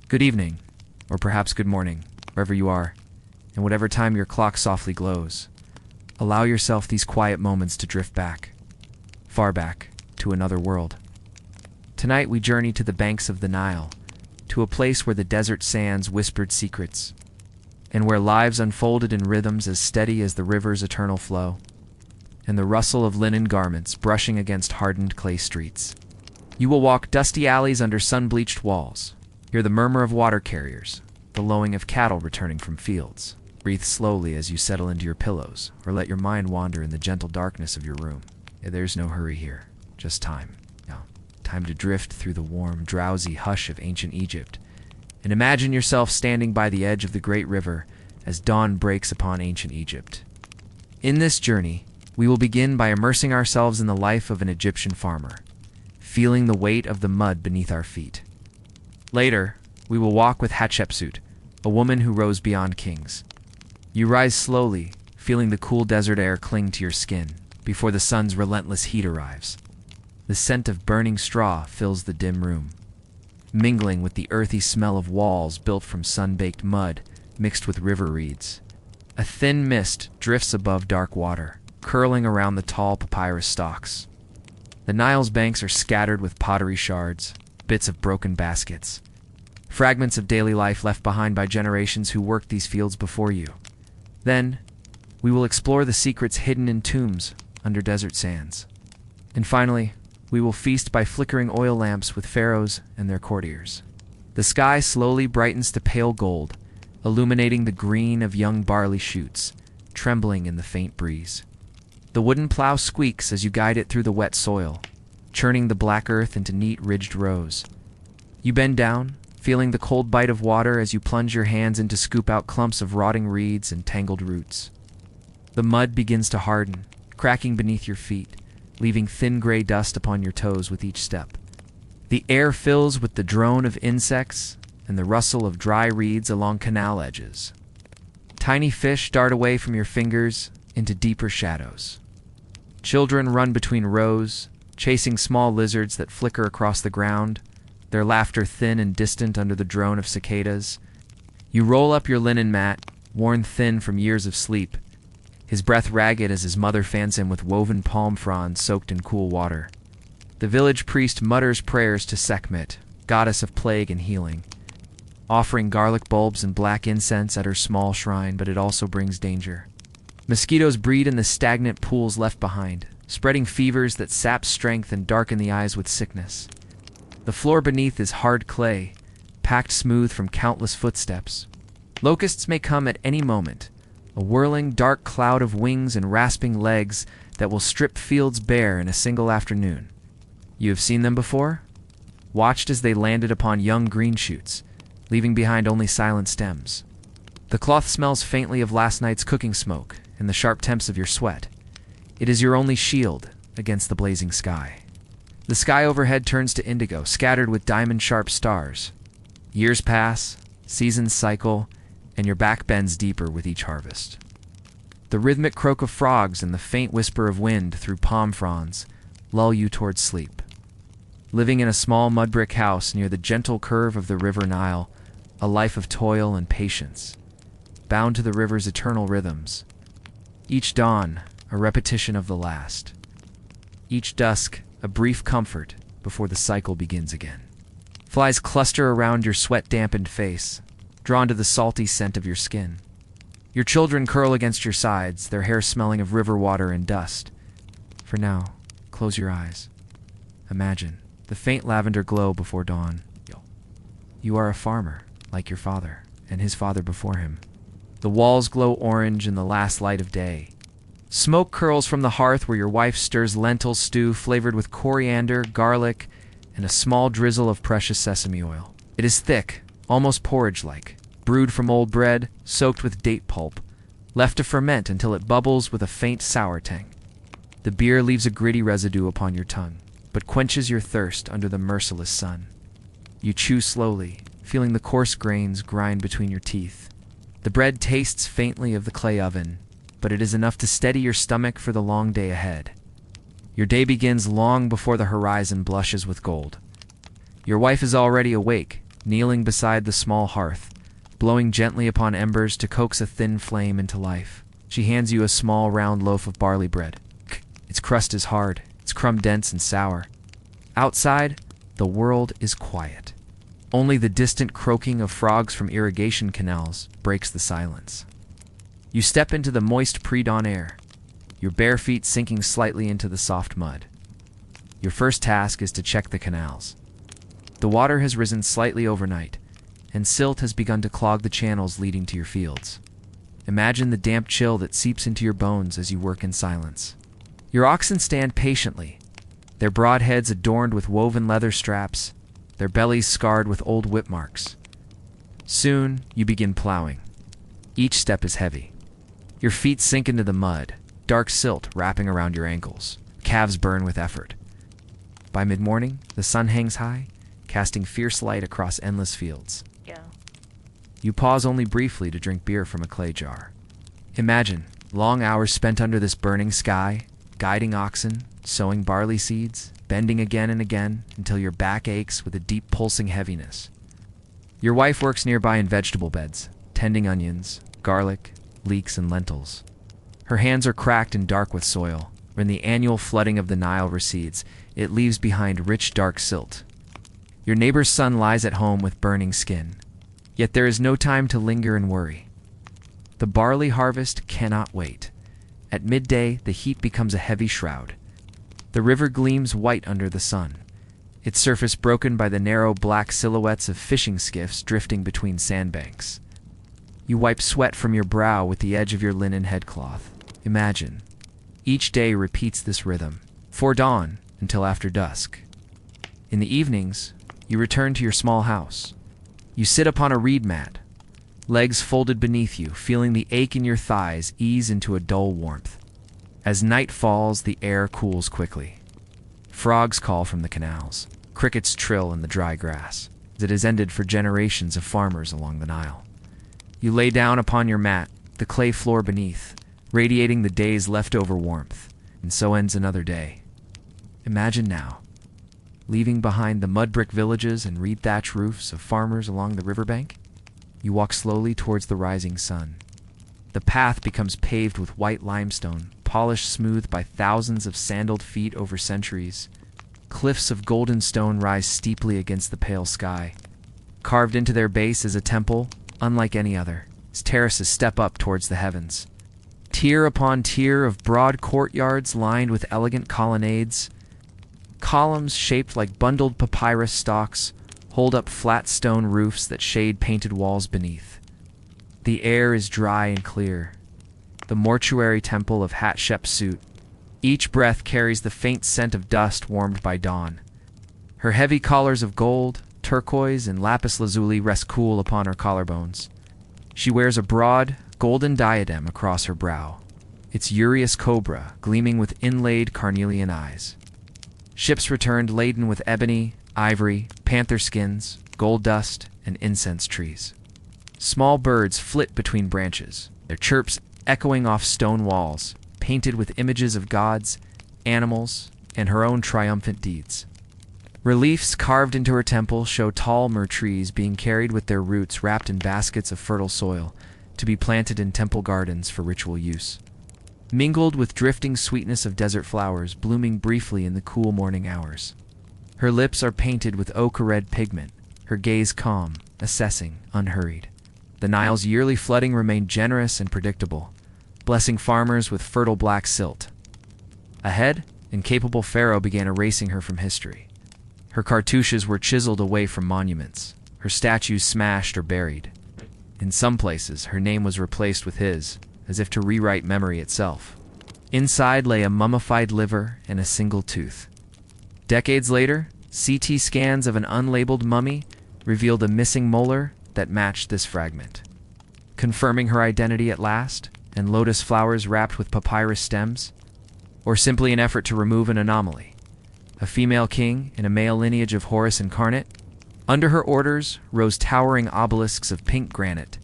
Good evening, or perhaps good morning, wherever you are, and whatever time your clock softly glows. Allow yourself these quiet moments to drift back, far back, to another world. Tonight we journey to the banks of the Nile, to a place where the desert sands whispered secrets, and where lives unfolded in rhythms as steady as the river's eternal flow, and the rustle of linen garments brushing against hardened clay streets. You will walk dusty alleys under sun-bleached walls, hear the murmur of water carriers, the lowing of cattle returning from fields. Breathe slowly as you settle into your pillows, or let your mind wander in the gentle darkness of your room. There's no hurry here, just time. Time to drift through the warm, drowsy hush of ancient Egypt, and imagine yourself standing by the edge of the great river as dawn breaks upon ancient Egypt. In this journey, we will begin by immersing ourselves in the life of an Egyptian farmer, feeling the weight of the mud beneath our feet. Later, we will walk with Hatshepsut, a woman who rose beyond kings. You rise slowly, feeling the cool desert air cling to your skin before the sun's relentless heat arrives. The scent of burning straw fills the dim room, mingling with the earthy smell of walls built from sun-baked mud mixed with river reeds. A thin mist drifts above dark water, curling around the tall papyrus stalks. The Nile's banks are scattered with pottery shards, bits of broken baskets, fragments of daily life left behind by generations who worked these fields before you. Then, we will explore the secrets hidden in tombs under desert sands. And finally, we will feast by flickering oil lamps with pharaohs and their courtiers. The sky slowly brightens to pale gold, illuminating the green of young barley shoots, trembling in the faint breeze. The wooden plow squeaks as you guide it through the wet soil, churning the black earth into neat ridged rows. You bend down, feeling the cold bite of water as you plunge your hands in to scoop out clumps of rotting reeds and tangled roots. The mud begins to harden, cracking beneath your feet, leaving thin gray dust upon your toes with each step. The air fills with the drone of insects and the rustle of dry reeds along canal edges. Tiny fish dart away from your fingers into deeper shadows. Children run between rows, chasing small lizards that flicker across the ground, their laughter thin and distant under the drone of cicadas. You roll up your linen mat, worn thin from years of sleep, his breath ragged as his mother fans him with woven palm fronds soaked in cool water. The village priest mutters prayers to Sekhmet, goddess of plague and healing, offering garlic bulbs and black incense at her small shrine, but it also brings danger. Mosquitoes breed in the stagnant pools left behind, spreading fevers that sap strength and darken the eyes with sickness. The floor beneath is hard clay, packed smooth from countless footsteps. Locusts may come at any moment, a whirling dark cloud of wings and rasping legs that will strip fields bare in a single afternoon. You have seen them before? Watched as they landed upon young green shoots, leaving behind only silent stems. The cloth smells faintly of last night's cooking smoke and the sharp temps of your sweat. It is your only shield against the blazing sky. The sky overhead turns to indigo, scattered with diamond-sharp stars. Years pass, seasons cycle, and your back bends deeper with each harvest. The rhythmic croak of frogs and the faint whisper of wind through palm fronds lull you towards sleep. Living in a small mud brick house near the gentle curve of the river Nile, a life of toil and patience, bound to the river's eternal rhythms. Each dawn, a repetition of the last. Each dusk, a brief comfort before the cycle begins again. Flies cluster around your sweat-dampened face, drawn to the salty scent of your skin. Your children curl against your sides, their hair smelling of river water and dust. For now, close your eyes. Imagine the faint lavender glow before dawn. You are a farmer, like your father, and his father before him. The walls glow orange in the last light of day. Smoke curls from the hearth where your wife stirs lentil stew flavored with coriander, garlic, and a small drizzle of precious sesame oil. It is thick, almost porridge-like, brewed from old bread, soaked with date pulp, left to ferment until it bubbles with a faint sour tang. The beer leaves a gritty residue upon your tongue, but quenches your thirst under the merciless sun. You chew slowly, feeling the coarse grains grind between your teeth. The bread tastes faintly of the clay oven, but it is enough to steady your stomach for the long day ahead. Your day begins long before the horizon blushes with gold. Your wife is already awake, kneeling beside the small hearth, blowing gently upon embers to coax a thin flame into life. She hands you a small round loaf of barley bread. Its crust is hard, its crumb dense and sour. Outside, the world is quiet. Only the distant croaking of frogs from irrigation canals breaks the silence. You step into the moist pre-dawn air, your bare feet sinking slightly into the soft mud. Your first task is to check the canals. The water has risen slightly overnight, and silt has begun to clog the channels leading to your fields. Imagine the damp chill that seeps into your bones as you work in silence. Your oxen stand patiently, their broad heads adorned with woven leather straps, their bellies scarred with old whip marks. Soon, you begin plowing. Each step is heavy. Your feet sink into the mud, dark silt wrapping around your ankles. Calves burn with effort. By mid-morning, the sun hangs high, casting fierce light across endless fields. Yeah. You pause only briefly to drink beer from a clay jar. Imagine long hours spent under this burning sky, guiding oxen, sowing barley seeds, bending again and again until your back aches with a deep pulsing heaviness. Your wife works nearby in vegetable beds, tending onions, garlic, leeks, and lentils. Her hands are cracked and dark with soil. When the annual flooding of the Nile recedes, it leaves behind rich dark silt. Your neighbor's son lies at home with burning skin. Yet there is no time to linger and worry. The barley harvest cannot wait. At midday, the heat becomes a heavy shroud. The river gleams white under the sun, its surface broken by the narrow black silhouettes of fishing skiffs drifting between sandbanks. You wipe sweat from your brow with the edge of your linen headcloth. Imagine. Each day repeats this rhythm, for dawn until after dusk. In the evenings, you return to your small house. You sit upon a reed mat, legs folded beneath you, feeling the ache in your thighs ease into a dull warmth. As night falls, the air cools quickly. Frogs call from the canals. Crickets trill in the dry grass. It has ended for generations of farmers along the Nile. You lay down upon your mat, the clay floor beneath, radiating the day's leftover warmth, and so ends another day. Imagine now, leaving behind the mud brick villages and reed thatch roofs of farmers along the riverbank, you walk slowly towards the rising sun. The path becomes paved with white limestone, polished smooth by thousands of sandaled feet over centuries. Cliffs of golden stone rise steeply against the pale sky. Carved into their base is a temple, unlike any other. Its terraces step up towards the heavens. Tier upon tier of broad courtyards lined with elegant colonnades. Columns shaped like bundled papyrus stalks hold up flat stone roofs that shade painted walls beneath. The air is dry and clear. The mortuary temple of Hatshepsut. Each breath carries the faint scent of dust warmed by dawn. Her heavy collars of gold, turquoise, and lapis lazuli rest cool upon her collarbones. She wears a broad, golden diadem across her brow, its urious cobra gleaming with inlaid carnelian eyes. Ships returned laden with ebony, ivory, panther skins, gold dust, and incense trees. Small birds flit between branches, their chirps echoing off stone walls, painted with images of gods, animals, and her own triumphant deeds. Reliefs carved into her temple show tall myrrh trees being carried with their roots wrapped in baskets of fertile soil to be planted in temple gardens for ritual use. Mingled with drifting sweetness of desert flowers blooming briefly in the cool morning hours. Her lips are painted with ochre-red pigment, her gaze calm, assessing, unhurried. The Nile's yearly flooding remained generous and predictable, blessing farmers with fertile black silt. Ahead, incapable Pharaoh began erasing her from history. Her cartouches were chiseled away from monuments, her statues smashed or buried. In some places, her name was replaced with his, as if to rewrite memory itself. Inside lay a mummified liver and a single tooth. Decades later, CT scans of an unlabeled mummy revealed a missing molar that matched this fragment. Confirming her identity at last, and lotus flowers wrapped with papyrus stems, or simply an effort to remove an anomaly. A female king in a male lineage of Horus incarnate. Under her orders rose towering obelisks of pink granite,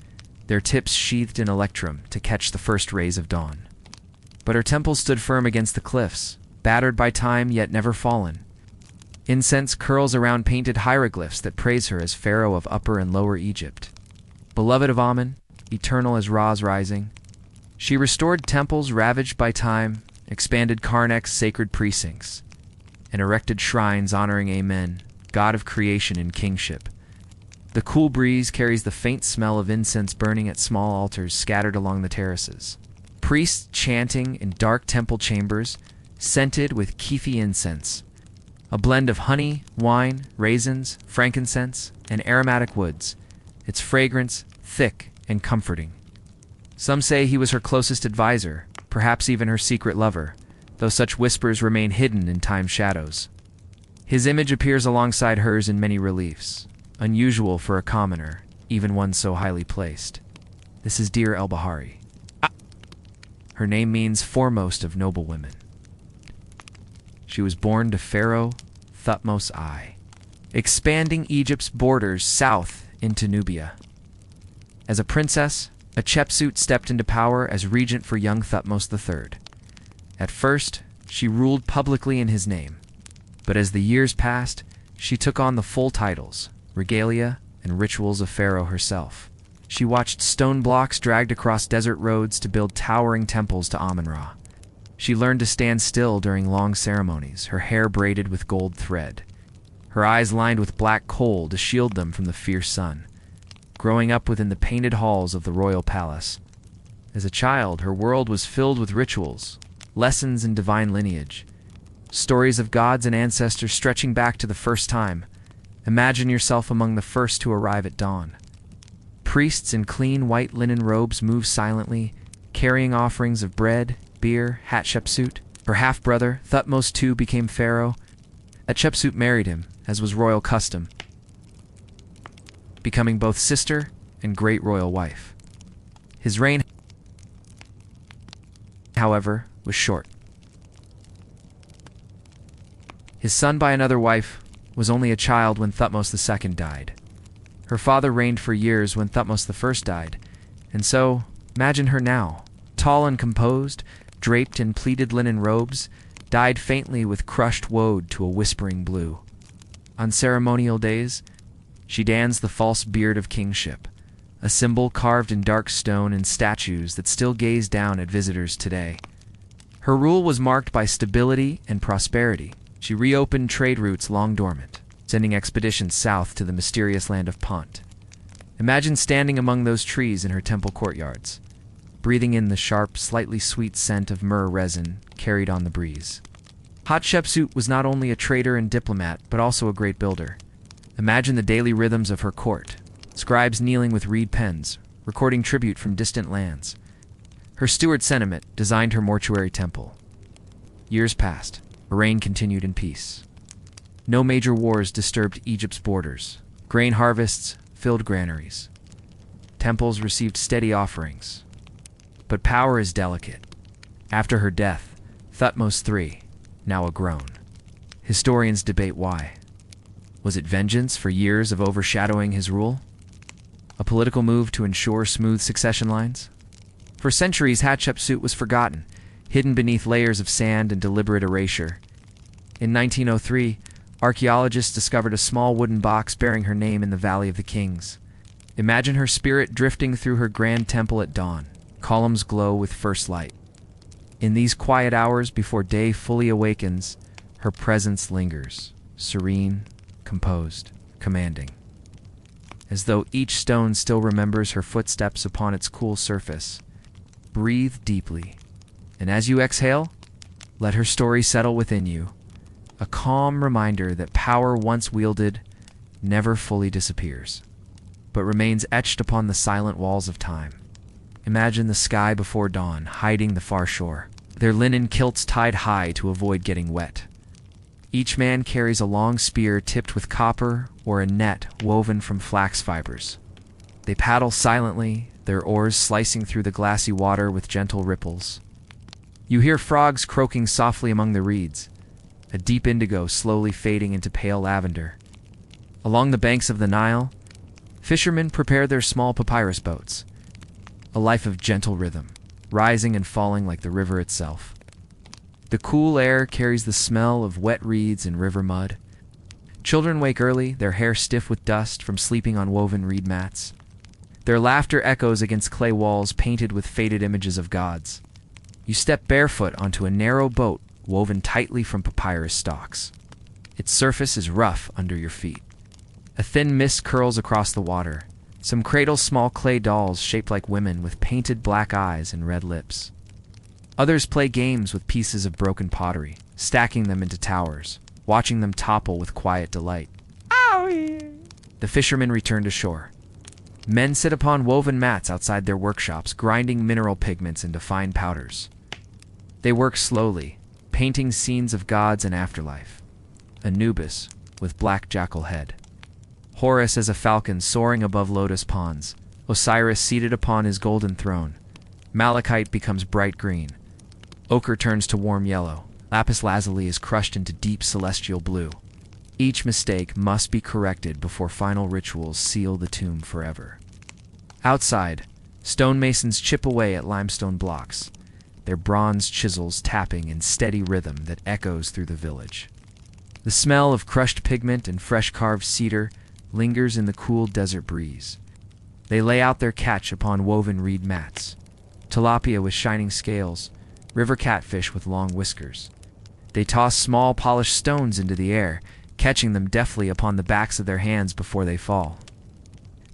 their tips sheathed in electrum to catch the first rays of dawn. But her temple stood firm against the cliffs, battered by time yet never fallen. Incense curls around painted hieroglyphs that praise her as pharaoh of Upper and Lower Egypt. Beloved of Amun, eternal as Ra's rising, she restored temples ravaged by time, expanded Karnak's sacred precincts, and erected shrines honoring Amen, god of creation and kingship. The cool breeze carries the faint smell of incense burning at small altars scattered along the terraces. Priests chanting in dark temple chambers, scented with kefi incense, a blend of honey, wine, raisins, frankincense, and aromatic woods, its fragrance thick and comforting. Some say he was her closest advisor, perhaps even her secret lover, though such whispers remain hidden in time's shadows. His image appears alongside hers in many reliefs, unusual for a commoner, even one so highly placed. This is Dear El-Bahari. Her name means foremost of noble women. She was born to Pharaoh Thutmose I, expanding Egypt's borders south into Nubia. As a princess, Hatshepsut stepped into power as regent for young Thutmose III. At first, she ruled publicly in his name, but as the years passed, she took on the full titles, regalia, and rituals of Pharaoh herself. She watched stone blocks dragged across desert roads to build towering temples to Amun-Ra. She learned to stand still during long ceremonies, her hair braided with gold thread, her eyes lined with black coal to shield them from the fierce sun. Growing up within the painted halls of the royal palace, as a child, her world was filled with rituals, lessons in divine lineage, stories of gods and ancestors stretching back to the first time. Imagine yourself among the first to arrive at dawn. Priests in clean white linen robes move silently, carrying offerings of bread, beer. Hatshepsut, her half-brother, Thutmose II, became pharaoh. Hatshepsut married him, as was royal custom, becoming both sister and great royal wife. His reign, however, was short. His son by another wife was only a child when Thutmose II died. Her father reigned for years when Thutmose I died, and so, imagine her now, tall and composed, draped in pleated linen robes, dyed faintly with crushed woad to a whispering blue. On ceremonial days, she dons the false beard of kingship, a symbol carved in dark stone in statues that still gaze down at visitors today. Her rule was marked by stability and prosperity. She reopened trade routes long dormant, sending expeditions south to the mysterious land of Punt. Imagine standing among those trees in her temple courtyards, breathing in the sharp, slightly sweet scent of myrrh resin carried on the breeze. Hatshepsut was not only a trader and diplomat, but also a great builder. Imagine the daily rhythms of her court, scribes kneeling with reed pens, recording tribute from distant lands. Her steward Senemet designed her mortuary temple. Years passed. Her reign continued in peace. No major wars disturbed Egypt's borders. Grain harvests filled granaries. Temples received steady offerings. But power is delicate. After her death, Thutmose III, now a grown. Historians debate why. Was it vengeance for years of overshadowing his rule? A political move to ensure smooth succession lines? For centuries, Hatshepsut was forgotten, hidden beneath layers of sand and deliberate erasure. In 1903, archaeologists discovered a small wooden box bearing her name in the Valley of the Kings. Imagine her spirit drifting through her grand temple at dawn. Columns glow with first light. In these quiet hours before day fully awakens, her presence lingers, serene, composed, commanding. As though each stone still remembers her footsteps upon its cool surface. Breathe deeply, and as you exhale, let her story settle within you, a calm reminder that power once wielded never fully disappears, but remains etched upon the silent walls of time. Imagine the sky before dawn, hiding the far shore, their linen kilts tied high to avoid getting wet. Each man carries a long spear tipped with copper or a net woven from flax fibers. They paddle silently, their oars slicing through the glassy water with gentle ripples. You hear frogs croaking softly among the reeds, a deep indigo slowly fading into pale lavender. Along the banks of the Nile, fishermen prepare their small papyrus boats, a life of gentle rhythm, rising and falling like the river itself. The cool air carries the smell of wet reeds and river mud, Children wake early, their hair stiff with dust from sleeping on woven reed mats. Their laughter echoes against clay walls painted with faded images of gods. You step barefoot onto a narrow boat woven tightly from papyrus stalks. Its surface is rough under your feet. A thin mist curls across the water. Some cradle small clay dolls shaped like women with painted black eyes and red lips. Others play games with pieces of broken pottery, stacking them into towers, watching them topple with quiet delight. Owie! The fishermen return to shore. Men sit upon woven mats outside their workshops, grinding mineral pigments into fine powders. They work slowly, painting scenes of gods and afterlife. Anubis, with black jackal head. Horus as a falcon soaring above lotus ponds. Osiris seated upon his golden throne. Malachite becomes bright green. Ochre turns to warm yellow. Lapis lazuli is crushed into deep celestial blue. Each mistake must be corrected before final rituals seal the tomb forever. Outside, stonemasons chip away at limestone blocks, their bronze chisels tapping in steady rhythm that echoes through the village. The smell of crushed pigment and fresh carved cedar lingers in the cool desert breeze. They lay out their catch upon woven reed mats. Tilapia with shining scales, river catfish with long whiskers. They toss small polished stones into the air, catching them deftly upon the backs of their hands before they fall.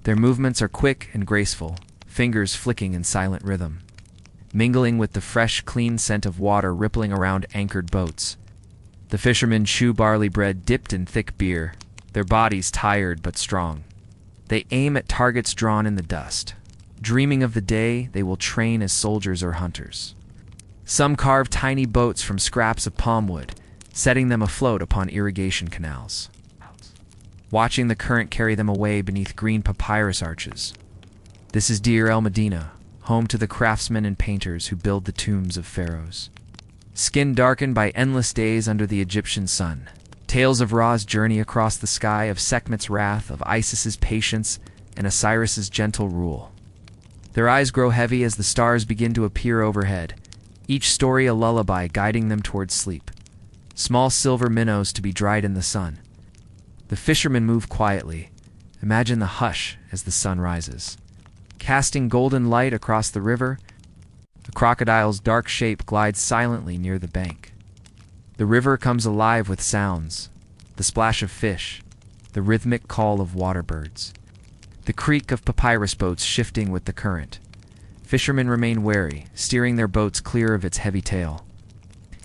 Their movements are quick and graceful, fingers flicking in silent rhythm, mingling with the fresh, clean scent of water rippling around anchored boats. The fishermen chew barley bread dipped in thick beer, their bodies tired but strong. They aim at targets drawn in the dust, dreaming of the day they will train as soldiers or hunters. Some carve tiny boats from scraps of palm wood, setting them afloat upon irrigation canals, watching the current carry them away beneath green papyrus arches. This is Deir el Medina, home to the craftsmen and painters who build the tombs of pharaohs. Skin darkened by endless days under the Egyptian sun, tales of Ra's journey across the sky, of Sekhmet's wrath, of Isis's patience, and Osiris's gentle rule. Their eyes grow heavy as the stars begin to appear overhead, each story a lullaby guiding them towards sleep. Small silver minnows to be dried in the sun. The fishermen move quietly. Imagine the hush as the sun rises. Casting golden light across the river, the crocodile's dark shape glides silently near the bank. The river comes alive with sounds, the splash of fish, the rhythmic call of water birds, the creak of papyrus boats shifting with the current. Fishermen remain wary, steering their boats clear of its heavy tail.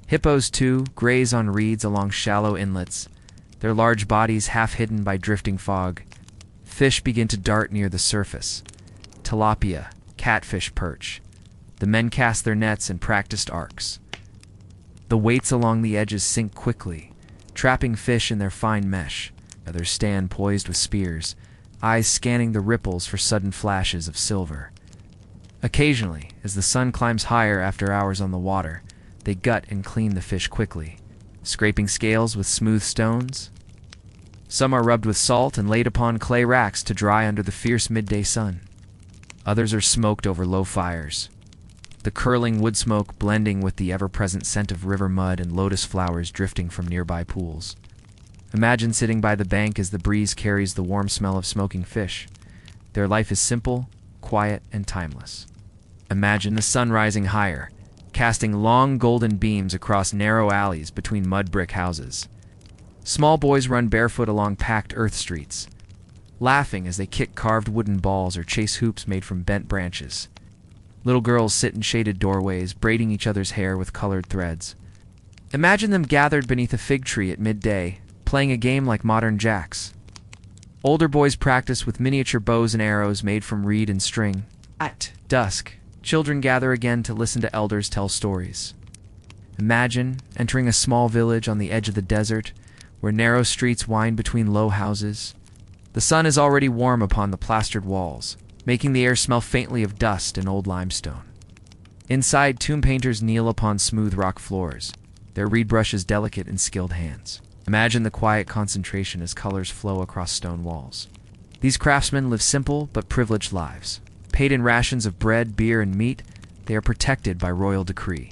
Hippos, too, graze on reeds along shallow inlets, their large bodies half hidden by drifting fog. Fish begin to dart near the surface. Tilapia, catfish perch. The men cast their nets in practiced arcs. The weights along the edges sink quickly, trapping fish in their fine mesh. Others stand poised with spears, eyes scanning the ripples for sudden flashes of silver. Occasionally, as the sun climbs higher after hours on the water, they gut and clean the fish quickly, scraping scales with smooth stones. Some are rubbed with salt and laid upon clay racks to dry under the fierce midday sun. Others are smoked over low fires, the curling wood smoke blending with the ever-present scent of river mud and lotus flowers drifting from nearby pools. Imagine sitting by the bank as the breeze carries the warm smell of smoking fish. Their life is simple, quiet, and timeless. Imagine the sun rising higher, casting long golden beams across narrow alleys between mud brick houses. Small boys run barefoot along packed earth streets, laughing as they kick carved wooden balls or chase hoops made from bent branches. Little girls sit in shaded doorways, braiding each other's hair with colored threads. Imagine them gathered beneath a fig tree at midday, playing a game like modern jacks. Older boys practice with miniature bows and arrows made from reed and string. At dusk, children gather again to listen to elders tell stories. Imagine entering a small village on the edge of the desert, where narrow streets wind between low houses. The sun is already warm upon the plastered walls, making the air smell faintly of dust and old limestone. Inside, tomb painters kneel upon smooth rock floors, their reed brushes delicate in skilled hands. Imagine the quiet concentration as colors flow across stone walls. These craftsmen live simple but privileged lives. Paid in rations of bread, beer, and meat, they are protected by royal decree.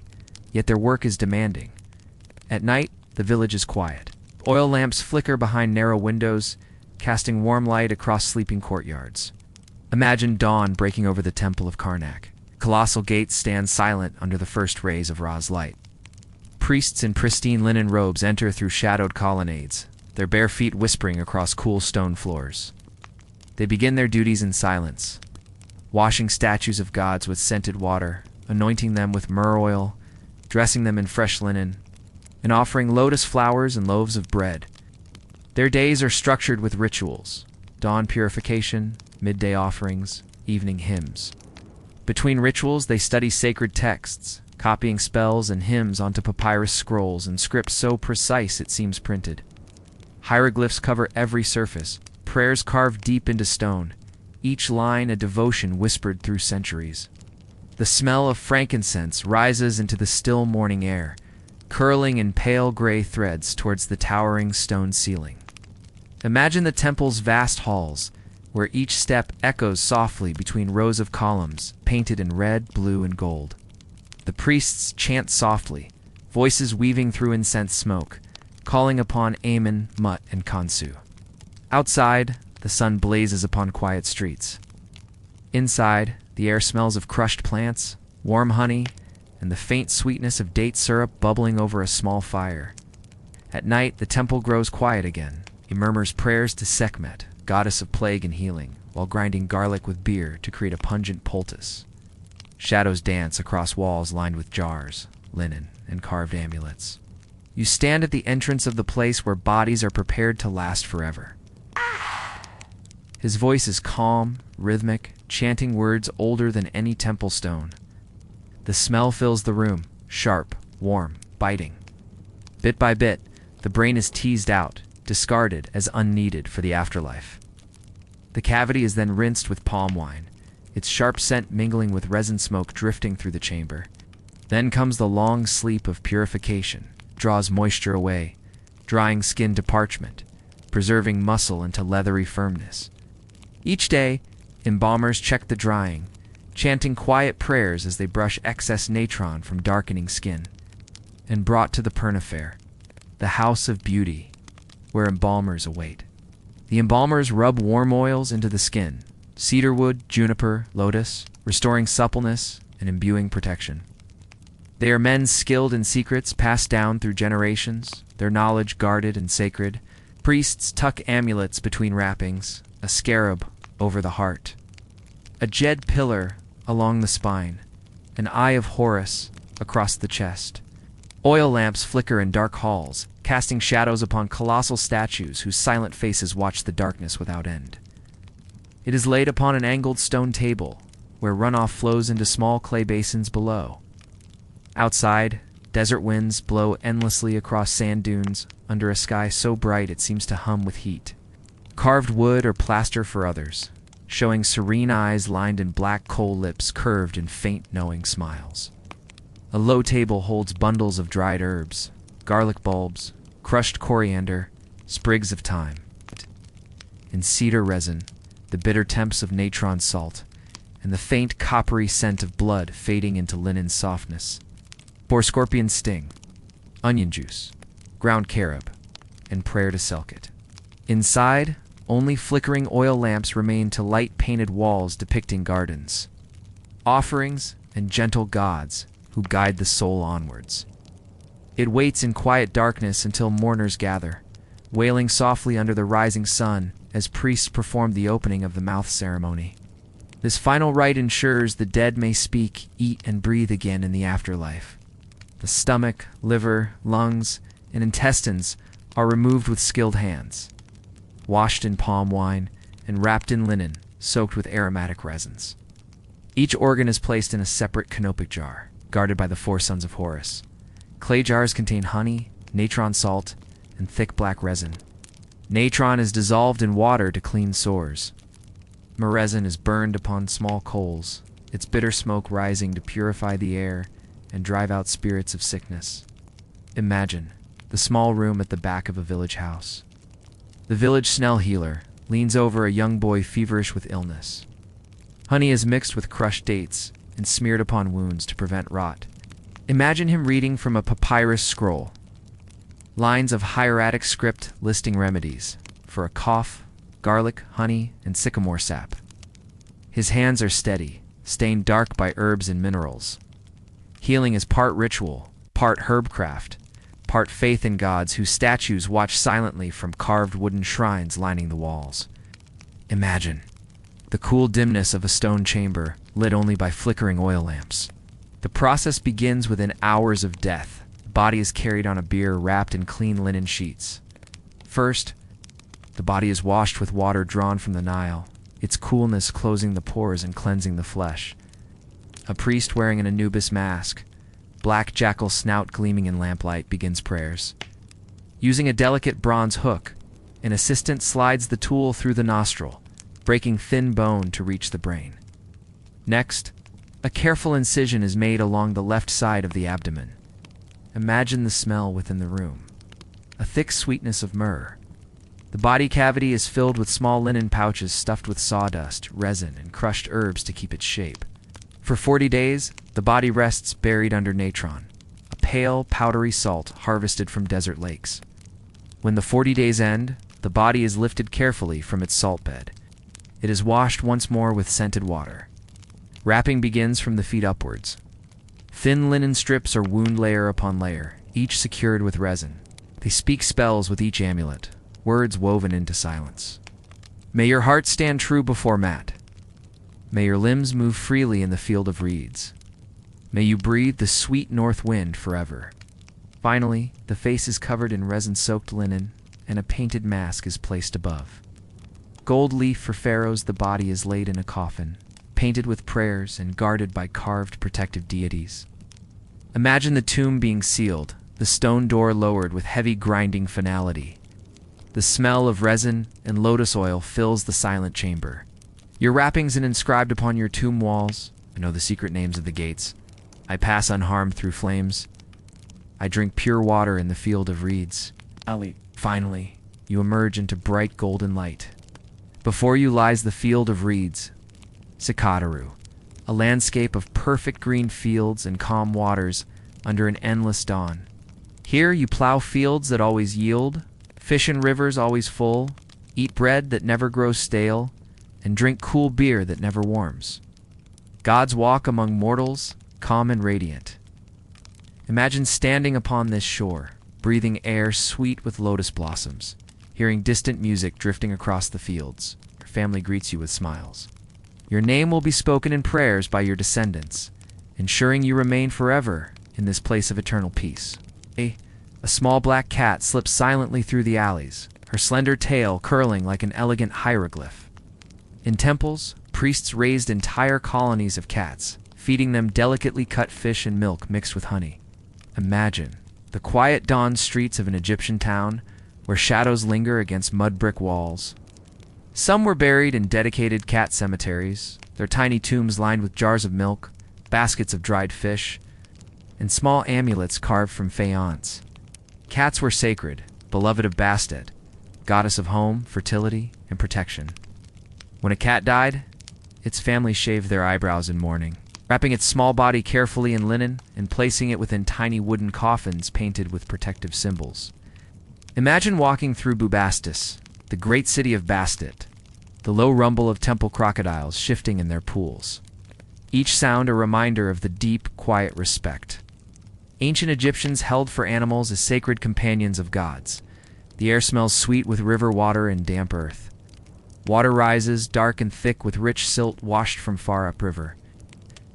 Yet their work is demanding. At night, the village is quiet. Oil lamps flicker behind narrow windows, casting warm light across sleeping courtyards. Imagine dawn breaking over the temple of Karnak. Colossal gates stand silent under the first rays of Ra's light. Priests in pristine linen robes enter through shadowed colonnades, their bare feet whispering across cool stone floors. They begin their duties in silence, washing statues of gods with scented water, anointing them with myrrh oil, dressing them in fresh linen, and offering lotus flowers and loaves of bread. Their days are structured with rituals: dawn purification, midday offerings, evening hymns. Between rituals, they study sacred texts, copying spells and hymns onto papyrus scrolls and scripts so precise it seems printed. Hieroglyphs cover every surface, prayers carved deep into stone, each line a devotion whispered through centuries. The smell of frankincense rises into the still morning air, curling in pale gray threads towards the towering stone ceiling. Imagine the temple's vast halls, where each step echoes softly between rows of columns painted in red, blue, and gold. The priests chant softly, voices weaving through incense smoke, calling upon Amun, Mut, and Khonsu. Outside, the sun blazes upon quiet streets. Inside, the air smells of crushed plants, warm honey, and the faint sweetness of date syrup bubbling over a small fire. At night, the temple grows quiet again. He murmurs prayers to Sekhmet, goddess of plague and healing, while grinding garlic with beer to create a pungent poultice. Shadows dance across walls lined with jars, linen, and carved amulets. You stand at the entrance of the place where bodies are prepared to last forever. His voice is calm, rhythmic, chanting words older than any temple stone. The smell fills the room, sharp, warm, biting. Bit by bit, the brain is teased out, discarded as unneeded for the afterlife. The cavity is then rinsed with palm wine, its sharp scent mingling with resin smoke drifting through the chamber. Then comes the long sleep of purification, draws moisture away, drying skin to parchment, preserving muscle into leathery firmness. Each day, embalmers check the drying, chanting quiet prayers as they brush excess natron from darkening skin. And brought to the Pernifair, the house of beauty, where embalmers await. The embalmers rub warm oils into the skin, cedarwood, juniper, lotus, restoring suppleness and imbuing protection. They are men skilled in secrets passed down through generations, their knowledge guarded and sacred. Priests tuck amulets between wrappings, a scarab over the heart, a jed pillar along the spine, an eye of Horus across the chest. Oil lamps flicker in dark halls, casting shadows upon colossal statues whose silent faces watch the darkness without end. It is laid upon an angled stone table, where runoff flows into small clay basins below. Outside, desert winds blow endlessly across sand dunes under a sky so bright it seems to hum with heat. Carved wood or plaster for others, showing serene eyes lined in black coal lips curved in faint knowing smiles. A low table holds bundles of dried herbs, garlic bulbs, crushed coriander, sprigs of thyme. In cedar resin, the bitter temps of natron salt, and the faint coppery scent of blood fading into linen softness. Pour scorpion sting, onion juice, ground carob, and prayer to Selkit. Inside, only flickering oil lamps remain to light painted walls depicting gardens, offerings, and gentle gods who guide the soul onwards. It waits in quiet darkness until mourners gather, wailing softly under the rising sun as priests perform the opening of the mouth ceremony. This final rite ensures the dead may speak, eat, and breathe again in the afterlife. The stomach, liver, lungs, and intestines are removed with skilled hands, washed in palm wine, and wrapped in linen soaked with aromatic resins. Each organ is placed in a separate canopic jar, guarded by the four sons of Horus. Clay jars contain honey, natron salt, and thick black resin. Natron is dissolved in water to clean sores. Resin is burned upon small coals, its bitter smoke rising to purify the air and drive out spirits of sickness. Imagine the small room at the back of a village house. The village Snell healer leans over a young boy feverish with illness. Honey is mixed with crushed dates and smeared upon wounds to prevent rot. Imagine him reading from a papyrus scroll. Lines of hieratic script listing remedies for a cough, garlic, honey, and sycamore sap. His hands are steady, stained dark by herbs and minerals. Healing is part ritual, part herbcraft, part faith in gods whose statues watch silently from carved wooden shrines lining the walls. Imagine the cool dimness of a stone chamber lit only by flickering oil lamps. The process begins within hours of death. The body is carried on a bier wrapped in clean linen sheets. First, the body is washed with water drawn from the Nile, its coolness closing the pores and cleansing the flesh. A priest wearing an Anubis mask, black jackal snout gleaming in lamplight, begins prayers. Using a delicate bronze hook, an assistant slides the tool through the nostril, breaking thin bone to reach the brain. Next, a careful incision is made along the left side of the abdomen. Imagine the smell within the room. A thick sweetness of myrrh. The body cavity is filled with small linen pouches stuffed with sawdust, resin, and crushed herbs to keep its shape. For 40 days, the body rests buried under natron, a pale, powdery salt harvested from desert lakes. When the 40 days end, the body is lifted carefully from its salt bed. It is washed once more with scented water. Wrapping begins from the feet upwards. Thin linen strips are wound layer upon layer, each secured with resin. They speak spells with each amulet, words woven into silence. May your heart stand true before Matt. May your limbs move freely in the field of reeds. May you breathe the sweet north wind forever. Finally, the face is covered in resin-soaked linen, and a painted mask is placed above. Gold leaf for pharaohs, the body is laid in a coffin, painted with prayers and guarded by carved protective deities. Imagine the tomb being sealed, the stone door lowered with heavy grinding finality. The smell of resin and lotus oil fills the silent chamber. Your wrappings are inscribed upon your tomb walls. I know the secret names of the gates. I pass unharmed through flames. I drink pure water in the field of reeds. Ali. Finally, you emerge into bright golden light. Before you lies the field of reeds, Sikataru, a landscape of perfect green fields and calm waters under an endless dawn. Here you plow fields that always yield, fish in rivers always full, eat bread that never grows stale, and drink cool beer that never warms. Gods walk among mortals, calm and radiant. Imagine standing upon this shore, breathing air sweet with lotus blossoms, hearing distant music drifting across the fields. Your family greets you with smiles. Your name will be spoken in prayers by your descendants, ensuring you remain forever in this place of eternal peace. A small black cat slips silently through the alleys, her slender tail curling like an elegant hieroglyph. In temples, priests raised entire colonies of cats, feeding them delicately cut fish and milk mixed with honey. Imagine the quiet dawn streets of an Egyptian town, where shadows linger against mud brick walls. Some were buried in dedicated cat cemeteries, their tiny tombs lined with jars of milk, baskets of dried fish, and small amulets carved from faience. Cats were sacred, beloved of Bastet, goddess of home, fertility, and protection. When a cat died, its family shaved their eyebrows in mourning, wrapping its small body carefully in linen and placing it within tiny wooden coffins painted with protective symbols. Imagine walking through Bubastis, the great city of Bastet, the low rumble of temple crocodiles shifting in their pools. Each sound a reminder of the deep, quiet respect. Ancient Egyptians held for animals as sacred companions of gods. The air smells sweet with river water and damp earth. Water rises, dark and thick with rich silt washed from far upriver.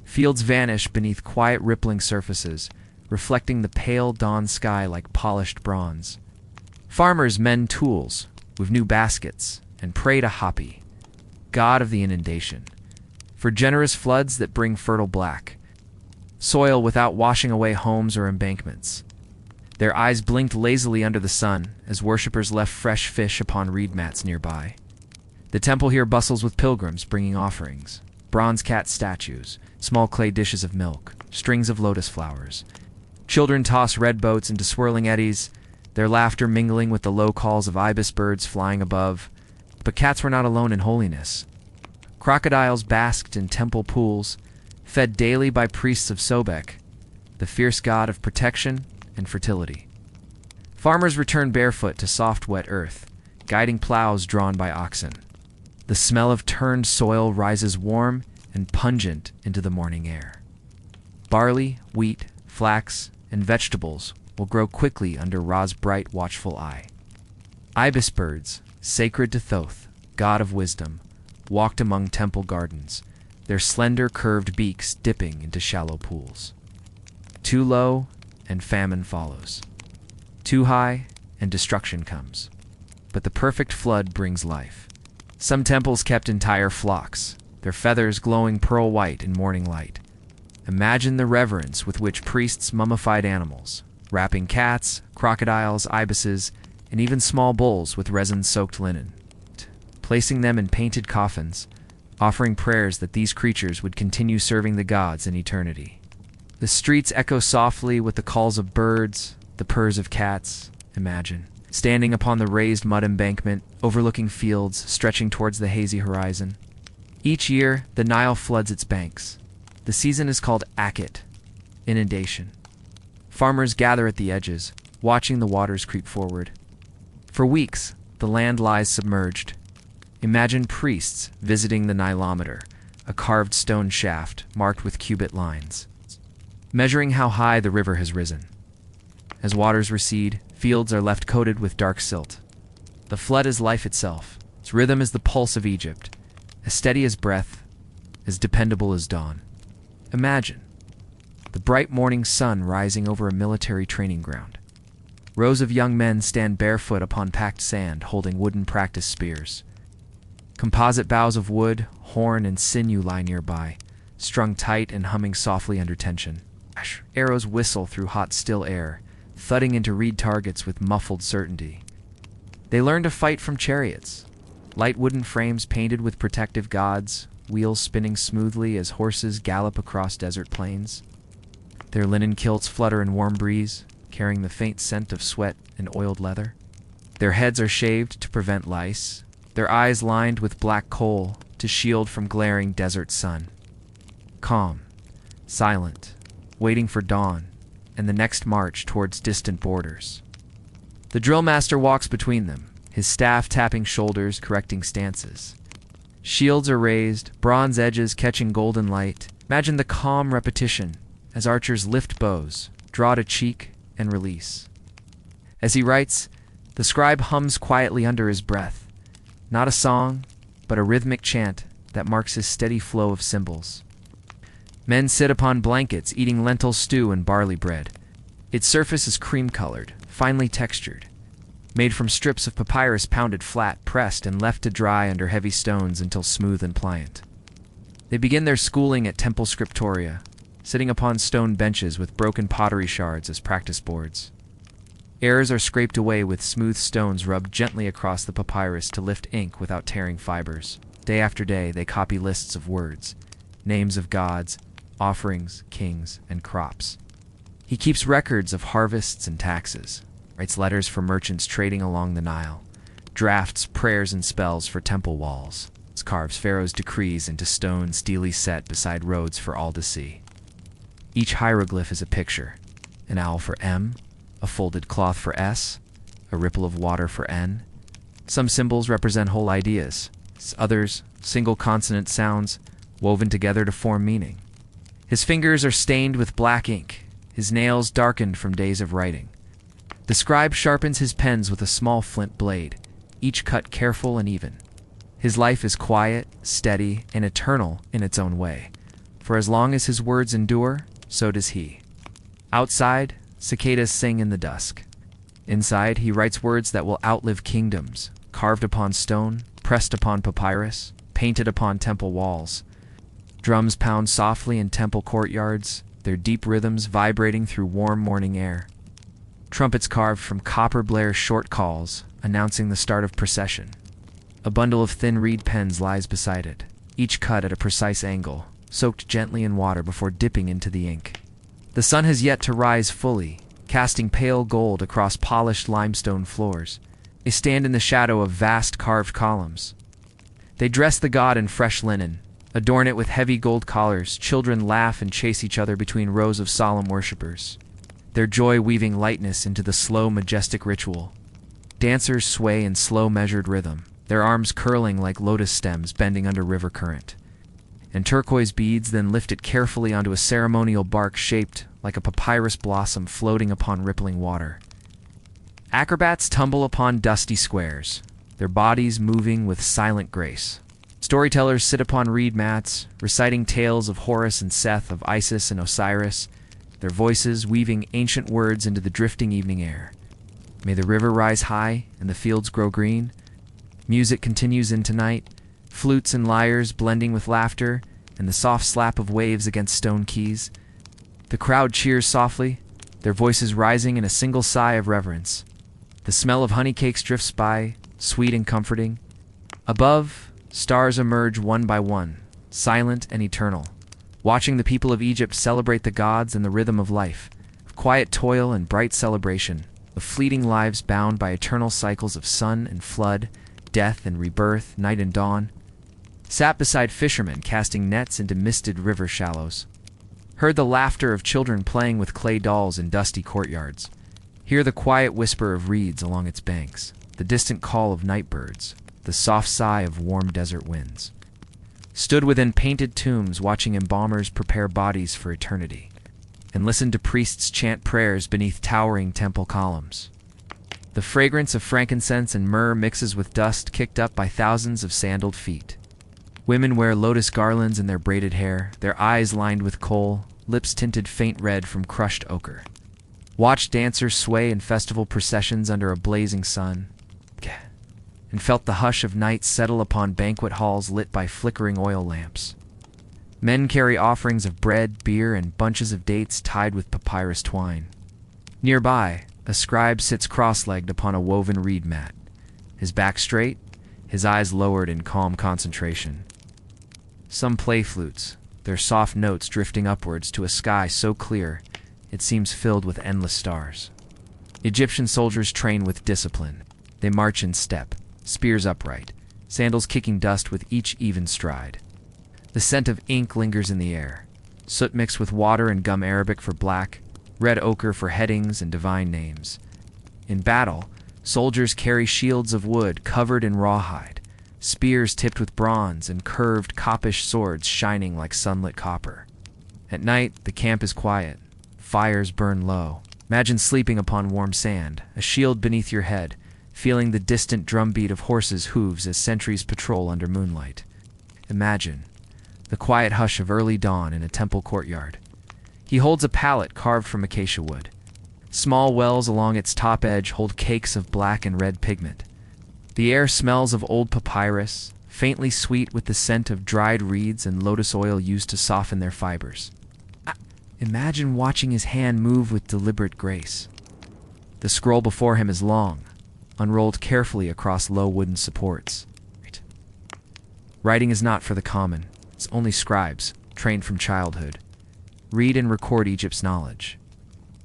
Fields vanish beneath quiet rippling surfaces, reflecting the pale dawn sky like polished bronze. Farmers mend tools with new baskets and pray to Hapi, god of the inundation, for generous floods that bring fertile black soil without washing away homes or embankments. Their eyes blinked lazily under the sun as worshippers left fresh fish upon reed mats nearby. The temple here bustles with pilgrims bringing offerings, bronze cat statues, small clay dishes of milk, strings of lotus flowers. Children toss red boats into swirling eddies, their laughter mingling with the low calls of ibis birds flying above. But cats were not alone in holiness. Crocodiles basked in temple pools, fed daily by priests of Sobek, the fierce god of protection and fertility. Farmers return barefoot to soft, wet earth, guiding plows drawn by oxen. The smell of turned soil rises warm and pungent into the morning air. Barley, wheat, flax, and vegetables will grow quickly under Ra's bright, watchful eye. Ibis birds, sacred to Thoth, god of wisdom, walked among temple gardens, their slender, curved beaks dipping into shallow pools. Too low, and famine follows. Too high, and destruction comes. But the perfect flood brings life. Some temples kept entire flocks, their feathers glowing pearl white in morning light. Imagine the reverence with which priests mummified animals, wrapping cats, crocodiles, ibises, and even small bulls with resin-soaked linen, placing them in painted coffins, offering prayers that these creatures would continue serving the gods in eternity. The streets echo softly with the calls of birds, the purrs of cats. Imagine, standing upon the raised mud embankment, overlooking fields stretching towards the hazy horizon. Each year, the Nile floods its banks. The season is called Akit, inundation. Farmers gather at the edges, watching the waters creep forward. For weeks, the land lies submerged. Imagine priests visiting the Nilometer, a carved stone shaft marked with cubit lines, measuring how high the river has risen. As waters recede, fields are left coated with dark silt. The flood is life itself. Its rhythm is the pulse of Egypt, as steady as breath, as dependable as dawn. Imagine the bright morning sun rising over a military training ground. Rows of young men stand barefoot upon packed sand, holding wooden practice spears. Composite boughs of wood, horn, and sinew lie nearby, strung tight and humming softly under tension. Arrows whistle through hot, still air, thudding into reed targets with muffled certainty. They learn to fight from chariots, light wooden frames painted with protective gods, wheels spinning smoothly as horses gallop across desert plains. Their linen kilts flutter in warm breeze, carrying the faint scent of sweat and oiled leather. Their heads are shaved to prevent lice, their eyes lined with black coal to shield from glaring desert sun. Calm, silent, waiting for dawn and the next march towards distant borders. The drill master walks between them, his staff tapping shoulders, correcting stances. Shields are raised, bronze edges catching golden light. Imagine the calm repetition as archers lift bows, draw to cheek, and release. As he writes, the scribe hums quietly under his breath, not a song, but a rhythmic chant that marks his steady flow of symbols. Men sit upon blankets eating lentil stew and barley bread. Its surface is cream-colored, finely textured, made from strips of papyrus pounded flat, pressed, and left to dry under heavy stones until smooth and pliant. They begin their schooling at temple scriptoria, sitting upon stone benches with broken pottery shards as practice boards. Errors are scraped away with smooth stones rubbed gently across the papyrus to lift ink without tearing fibers. Day after day, they copy lists of words, names of gods, offerings, kings, and crops. He keeps records of harvests and taxes, writes letters for merchants trading along the Nile, drafts prayers and spells for temple walls, carves Pharaoh's decrees into stone steely set beside roads for all to see. Each hieroglyph is a picture, an owl for M, a folded cloth for S, a ripple of water for N. Some symbols represent whole ideas, others single consonant sounds woven together to form meaning. His fingers are stained with black ink, his nails darkened from days of writing. The scribe sharpens his pens with a small flint blade, each cut careful and even. His life is quiet, steady, and eternal in its own way. For as long as his words endure, so does he. Outside, cicadas sing in the dusk. Inside, he writes words that will outlive kingdoms, carved upon stone, pressed upon papyrus, painted upon temple walls. Drums pound softly in temple courtyards, their deep rhythms vibrating through warm morning air. Trumpets carved from copper blare short calls, announcing the start of procession. A bundle of thin reed pens lies beside it, each cut at a precise angle, soaked gently in water before dipping into the ink. The sun has yet to rise fully, casting pale gold across polished limestone floors. They stand in the shadow of vast carved columns. They dress the god in fresh linen, adorn it with heavy gold collars. Children laugh and chase each other between rows of solemn worshippers. their joy weaving lightness into the slow, majestic ritual. Dancers sway in slow, measured rhythm, their arms curling like lotus stems bending under river current. And turquoise beads then lifted carefully onto a ceremonial bark shaped like a papyrus blossom floating upon rippling water. Acrobats tumble upon dusty squares, their bodies moving with silent grace. Storytellers sit upon reed mats, reciting tales of Horus and Seth, of Isis and Osiris, their voices weaving ancient words into the drifting evening air. May the river rise high and the fields grow green. Music continues into night, flutes and lyres blending with laughter and the soft slap of waves against stone keys. The crowd cheers softly, their voices rising in a single sigh of reverence. The smell of honey cakes drifts by, sweet and comforting. Above, stars emerge one by one, silent and eternal, watching the people of Egypt celebrate the gods and the rhythm of life, of quiet toil and bright celebration, of fleeting lives bound by eternal cycles of sun and flood, death and rebirth, night and dawn. Sat beside fishermen casting nets into misted river shallows. Heard the laughter of children playing with clay dolls in dusty courtyards. Hear the quiet whisper of reeds along its banks, the distant call of night birds, the soft sigh of warm desert winds. Stood within painted tombs watching embalmers prepare bodies for eternity, and listened to priests chant prayers beneath towering temple columns. The fragrance of frankincense and myrrh mixes with dust kicked up by thousands of sandaled feet. Women wear lotus garlands in their braided hair, their eyes lined with kohl, lips tinted faint red from crushed ochre. Watched dancers sway in festival processions under a blazing sun, and felt the hush of night settle upon banquet halls lit by flickering oil lamps. Men carry offerings of bread, beer, and bunches of dates tied with papyrus twine. Nearby, a scribe sits cross-legged upon a woven reed mat, his back straight, his eyes lowered in calm concentration. Some play flutes, their soft notes drifting upwards to a sky so clear it seems filled with endless stars. Egyptian soldiers train with discipline. They march in step, spears upright, sandals kicking dust with each even stride. The scent of ink lingers in the air, soot mixed with water and gum Arabic for black, red ochre for headings and divine names. In battle, soldiers carry shields of wood covered in rawhide, spears tipped with bronze, and curved coppish swords shining like sunlit copper. At night, the camp is quiet. Fires burn low. Imagine sleeping upon warm sand, a shield beneath your head, feeling the distant drumbeat of horses' hooves as sentries patrol under moonlight. Imagine the quiet hush of early dawn in a temple courtyard. He holds a pallet carved from acacia wood. Small wells along its top edge hold cakes of black and red pigment. The air smells of old papyrus, faintly sweet with the scent of dried reeds and lotus oil used to soften their fibers. Imagine watching his hand move with deliberate grace. The scroll before him is long, unrolled carefully across low wooden supports. Writing is not for the common. It's only scribes, trained from childhood. Read and record Egypt's knowledge.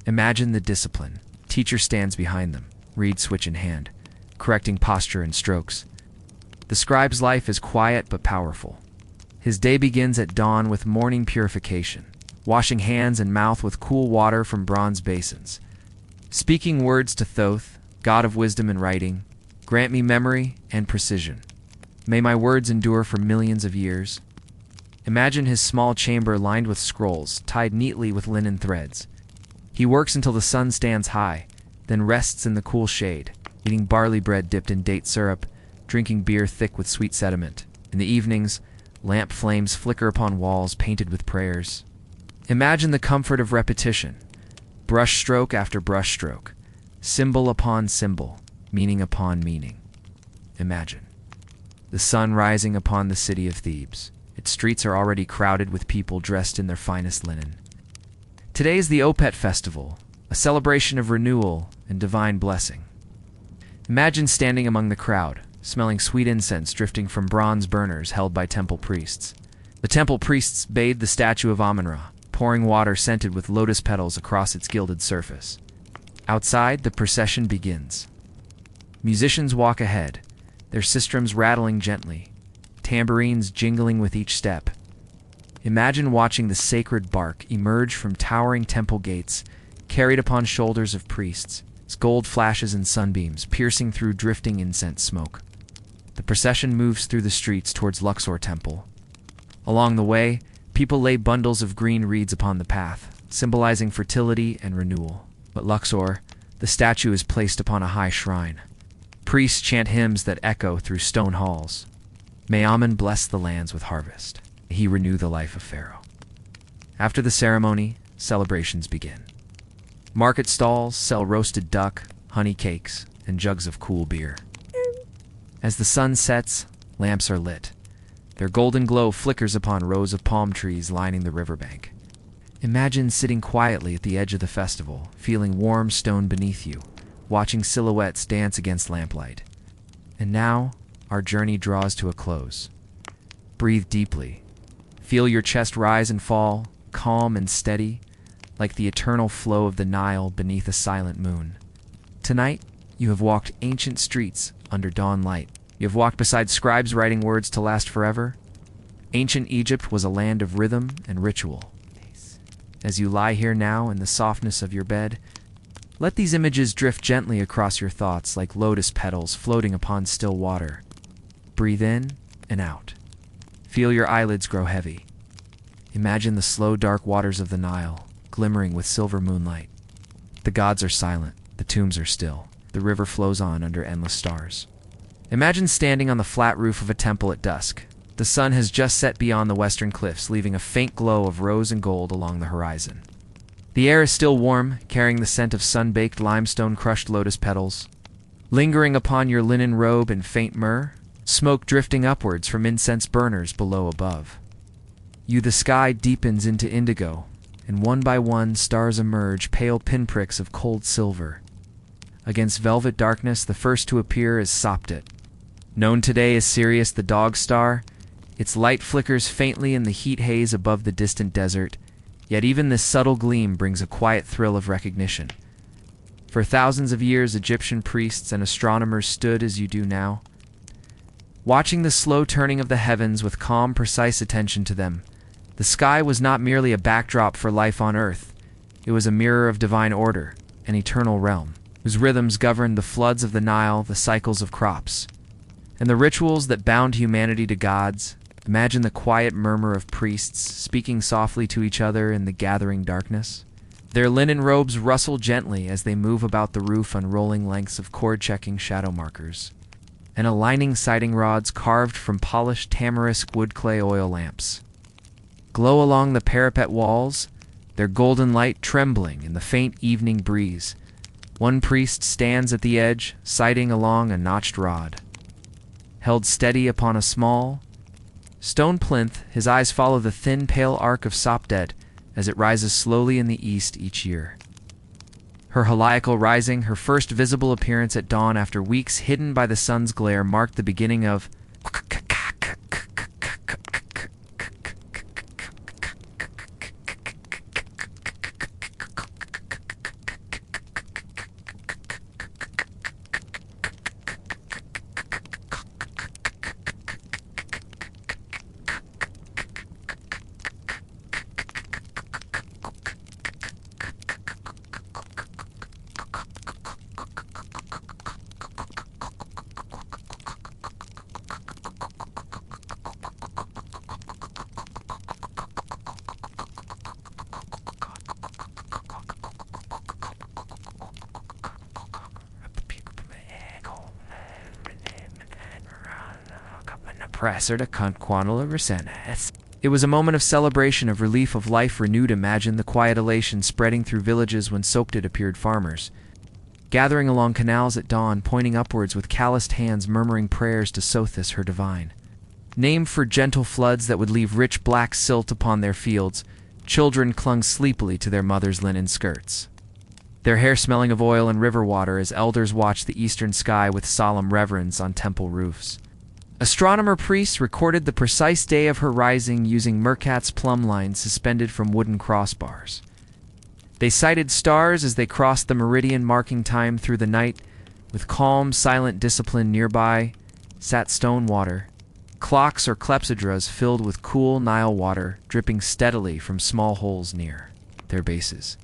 Imagine the discipline. Teacher stands behind them, reed switch in hand, correcting posture and strokes. The scribe's life is quiet but powerful. His day begins at dawn with morning purification, washing hands and mouth with cool water from bronze basins. Speaking words to Thoth, god of wisdom and writing, grant me memory and precision. May my words endure for millions of years. Imagine his small chamber lined with scrolls, tied neatly with linen threads. He works until the sun stands high, then rests in the cool shade, eating barley bread dipped in date syrup, drinking beer thick with sweet sediment. In the evenings, lamp flames flicker upon walls painted with prayers. Imagine the comfort of repetition, brush stroke after brush stroke, symbol upon symbol, meaning upon meaning. Imagine the sun rising upon the city of Thebes. Its streets are already crowded with people dressed in their finest linen. Today is the Opet festival, a celebration of renewal and divine blessing. Imagine standing among the crowd, smelling sweet incense drifting from bronze burners held by temple priests. The temple priests bathe the statue of Amun-Ra, pouring water scented with lotus petals across its gilded surface. Outside, the procession begins. Musicians walk ahead, their sistrums rattling gently, tambourines jingling with each step. Imagine watching the sacred bark emerge from towering temple gates, carried upon shoulders of priests. Its gold flashes in sunbeams, piercing through drifting incense smoke. The procession moves through the streets towards Luxor Temple. Along the way, people lay bundles of green reeds upon the path, symbolizing fertility and renewal. But Luxor, the statue is placed upon a high shrine. Priests chant hymns that echo through stone halls. May Amun bless the lands with harvest. May he renew the life of Pharaoh. After the ceremony, celebrations begin. Market stalls sell roasted duck, honey cakes, and jugs of cool beer. As the sun sets, lamps are lit. Their golden glow flickers upon rows of palm trees lining the riverbank. Imagine sitting quietly at the edge of the festival, feeling warm stone beneath you, watching silhouettes dance against lamplight. And now, our journey draws to a close. Breathe deeply. Feel your chest rise and fall, calm and steady, like the eternal flow of the Nile beneath a silent moon. Tonight, you have walked ancient streets under dawn light. You have walked beside scribes writing words to last forever. Ancient Egypt was a land of rhythm and ritual. As you lie here now in the softness of your bed, let these images drift gently across your thoughts like lotus petals floating upon still water. Breathe in and out. Feel your eyelids grow heavy. Imagine the slow, dark waters of the Nile, glimmering with silver moonlight. The gods are silent, the tombs are still. The river flows on under endless stars. Imagine standing on the flat roof of a temple at dusk. The sun has just set beyond the western cliffs, leaving a faint glow of rose and gold along the horizon. The air is still warm, carrying the scent of sun-baked limestone crushed lotus petals. Lingering upon your linen robe and faint myrrh, smoke drifting upwards from incense burners below above. The sky deepens into indigo, and one by one stars emerge, pale pinpricks of cold silver. Against velvet darkness, the first to appear is Sopdet. Known today as Sirius the Dog Star, its light flickers faintly in the heat haze above the distant desert, yet even this subtle gleam brings a quiet thrill of recognition. For thousands of years, Egyptian priests and astronomers stood as you do now, watching the slow turning of the heavens with calm, precise attention to them. The sky was not merely a backdrop for life on Earth. It was a mirror of divine order, an eternal realm, whose rhythms governed the floods of the Nile, the cycles of crops, and the rituals that bound humanity to gods. Imagine the quiet murmur of priests speaking softly to each other in the gathering darkness. Their linen robes rustle gently as they move about the roof, unrolling lengths of cord-checking shadow markers, and aligning siding rods carved from polished tamarisk wood clay oil lamps glow along the parapet walls, their golden light trembling in the faint evening breeze. One priest stands at the edge, sighting along a notched rod. Held steady upon a small stone plinth, his eyes follow the thin, pale arc of Sopdet as it rises slowly in the east each year. Her heliacal rising, her first visible appearance at dawn after weeks hidden by the sun's glare, marked the beginning of It was a moment of celebration, of relief, of life renewed. Imagine the quiet elation spreading through villages when Sopdet appeared. Farmers gathering along canals at dawn, pointing upwards with calloused hands, murmuring prayers to Sothis, her divine name, for gentle floods that would leave rich black silt upon their fields. Children clung sleepily to their mothers' linen skirts, their hair smelling of oil and river water, as elders watched the eastern sky with solemn reverence on temple roofs. Astronomer priests recorded the precise day of her rising using Merkat's plumb lines suspended from wooden crossbars. They sighted stars as they crossed the meridian, marking time through the night. With calm, silent discipline nearby sat stone water, clocks or clepsydras filled with cool Nile water, dripping steadily from small holes near their bases.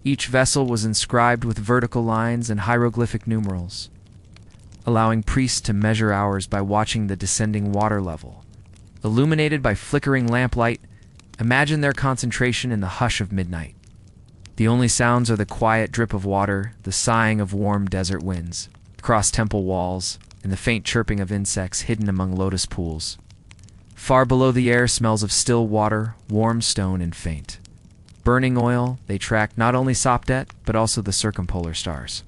Each vessel was inscribed with vertical lines and hieroglyphic numerals, allowing priests to measure hours by watching the descending water level. Illuminated by flickering lamplight, imagine their concentration in the hush of midnight. The only sounds are the quiet drip of water, the sighing of warm desert winds across temple walls, and the faint chirping of insects hidden among lotus pools. Far below the air smells of still water, warm stone, and faint. Burning oil, they track not only Sopdet, but also the circumpolar stars.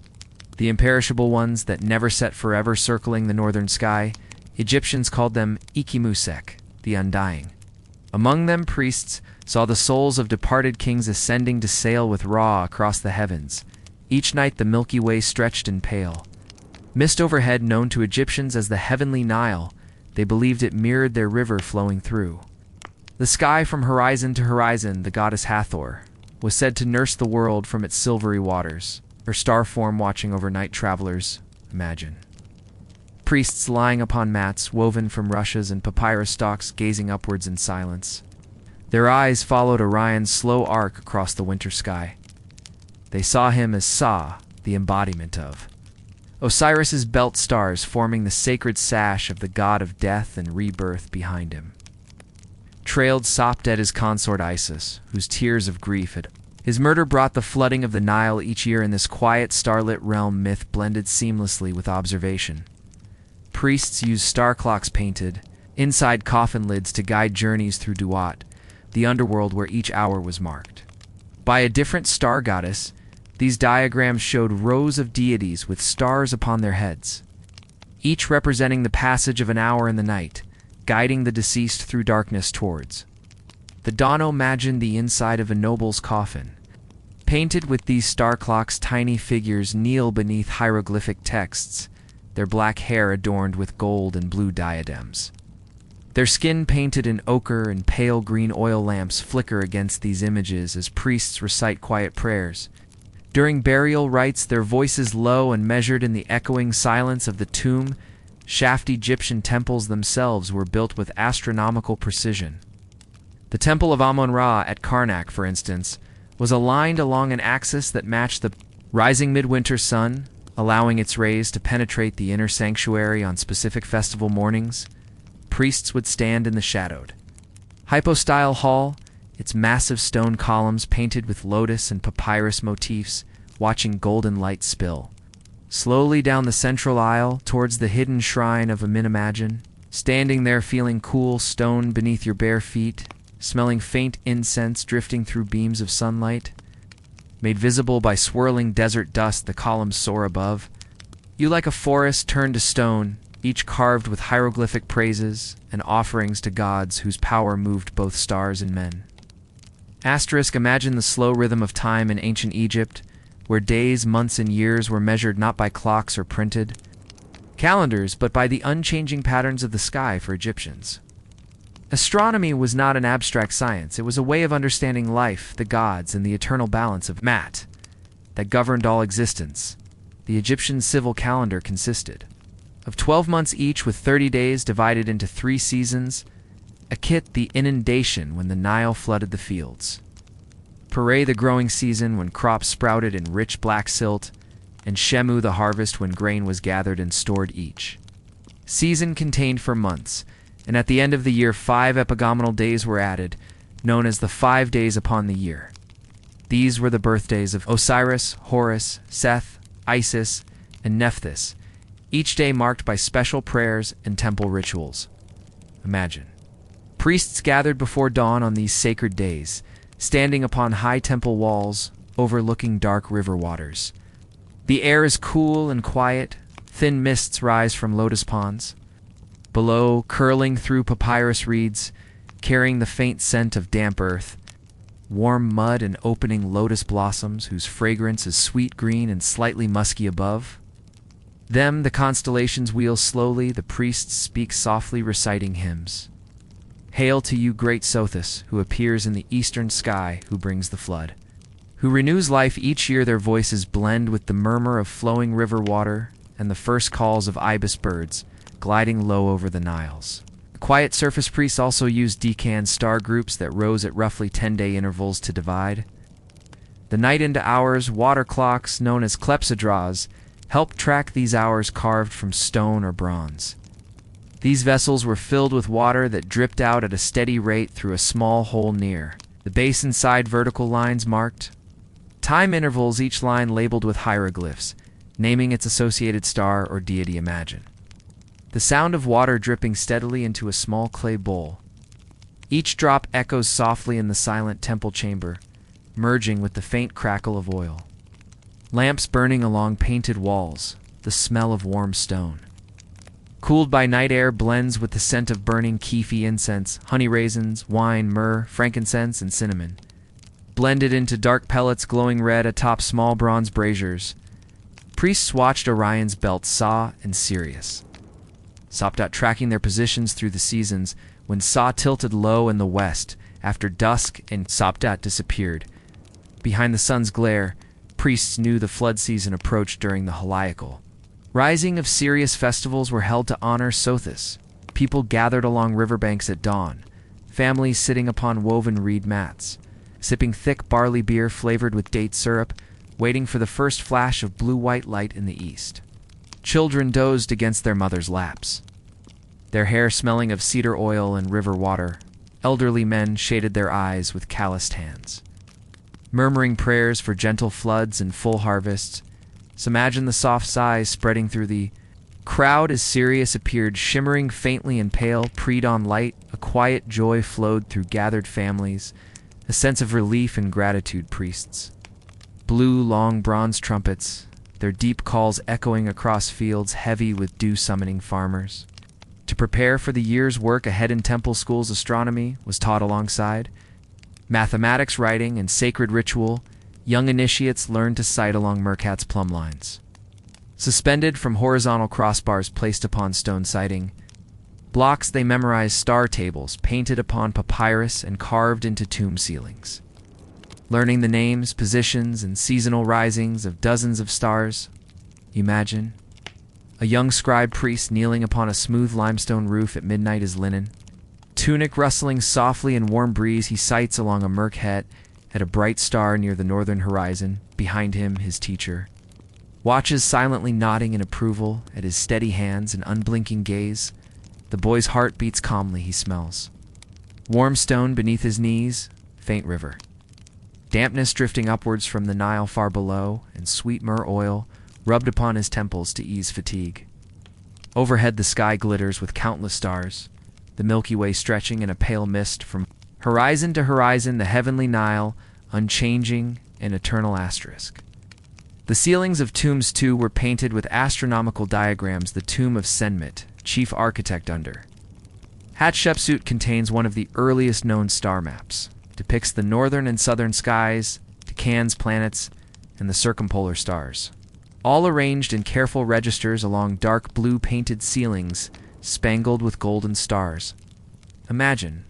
The imperishable ones that never set forever circling the northern sky, Egyptians called them Ikimusek, the undying. Among them, priests saw the souls of departed kings ascending to sail with Ra across the heavens. Each night the Milky Way stretched in pale. Mist overhead, known to Egyptians as the heavenly Nile, they believed it mirrored their river flowing through. The sky from horizon to horizon, the goddess Hathor, was said to nurse the world from its silvery waters, her star form watching over night travelers. Imagine priests lying upon mats woven from rushes and papyrus stalks, gazing upwards in silence. Their eyes followed Orion's slow arc across the winter sky. They saw him as Sa, the embodiment of Osiris's belt stars, forming the sacred sash of the god of death and rebirth behind him. Trailed Sopdet his consort Isis, whose tears of grief had his murder brought the flooding of the Nile each year. In this quiet, starlit realm, myth blended seamlessly with observation. Priests used star clocks painted inside coffin lids to guide journeys through Duat, the underworld where each hour was marked by a different star goddess. These diagrams showed rows of deities with stars upon their heads, each representing the passage of an hour in the night, guiding the deceased through darkness towards the dawn. Imagine the inside of a noble's coffin. Painted with these star clocks, tiny figures kneel beneath hieroglyphic texts, their black hair adorned with gold and blue diadems. Their skin painted in ochre, and pale green oil lamps flicker against these images as priests recite quiet prayers. During burial rites, their voices low and measured in the echoing silence of the tomb. Shaft Egyptian temples themselves were built with astronomical precision. The temple of Amun-Ra at Karnak, for instance, was aligned along an axis that matched the rising midwinter sun, allowing its rays to penetrate the inner sanctuary on specific festival mornings. Priests would stand in the shadowed hypostyle hall, its massive stone columns painted with lotus and papyrus motifs, watching golden light spill slowly down the central aisle towards the hidden shrine of Amin. Standing there, feeling cool stone beneath your bare feet, smelling faint incense drifting through beams of sunlight, made visible by swirling desert dust, the columns soar above you like a forest turned to stone, each carved with hieroglyphic praises and offerings to gods whose power moved both stars and men. Imagine the slow rhythm of time in ancient Egypt, where days, months, and years were measured not by clocks or printed calendars, but by the unchanging patterns of the sky for Egyptians. Astronomy was not an abstract science. It was a way of understanding life, the gods, and the eternal balance of Mat that governed all existence. The Egyptian civil calendar consisted of 12 months each, with 30 days divided into 3 seasons: Akit, the inundation when the Nile flooded the fields; Pare, the growing season when crops sprouted in rich black silt; and Shemu, the harvest when grain was gathered and stored. Each season contained for months, and at the end of the year 5 epigomenal days were added, known as the 5 days upon the year. These were the birthdays of Osiris, Horus, Seth, Isis, and Nephthys, each day marked by special prayers and temple rituals. Imagine priests gathered before dawn on these sacred days, standing upon high temple walls overlooking dark river waters. The air is cool and quiet. Thin mists rise from lotus ponds below, curling through papyrus reeds, carrying the faint scent of damp earth, warm mud, and opening lotus blossoms whose fragrance is sweet green and slightly musky above them. The constellations wheel slowly. The priests speak softly, reciting hymns. Hail to you, great Sothis, who appears in the eastern sky, who brings the flood, who renews life each year. Their voices blend with the murmur of flowing river water and the first calls of ibis birds gliding low over the Niles. Quiet surface priests also used decan star groups that rose at roughly 10-day intervals to divide The night into hours water clocks, known as clepsydras, helped track these hours carved from stone or bronze. These vessels were filled with water that dripped out at a steady rate through a small hole near. The basin side vertical lines marked time intervals, each line labeled with hieroglyphs, naming its associated star or deity. Imagine the sound of water dripping steadily into a small clay bowl. Each drop echoes softly in the silent temple chamber, merging with the faint crackle of oil. Lamps burning along painted walls, the smell of warm stone. Cooled by night air blends with the scent of burning kefi incense, honey raisins, wine, myrrh, frankincense, and cinnamon. Blended into dark pellets glowing red atop small bronze braziers. Priests watched Orion's belt, Sa and Sirius. Sopdot tracking their positions through the seasons when Sa tilted low in the west after dusk and Sopdot disappeared. Behind the sun's glare, priests knew the flood season approached during the Heliacal. Rising of Sirius festivals were held to honor Sothis. People gathered along riverbanks at dawn, families sitting upon woven reed mats, sipping thick barley beer flavored with date syrup, waiting for the first flash of blue-white light in the east. Children dozed against their mothers' laps, their hair smelling of cedar oil and river water. Elderly men shaded their eyes with calloused hands, murmuring prayers for gentle floods and full harvests. So imagine the soft sighs spreading through the crowd as Sirius appeared, shimmering faintly in pale pre-dawn light. A quiet joy flowed through gathered families, a sense of relief and gratitude. Priests blew long bronze trumpets, their deep calls echoing across fields heavy with dew-summoning farmers. To prepare for the year's work ahead in temple schools, astronomy was taught alongside mathematics, writing, and sacred ritual. Young initiates learned to sight along Merkat's plumb lines, suspended from horizontal crossbars placed upon stone siding. Blocks they memorized star tables painted upon papyrus and carved into tomb ceilings, learning the names, positions, and seasonal risings of dozens of stars. Imagine a young scribe priest kneeling upon a smooth limestone roof at midnight, his linen tunic rustling softly in warm breeze. He sights along a Merkat at a bright star near the northern horizon. Behind him, his teacher watches, silently nodding in approval at his steady hands and unblinking gaze. The boy's heart beats calmly. He smells warm stone beneath his knees, faint river dampness drifting upwards from the Nile far below, and sweet myrrh oil rubbed upon his temples to ease fatigue. Overhead the sky glitters with countless stars, the Milky Way stretching in a pale mist from horizon to horizon, the heavenly Nile, unchanging and eternal asterisk. The ceilings of tombs, too, were painted with astronomical diagrams. The tomb of Senmit, chief architect under Hatshepsut, contains one of the earliest known star maps, depicts the northern and southern skies, Deccan's planets, and the circumpolar stars, all arranged in careful registers along dark blue painted ceilings spangled with golden stars. Imagine,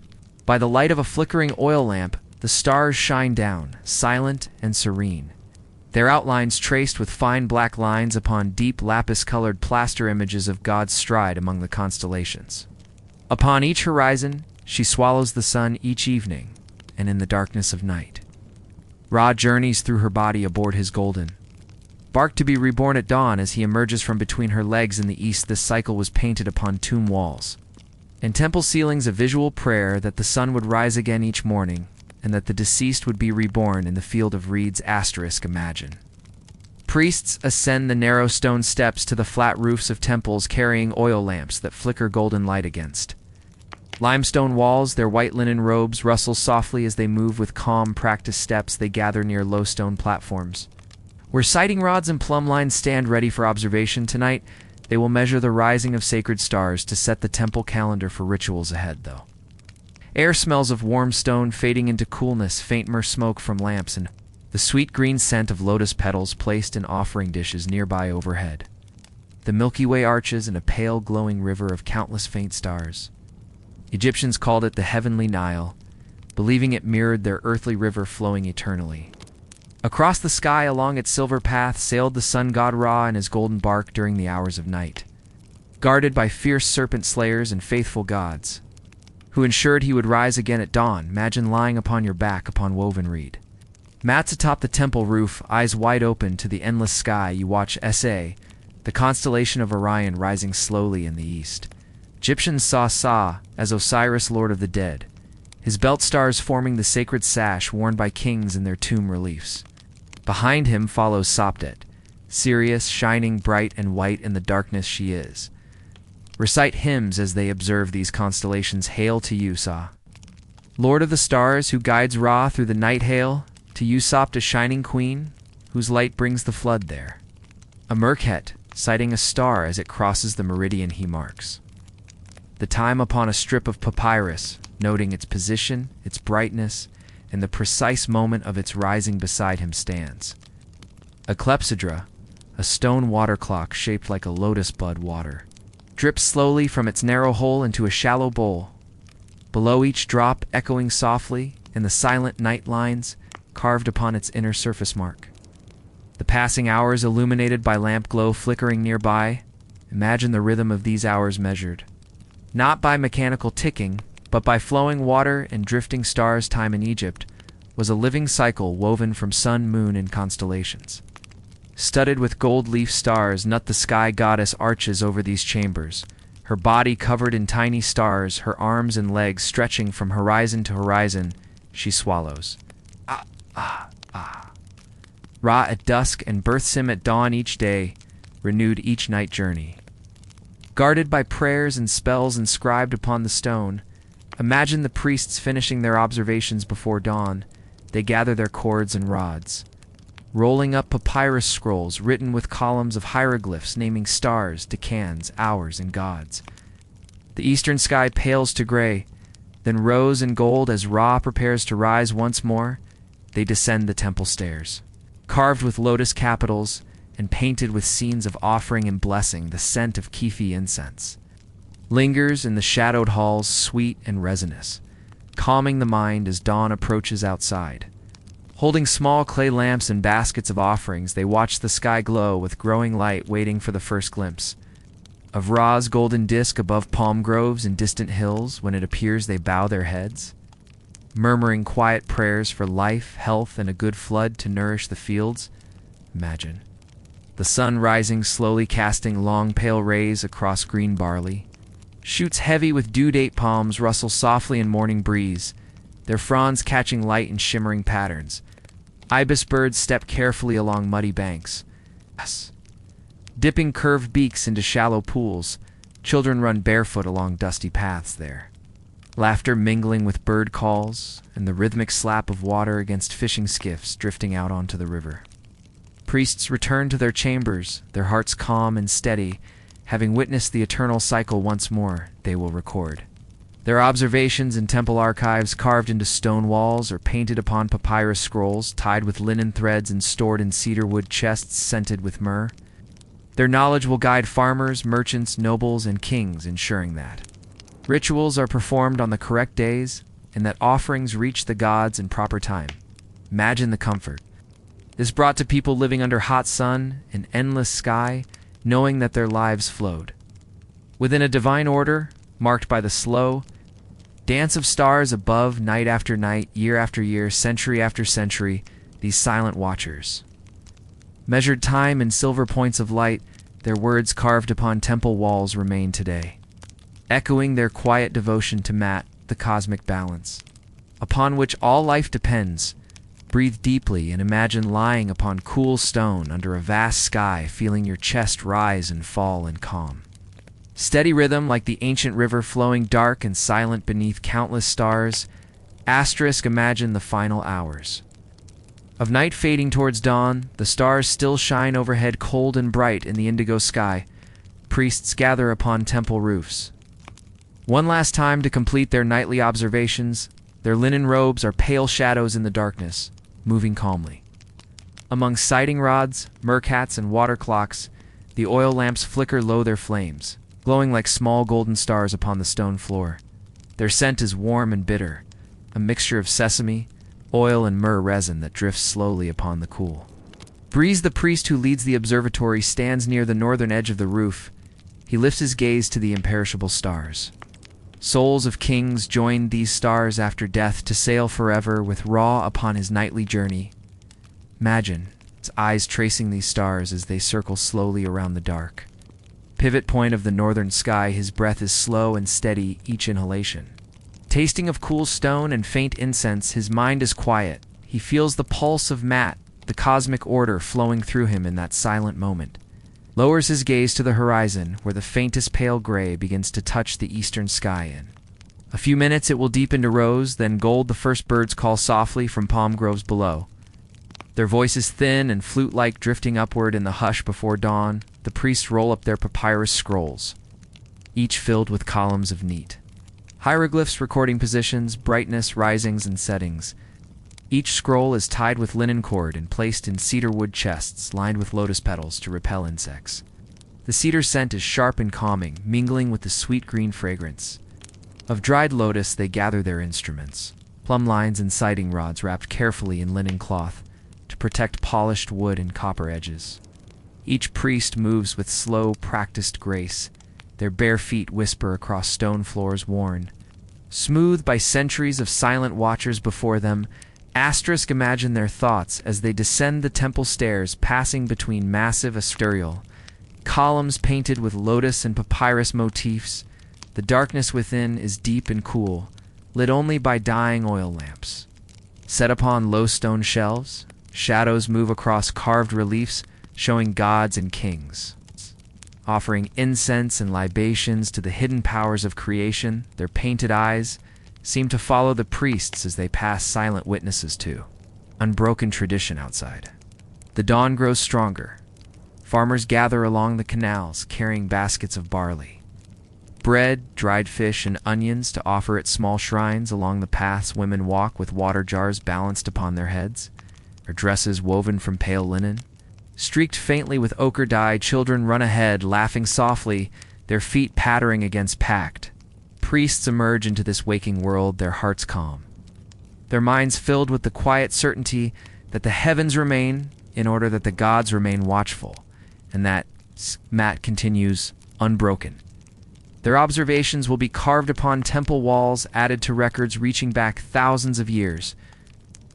by the light of a flickering oil lamp, the stars shine down, silent and serene, their outlines traced with fine black lines upon deep lapis-colored plaster images of God's stride among the constellations. Upon each horizon, she swallows the sun each evening, and in the darkness of night, Ra journeys through her body aboard his golden bark to be reborn at dawn as he emerges from between her legs in the east. This cycle was painted upon tomb walls and temple ceilings, a visual prayer that the sun would rise again each morning and that the deceased would be reborn in the field of reeds. Asterisk. Imagine priests ascend the narrow stone steps to the flat roofs of temples carrying oil lamps that flicker golden light against limestone walls. Their white linen robes rustle softly as they move with calm, practiced steps. They gather near low stone platforms where sighting rods and plumb lines stand ready for observation. Tonight, they will measure the rising of sacred stars to set the temple calendar for rituals ahead, though. Air smells of warm stone fading into coolness, faint myrrh smoke from lamps, and the sweet green scent of lotus petals placed in offering dishes nearby. Overhead, the Milky Way arches and a pale glowing river of countless faint stars. Egyptians called it the heavenly Nile, believing it mirrored their earthly river flowing eternally. Across the sky along its silver path sailed the sun god Ra in his golden bark during the hours of night, guarded by fierce serpent slayers and faithful gods, who ensured he would rise again at dawn. Imagine lying upon your back upon woven reed, Mats atop the temple roof, eyes wide open to the endless sky, you watch SA, the constellation of Orion rising slowly in the east. Egyptians saw Sa as Osiris, lord of the dead, his belt stars forming the sacred sash worn by kings in their tomb reliefs. Behind him follows Sopdet, Sirius, shining bright and white in the darkness she is. Recite hymns as they observe these constellations. Hail to you, Sa, Lord of the stars, who guides Ra through the night. Hail to you, Sopdet, shining queen, whose light brings the flood there. A Merkhet, sighting a star as it crosses the meridian he marks. The time upon a strip of papyrus, noting its position, its brightness, and the precise moment of its rising beside him stands. A clepsydra, a stone water clock shaped like a lotus bud water, drips slowly from its narrow hole into a shallow bowl. Below each drop, echoing softly, in the silent night lines carved upon its inner surface mark. The passing hours illuminated by lamp glow flickering nearby. Imagine the rhythm of these hours measured, not by mechanical ticking, but by flowing water and drifting stars. Time in Egypt was a living cycle woven from sun, moon, and constellations. Studded with gold leaf stars, Nut the sky goddess arches over these chambers, her body covered in tiny stars, her arms and legs stretching from horizon to horizon. She swallows. Ra at dusk and births him at dawn each day, renewed each night journey. Guarded by prayers and spells inscribed upon the stone, imagine the priests finishing their observations before dawn. They gather their cords and rods, rolling up papyrus scrolls written with columns of hieroglyphs naming stars, decans, hours, and gods. The eastern sky pales to gray, then rose and gold as Ra prepares to rise once more. They descend the temple stairs, carved with lotus capitals and painted with scenes of offering and blessing. The scent of Kefi incense lingers in the shadowed halls, sweet and resinous, calming the mind as dawn approaches outside. Holding small clay lamps and baskets of offerings, they watch the sky glow with growing light, waiting for the first glimpse of Ra's golden disk above palm groves and distant hills. When it appears, they bow their heads, murmuring quiet prayers for life, health, and a good flood to nourish the fields. Imagine the sun rising slowly, casting long pale rays across green barley. Shoots heavy with due date palms rustle softly in morning breeze, their fronds catching light in shimmering patterns. Ibis birds step carefully along muddy banks, dipping curved beaks into shallow pools. Children run barefoot along dusty paths there, laughter mingling with bird calls and the rhythmic slap of water against fishing skiffs drifting out onto the river. Priests return to their chambers, their hearts calm and steady. Having witnessed the eternal cycle once more, they will record their observations in temple archives, carved into stone walls or painted upon papyrus scrolls, tied with linen threads and stored in cedar wood chests scented with myrrh. Their knowledge will guide farmers, merchants, nobles, and kings, ensuring that rituals are performed on the correct days and that offerings reach the gods in proper time. Imagine the comfort this brought to people living under hot sun and endless sky, knowing that their lives flowed within a divine order, marked by the slow dance of stars above, night after night, year after year, century after century. These silent watchers measured time in silver points of light. Their words carved upon temple walls remain today, echoing their quiet devotion to Mat, the cosmic balance, upon which all life depends. Breathe deeply and imagine lying upon cool stone under a vast sky, feeling your chest rise and fall in calm steady rhythm, like the ancient river flowing dark and silent beneath countless stars. Imagine the final hours of night fading towards dawn. The stars still shine overhead, cold and bright in the indigo sky. Priests gather upon temple roofs one last time to complete their nightly observations. Their linen robes are pale shadows in the darkness, moving calmly. Among sighting rods, merkhats, and water clocks, the oil lamps flicker low their flames, glowing like small golden stars upon the stone floor. Their scent is warm and bitter, a mixture of sesame, oil, and myrrh resin that drifts slowly upon the cool breeze. The priest who leads the observatory stands near the northern edge of the roof. He lifts his gaze to the imperishable stars. Souls of kings joined these stars after death to sail forever with Ra upon his nightly journey. Imagine its eyes tracing these stars as they circle slowly around the dark. Pivot point of the northern sky, his breath is slow and steady each inhalation. Tasting of cool stone and faint incense, his mind is quiet. He feels the pulse of Matt, the cosmic order flowing through him in that silent moment. Lowers his gaze to the horizon, where the faintest pale gray begins to touch the eastern sky in. A few minutes it will deepen to rose, then gold. The first birds call softly from palm groves below. Their voices thin and flute-like, drifting upward in the hush before dawn. The priests roll up their papyrus scrolls, each filled with columns of neat hieroglyphs recording positions, brightness, risings, and settings. Each scroll is tied with linen cord and placed in cedar wood chests lined with lotus petals to repel insects. The cedar scent is sharp and calming, mingling with the sweet green fragrance. Of dried lotus they gather their instruments, plumb lines and sighting rods wrapped carefully in linen cloth to protect polished wood and copper edges. Each priest moves with slow, practiced grace. Their bare feet whisper across stone floors worn, smooth by centuries of silent watchers before them. Imagine their thoughts as they descend the temple stairs, passing between massive asterial columns painted with lotus and papyrus motifs. The darkness within is deep and cool, lit only by dying oil lamps. Set upon low stone shelves, shadows move across carved reliefs showing gods and kings, offering incense and libations to the hidden powers of creation. Their painted eyes seem to follow the priests as they pass, silent witnesses to unbroken tradition outside. The dawn grows stronger. Farmers gather along the canals, carrying baskets of barley, bread, dried fish, and onions to offer at small shrines. Along the paths women walk with water jars balanced upon their heads, their dresses woven from pale linen, streaked faintly with ochre dye. Children run ahead, laughing softly, their feet pattering against packed. Priests emerge into this waking world, their hearts calm, their minds filled with the quiet certainty that the heavens remain in order, that the gods remain watchful, and that Matt continues unbroken. Their observations will be carved upon temple walls, added to records reaching back thousands of years.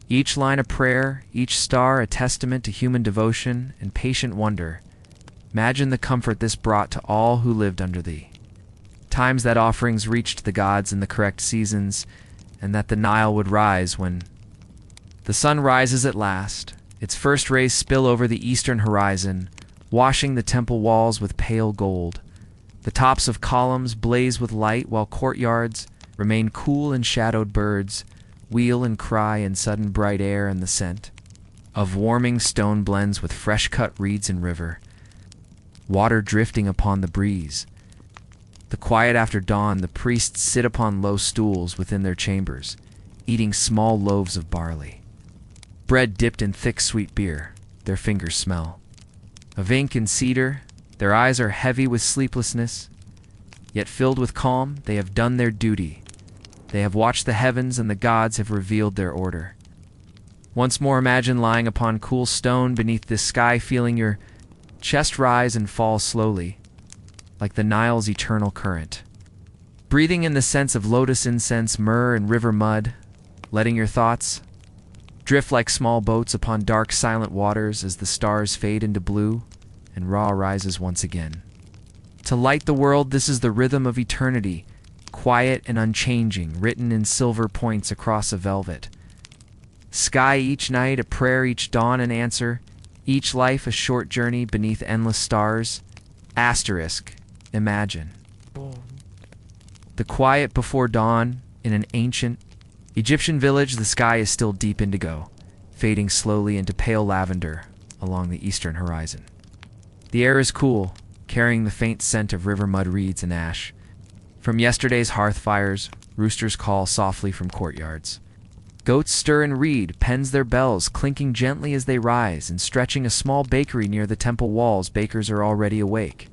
Each line a prayer, each star a testament to human devotion and patient wonder. Imagine the comfort this brought to all who lived under thee. Times that offerings reached the gods in the correct seasons, and that the Nile would rise when the sun rises at last. Its first rays spill over the eastern horizon, washing the temple walls with pale gold. The tops of columns blaze with light, while courtyards remain cool and shadowed. Birds wheel and cry in sudden bright air, and the scent of warming stone blends with fresh-cut reeds and river water drifting upon the breeze. The quiet after dawn, the priests sit upon low stools within their chambers, eating small loaves of barley, bread dipped in thick sweet beer. Their fingers smell of ink and cedar. Their eyes are heavy with sleeplessness, yet filled with calm. They have done their duty. They have watched the heavens, and the gods have revealed their order. Once more imagine lying upon cool stone beneath this sky, feeling your chest rise and fall slowly, like the Nile's eternal current. Breathing in the scents of lotus incense, myrrh, and river mud, letting your thoughts drift like small boats upon dark, silent waters as the stars fade into blue and Ra rises once again. To light the world, this is the rhythm of eternity, quiet and unchanging, written in silver points across a velvet sky. Each night a prayer, each dawn an answer, each life a short journey beneath endless stars. Imagine the quiet before dawn in an ancient Egyptian village. The sky is still deep indigo, fading slowly into pale lavender along the eastern horizon. The air is cool, carrying the faint scent of river mud, reeds, and ash. From yesterday's hearth fires, roosters call softly from courtyards. Goats stir and reed, pens their bells, clinking gently as they rise, and stretching a small bakery near the temple walls. Bakers are already awake,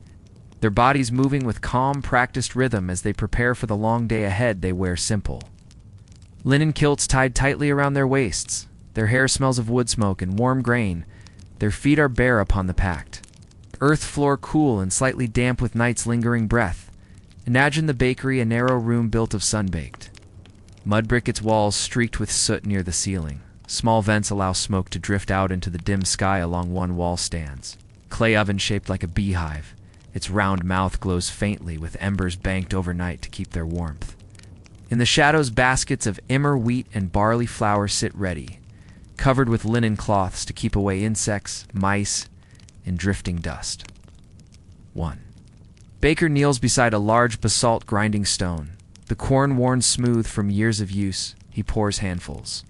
their bodies moving with calm, practiced rhythm as they prepare for the long day ahead. They wear simple linen kilts tied tightly around their waists. Their hair smells of wood smoke and warm grain. Their feet are bare upon the packed earth floor, cool and slightly damp with night's lingering breath. Imagine the bakery, a narrow room built of sun-baked mud brick, its walls streaked with soot near the ceiling. Small vents allow smoke to drift out into the dim sky along one wall stands. Clay oven shaped like a beehive. Its round mouth glows faintly with embers banked overnight to keep their warmth. In the shadows, baskets of emmer wheat and barley flour sit ready, covered with linen cloths to keep away insects, mice, and drifting dust. 1. Baker kneels beside a large basalt grinding stone. The corn worn smooth from years of use, he pours handfuls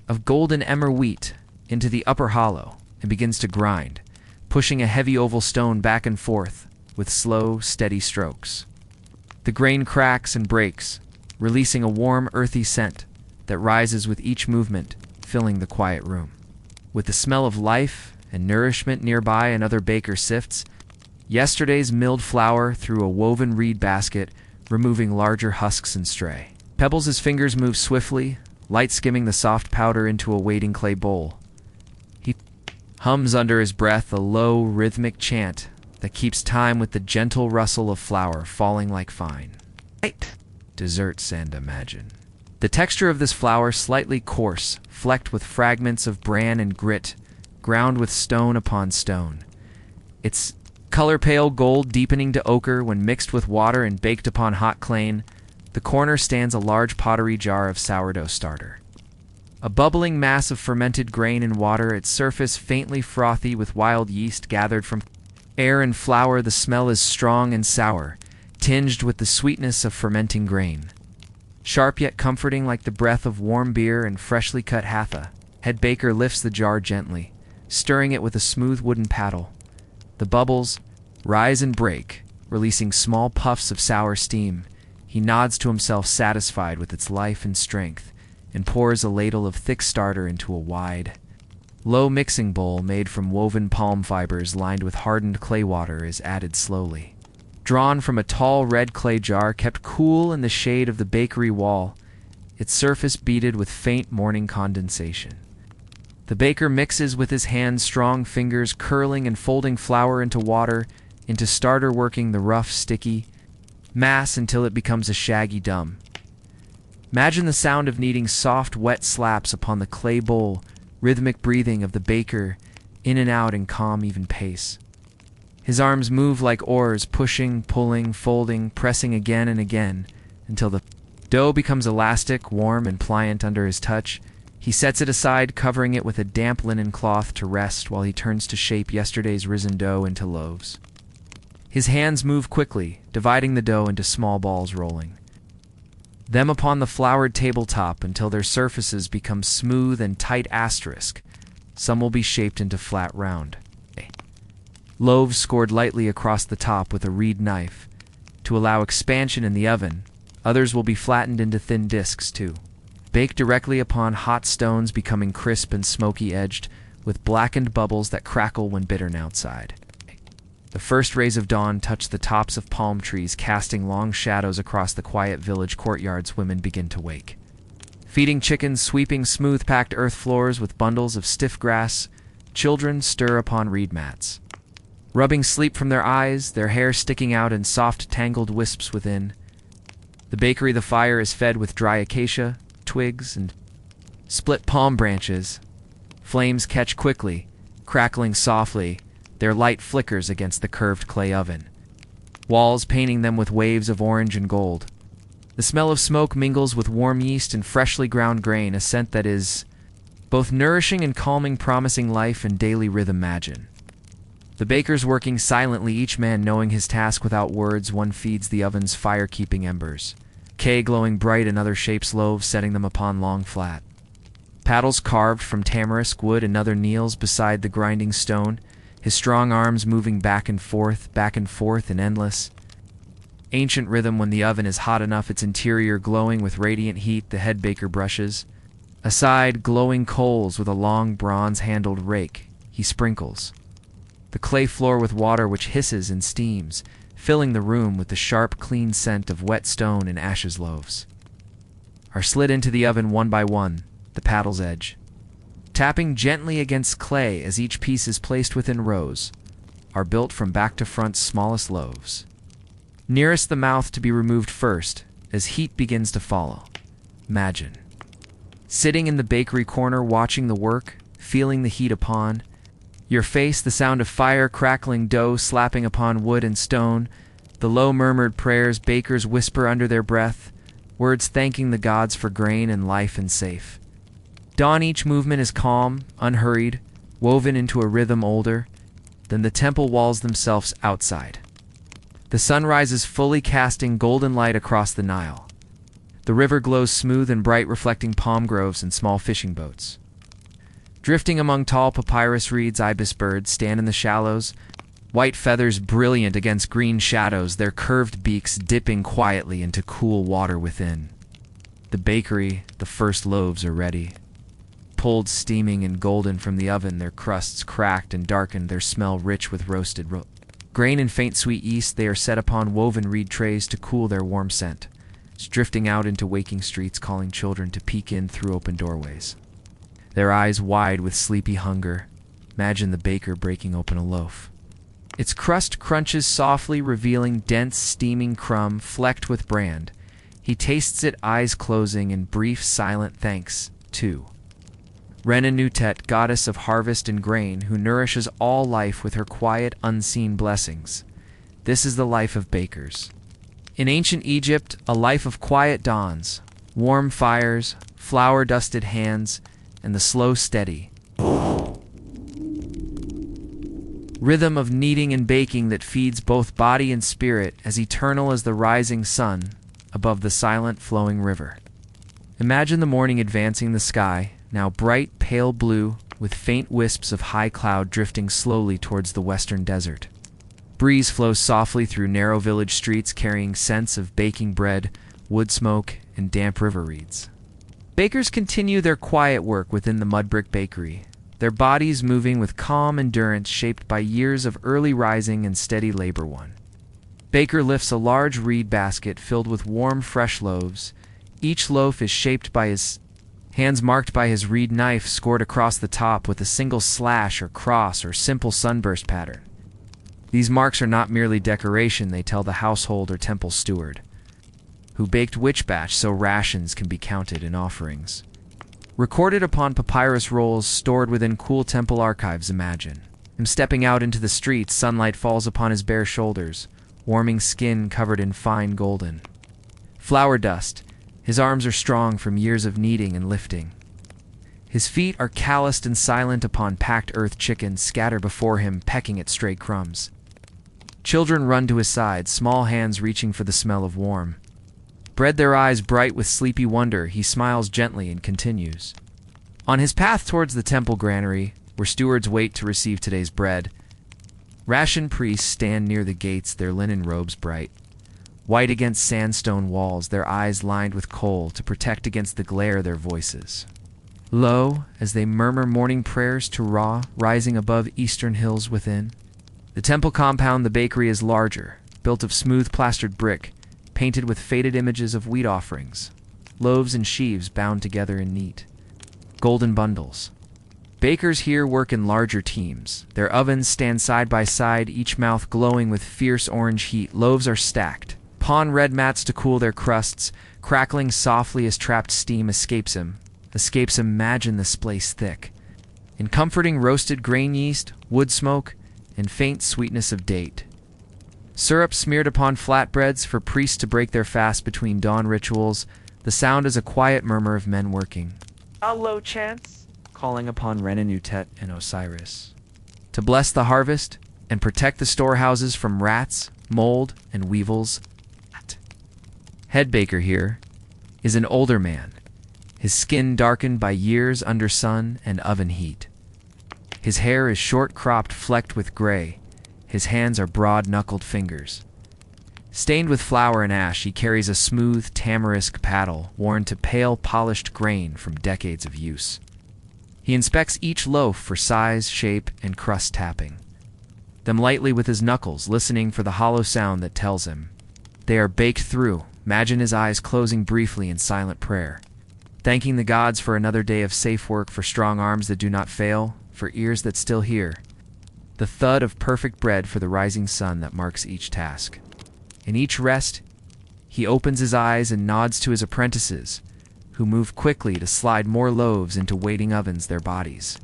of golden emmer wheat into the upper hollow and begins to grind, pushing a heavy oval stone back and forth with slow, steady strokes. The grain cracks and breaks, releasing a warm, earthy scent that rises with each movement, filling the quiet room. With the smell of life and nourishment nearby, another baker sifts yesterday's milled flour through a woven reed basket, removing larger husks and stray. Pebbles his fingers move swiftly, light skimming the soft powder into a waiting clay bowl. He hums under his breath a low, rhythmic chant that keeps time with the gentle rustle of flour falling like fine desserts and imagine. The texture of this flour slightly coarse, flecked with fragments of bran and grit, ground with stone upon stone. Its color pale gold deepening to ochre when mixed with water and baked upon hot clay. The corner stands a large pottery jar of sourdough starter. A bubbling mass of fermented grain and water, its surface faintly frothy with wild yeast gathered from air and flour. The smell is strong and sour, tinged with the sweetness of fermenting grain. Sharp yet comforting like the breath of warm beer and freshly cut hatha. Head baker lifts the jar gently, stirring it with a smooth wooden paddle. The bubbles rise and break, releasing small puffs of sour steam. He nods to himself, satisfied with its life and strength, and pours a ladle of thick starter into a wide, low mixing bowl made from woven palm fibers lined with hardened clay. Water is added slowly. Drawn from a tall red clay jar kept cool in the shade of the bakery wall, its surface beaded with faint morning condensation. The baker mixes with his hands, strong fingers curling and folding flour into water, into starter, working the rough, sticky mass until it becomes a shaggy dum. Imagine the sound of kneading, soft, wet slaps upon the clay bowl, rhythmic breathing of the baker in and out in calm, even pace. His arms move like oars, pushing, pulling, folding, pressing again and again, until the dough becomes elastic, warm, and pliant under his touch. He sets it aside, covering it with a damp linen cloth to rest while he turns to shape yesterday's risen dough into loaves. His hands move quickly, dividing the dough into small balls, rolling them upon the floured tabletop until their surfaces become smooth and tight. Asterisk. Some will be shaped into flat round loaves scored lightly across the top with a reed knife to allow expansion in the oven. Others will be flattened into thin discs too. Baked directly upon hot stones, becoming crisp and smoky-edged, with blackened bubbles that crackle when bitter outside. The first rays of dawn touch the tops of palm trees, casting long shadows across the quiet village courtyards. Women begin to wake, feeding chickens, sweeping smooth-packed earth floors with bundles of stiff grass. Children stir upon reed mats, rubbing sleep from their eyes, their hair sticking out in soft, tangled wisps within. The bakery, the fire is fed with dry acacia twigs and split palm branches. Flames catch quickly, crackling softly. Their light flickers against the curved clay oven, walls painting them with waves of orange and gold. The smell of smoke mingles with warm yeast and freshly ground grain, a scent that is both nourishing and calming, promising life and daily rhythm. Imagine the bakers working silently, each man knowing his task without words. One feeds the oven's fire-keeping embers, K glowing bright, another shapes loaves, setting them upon long flat paddles carved from tamarisk wood. Another kneels beside the grinding stone, his strong arms moving back and forth in endless, ancient rhythm. When the oven is hot enough, its interior glowing with radiant heat, the head baker brushes aside glowing coals with a long bronze-handled rake. He sprinkles the clay floor with water which hisses and steams, filling the room with the sharp, clean scent of wet stone and ashes. Loaves are slid into the oven one by one, the paddle's edge tapping gently against clay as each piece is placed within rows, are built from back to front smallest loaves, nearest the mouth to be removed first as heat begins to follow. Imagine Sitting in the bakery corner watching the work, feeling the heat upon your face, the sound of fire crackling, dough slapping upon wood and stone, the low murmured prayers bakers whisper under their breath, words thanking the gods for grain and life and safe. Dawn, each movement is calm, unhurried, woven into a rhythm older than the temple walls themselves outside. The sun rises fully, casting golden light across the Nile. The river glows smooth and bright, reflecting palm groves and small fishing boats. Drifting among tall papyrus reeds, ibis birds stand in the shallows, white feathers brilliant against green shadows, their curved beaks dipping quietly into cool water within. The bakery, the first loaves are ready. Pulled steaming and golden from the oven, their crusts cracked and darkened, their smell rich with roasted grain and faint sweet yeast. They are set upon woven reed trays to cool their warm scent, drifting out into waking streets, calling children to peek in through open doorways. Their eyes wide with sleepy hunger, imagine the baker breaking open a loaf. Its crust crunches softly, revealing dense, steaming crumb flecked with bran. He tastes it, eyes closing, in brief, silent thanks, to Renenutet, goddess of harvest and grain, who nourishes all life with her quiet, unseen blessings. This is the life of bakers. In ancient Egypt, a life of quiet dawns, warm fires, flour-dusted hands, and the slow, steady rhythm of kneading and baking that feeds both body and spirit, as eternal as the rising sun above the silent, flowing river. Imagine the morning advancing, the sky, now bright, pale blue, with faint wisps of high cloud drifting slowly towards the western desert. Breeze flows softly through narrow village streets, carrying scents of baking bread, wood smoke, and damp river reeds. Bakers continue their quiet work within the mud brick bakery, their bodies moving with calm endurance shaped by years of early rising and steady labor. One baker lifts a large reed basket filled with warm, fresh loaves. Each loaf is shaped by his hands, marked by his reed knife scored across the top with a single slash or cross or simple sunburst pattern. These marks are not merely decoration, they tell the household or temple steward who baked which batch, so rations can be counted in offerings. Recorded upon papyrus rolls stored within cool temple archives. Imagine him stepping out into the streets, sunlight falls upon his bare shoulders, warming skin covered in fine golden flour dust. His arms are strong from years of kneading and lifting. His feet are calloused and silent upon packed earth. Chickens scatter before him, pecking at stray crumbs. Children run to his side, small hands reaching for the smell of warm bread, their eyes bright with sleepy wonder. He smiles gently and continues on his path towards the temple granary, where stewards wait to receive today's bread. Ration priests stand near the gates, their linen robes bright, white against sandstone walls, their eyes lined with coal to protect against the glare, their voices low as they murmur morning prayers to Ra, rising above eastern hills within. The temple compound, the bakery, is larger, built of smooth plastered brick, painted with faded images of wheat offerings, loaves and sheaves bound together in neat golden bundles. Bakers here work in larger teams. Their ovens stand side by side, each mouth glowing with fierce orange heat. Loaves are stacked upon red mats to cool their crusts, crackling softly as trapped steam escapes him. Imagine this place thick in comforting roasted grain yeast, wood smoke, and faint sweetness of date. Syrup smeared upon flatbreads for priests to break their fast between dawn rituals. The sound is a quiet murmur of men working a low chants, calling upon Renenutet and Osiris to bless the harvest and protect the storehouses from rats, mold, and weevils. Head baker here is an older man, his skin darkened by years under sun and oven heat. His hair is short-cropped, flecked with gray. His hands are broad-knuckled fingers. Stained with flour and ash, he carries a smooth tamarisk paddle worn to pale, polished grain from decades of use. He inspects each loaf for size, shape, and crust, tapping them lightly with his knuckles, listening for the hollow sound that tells him they are baked through. Imagine his eyes closing briefly in silent prayer, thanking the gods for another day of safe work, for strong arms that do not fail, for ears that still hear the thud of perfect bread, for the rising sun that marks each task. In each rest, he opens his eyes and nods to his apprentices, who move quickly to slide more loaves into waiting ovens their bodies.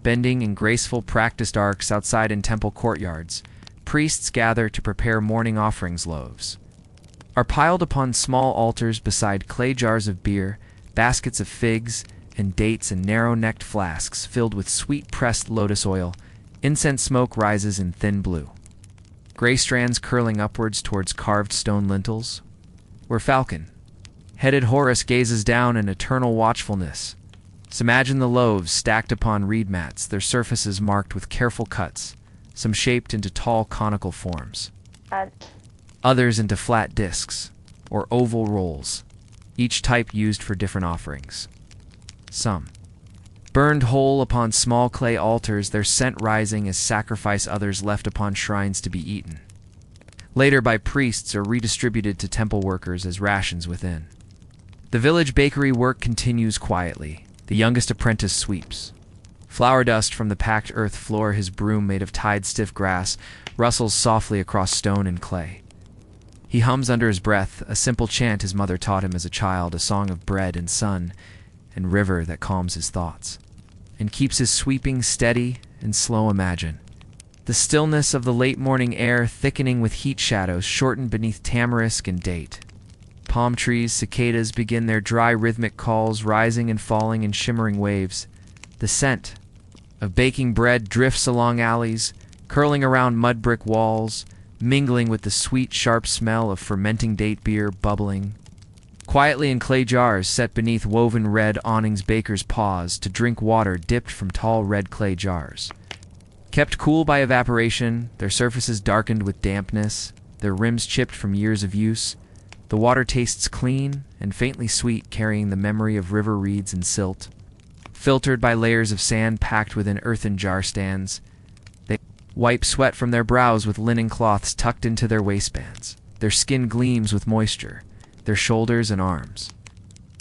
Bending in graceful practiced arcs outside in temple courtyards, priests gather to prepare morning offerings. Loaves are piled upon small altars beside clay jars of beer, baskets of figs and dates, and narrow-necked flasks filled with sweet pressed lotus oil. Incense smoke rises in thin blue, gray strands curling upwards towards carved stone lintels, where falcon-headed Horus gazes down in eternal watchfulness. So imagine the loaves stacked upon reed mats, their surfaces marked with careful cuts, some shaped into tall conical forms, others into flat discs or oval rolls, each type used for different offerings. Some burned whole upon small clay altars, their scent rising as sacrifice, others left upon shrines to be eaten later by priests or redistributed to temple workers as rations within. The village bakery work continues quietly. The youngest apprentice sweeps flour dust from the packed earth floor. His broom, made of tied stiff grass, rustles softly across stone and clay. He hums under his breath a simple chant his mother taught him as a child, a song of bread and sun and river that calms his thoughts and keeps his sweeping steady and slow. Imagine the stillness of the late morning air thickening with heat shadows shortened beneath tamarisk and date. Palm trees, cicadas begin their dry rhythmic calls, rising and falling in shimmering waves. The scent of baking bread drifts along alleys, curling around mud brick walls, mingling with the sweet, sharp smell of fermenting date beer bubbling quietly in clay jars set beneath woven red awnings. Bakers pause to drink water dipped from tall red clay jars, kept cool by evaporation, their surfaces darkened with dampness, their rims chipped from years of use. The water tastes clean and faintly sweet, carrying the memory of river reeds and silt. Filtered by layers of sand packed within earthen jar stands, they wipe sweat from their brows with linen cloths tucked into their waistbands. Their skin gleams with moisture, their shoulders and arms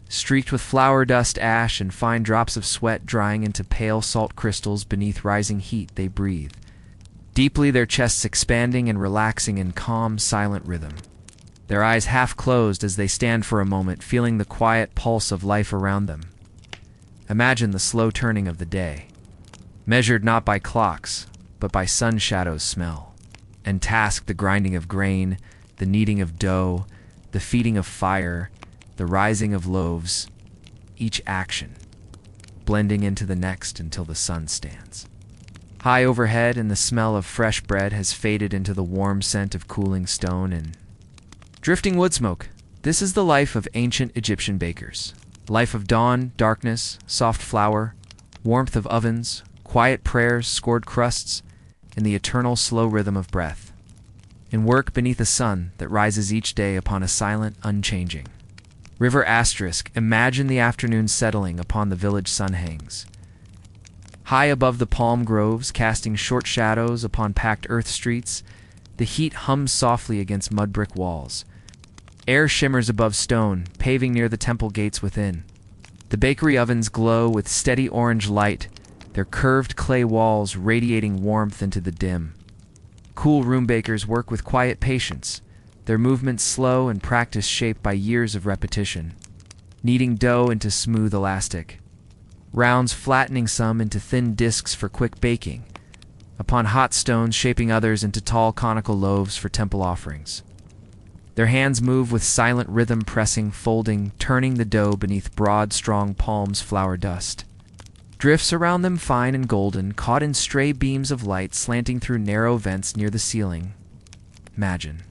streaked with flour dust, ash, and fine drops of sweat drying into pale salt crystals beneath rising heat. They breathe deeply, their chests expanding and relaxing in calm, silent rhythm. Their eyes half closed as they stand for a moment, feeling the quiet pulse of life around them. Imagine the slow turning of the day, measured not by clocks, but by sun shadows smell, and task the grinding of grain, the kneading of dough, the feeding of fire, the rising of loaves, each action blending into the next until the sun stands high overhead and the smell of fresh bread has faded into the warm scent of cooling stone and drifting wood smoke. This is the life of ancient Egyptian bakers. Life of dawn, darkness, soft flour, warmth of ovens, quiet prayers, scored crusts, and the eternal slow rhythm of breath. In work beneath a sun that rises each day upon a silent, unchanging river. Asterisk, imagine the afternoon settling upon the village. Sun hangs high above the palm groves, casting short shadows upon packed earth streets. The heat hums softly against mud brick walls. Air shimmers above stone, paving near the temple gates within. The bakery ovens glow with steady orange light, their curved clay walls radiating warmth into the dim. Cool room bakers work with quiet patience, their movements slow and practice shaped by years of repetition, kneading dough into smooth elastic rounds, flattening some into thin discs for quick baking, upon hot stones, shaping others into tall conical loaves for temple offerings. Their hands move with silent rhythm, pressing, folding, turning the dough beneath broad, strong palms. Flour dust drifts around them, fine and golden, caught in stray beams of light slanting through narrow vents near the ceiling. Imagine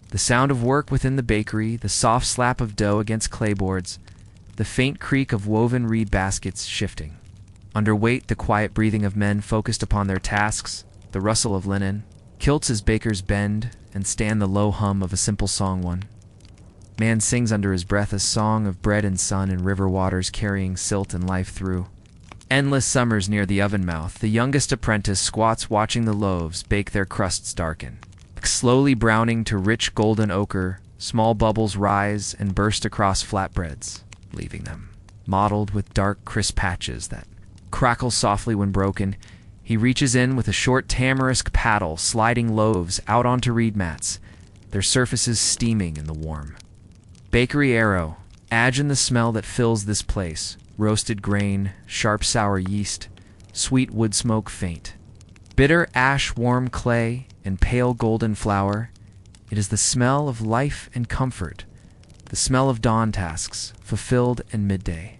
the sound of work within the bakery, the soft slap of dough against clayboards, the faint creak of woven reed baskets shifting under weight, the quiet breathing of men focused upon their tasks, the rustle of linen kilts as bakers bend and stand, the low hum of a simple song. One man sings under his breath a song of bread and sun and river waters carrying silt and life through endless summers. Near the oven mouth, the youngest apprentice squats, watching the loaves bake, their crusts darken, slowly browning to rich golden ochre. Small bubbles rise and burst across flatbreads, leaving them mottled with dark, crisp patches that crackle softly when broken. He reaches in with a short tamarisk paddle, sliding loaves out onto reed mats, their surfaces steaming in the warm bakery. Arrow Imagine the smell that fills this place: roasted grain, sharp sour yeast, sweet wood smoke faint, bitter ash warm clay, and pale golden flour. It is the smell of life and comfort, the smell of dawn tasks, fulfilled and midday.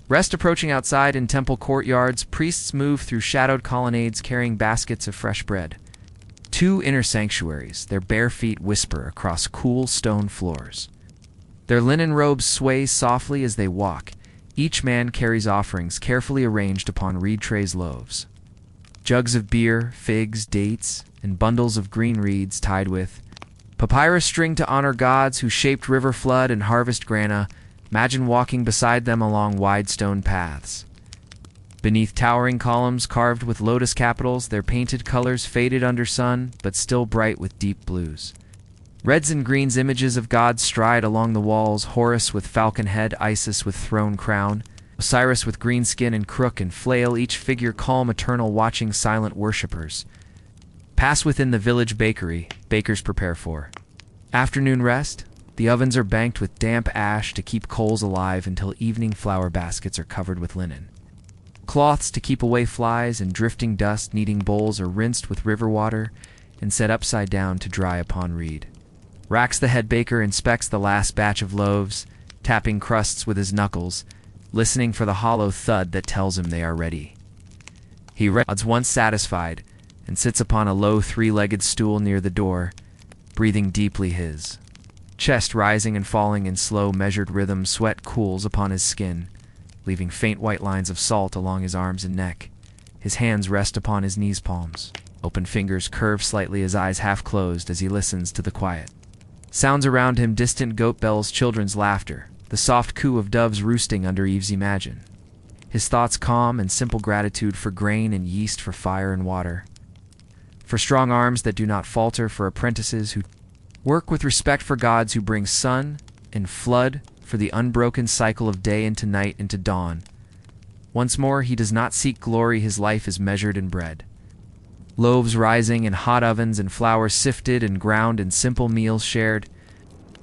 Rest approaching outside in temple courtyards, priests move through shadowed colonnades carrying baskets of fresh bread. Two inner sanctuaries, their bare feet whisper across cool stone floors. Their linen robes sway softly as they walk. Each man carries offerings carefully arranged upon reed trays loaves. Jugs of beer, figs, dates, and bundles of green reeds tied with papyrus string to honor gods who shaped river flood and harvest grana. Imagine walking beside them along wide stone paths. Beneath towering columns carved with lotus capitals, their painted colors faded under sun, but still bright with deep blues. Reds and greens images of gods stride along the walls: Horus with falcon head, Isis with throne crown, Osiris with green skin and crook and flail, each figure calm, eternal, watching silent worshippers. Pass within the village bakery. Bakers prepare for afternoon rest. The ovens are banked with damp ash to keep coals alive until evening. Flour baskets are covered with linen cloths to keep away flies and drifting dust. Kneading bowls are rinsed with river water and set upside down to dry upon reed. Rax the head baker inspects the last batch of loaves, tapping crusts with his knuckles, listening for the hollow thud that tells him they are ready. He nods once satisfied and sits upon a low three-legged stool near the door, breathing deeply, his chest rising and falling in slow, measured rhythm. Sweat cools upon his skin, leaving faint white lines of salt along his arms and neck. His hands rest upon his knees palms. Open fingers curve slightly, his eyes half closed as he listens to the quiet sounds around him: distant goat bells, children's laughter, the soft coo of doves roosting under eaves. Imagine his thoughts calm and simple: gratitude for grain and yeast, for fire and water, for strong arms that do not falter, for apprentices who work with respect, for gods who bring sun and flood, for the unbroken cycle of day into night into dawn. Once more, he does not seek glory, his life is measured in bread. Loaves rising in hot ovens and flour sifted and ground, and simple meals shared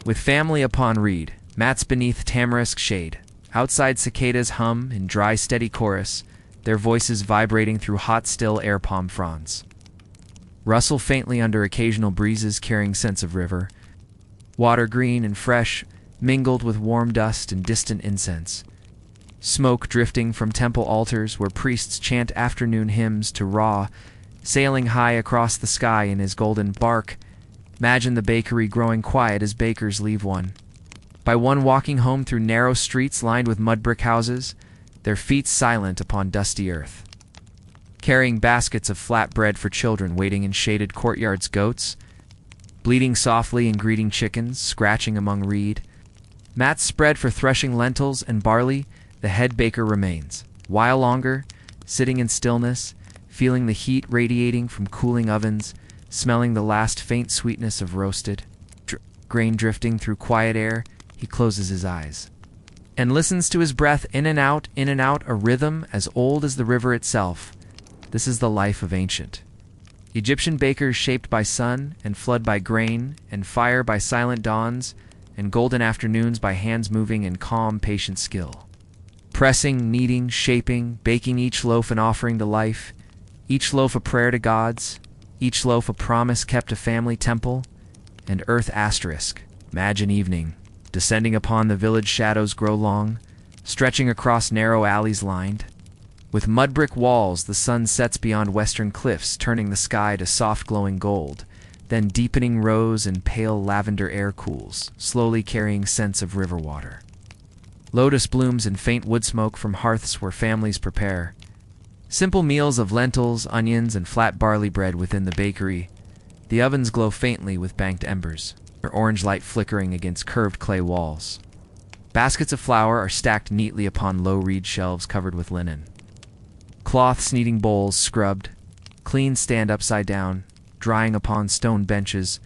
with family upon reed mats beneath tamarisk shade. Outside, cicadas hum in dry steady chorus, their voices vibrating through hot still air. Palm fronds rustle faintly under occasional breezes carrying scents of river water, green and fresh, mingled with warm dust and distant incense. Smoke drifting from temple altars where priests chant afternoon hymns to Ra, sailing high across the sky in his golden bark. Imagine the bakery growing quiet as bakers leave one by one, walking home through narrow streets lined with mud brick houses, their feet silent upon dusty earth. Carrying baskets of flat bread for children waiting in shaded courtyards. Goats bleating softly and greeting chickens scratching among reed. Mats spread for threshing lentils and barley. The head baker remains while longer, sitting in stillness, feeling the heat radiating from cooling ovens, smelling the last faint sweetness of roasted grain drifting through quiet air. He closes his eyes and listens to his breath, in and out, a rhythm as old as the river itself. This is the life of ancient Egyptian bakers, shaped by sun and flood, by grain and fire, by silent dawns and golden afternoons, by hands moving in calm, patient skill. Pressing, kneading, shaping, baking, each loaf an offering to life, each loaf a prayer to gods, each loaf a promise kept to family, temple, and earth. Asterisk. Imagine evening descending upon the village. Shadows grow long, stretching across narrow alleys lined with mud brick walls. The sun sets beyond western cliffs, turning the sky to soft glowing gold. Then deepening rose and pale lavender air cools, slowly carrying scents of river water. Lotus blooms and faint wood smoke from hearths where families prepare simple meals of lentils, onions, and flat barley bread within the bakery. The ovens glow faintly with banked embers, their orange light flickering against curved clay walls. Baskets of flour are stacked neatly upon low reed shelves covered with linen. Cloths, kneading bowls, scrubbed, clean, stand upside down, drying upon stone benches.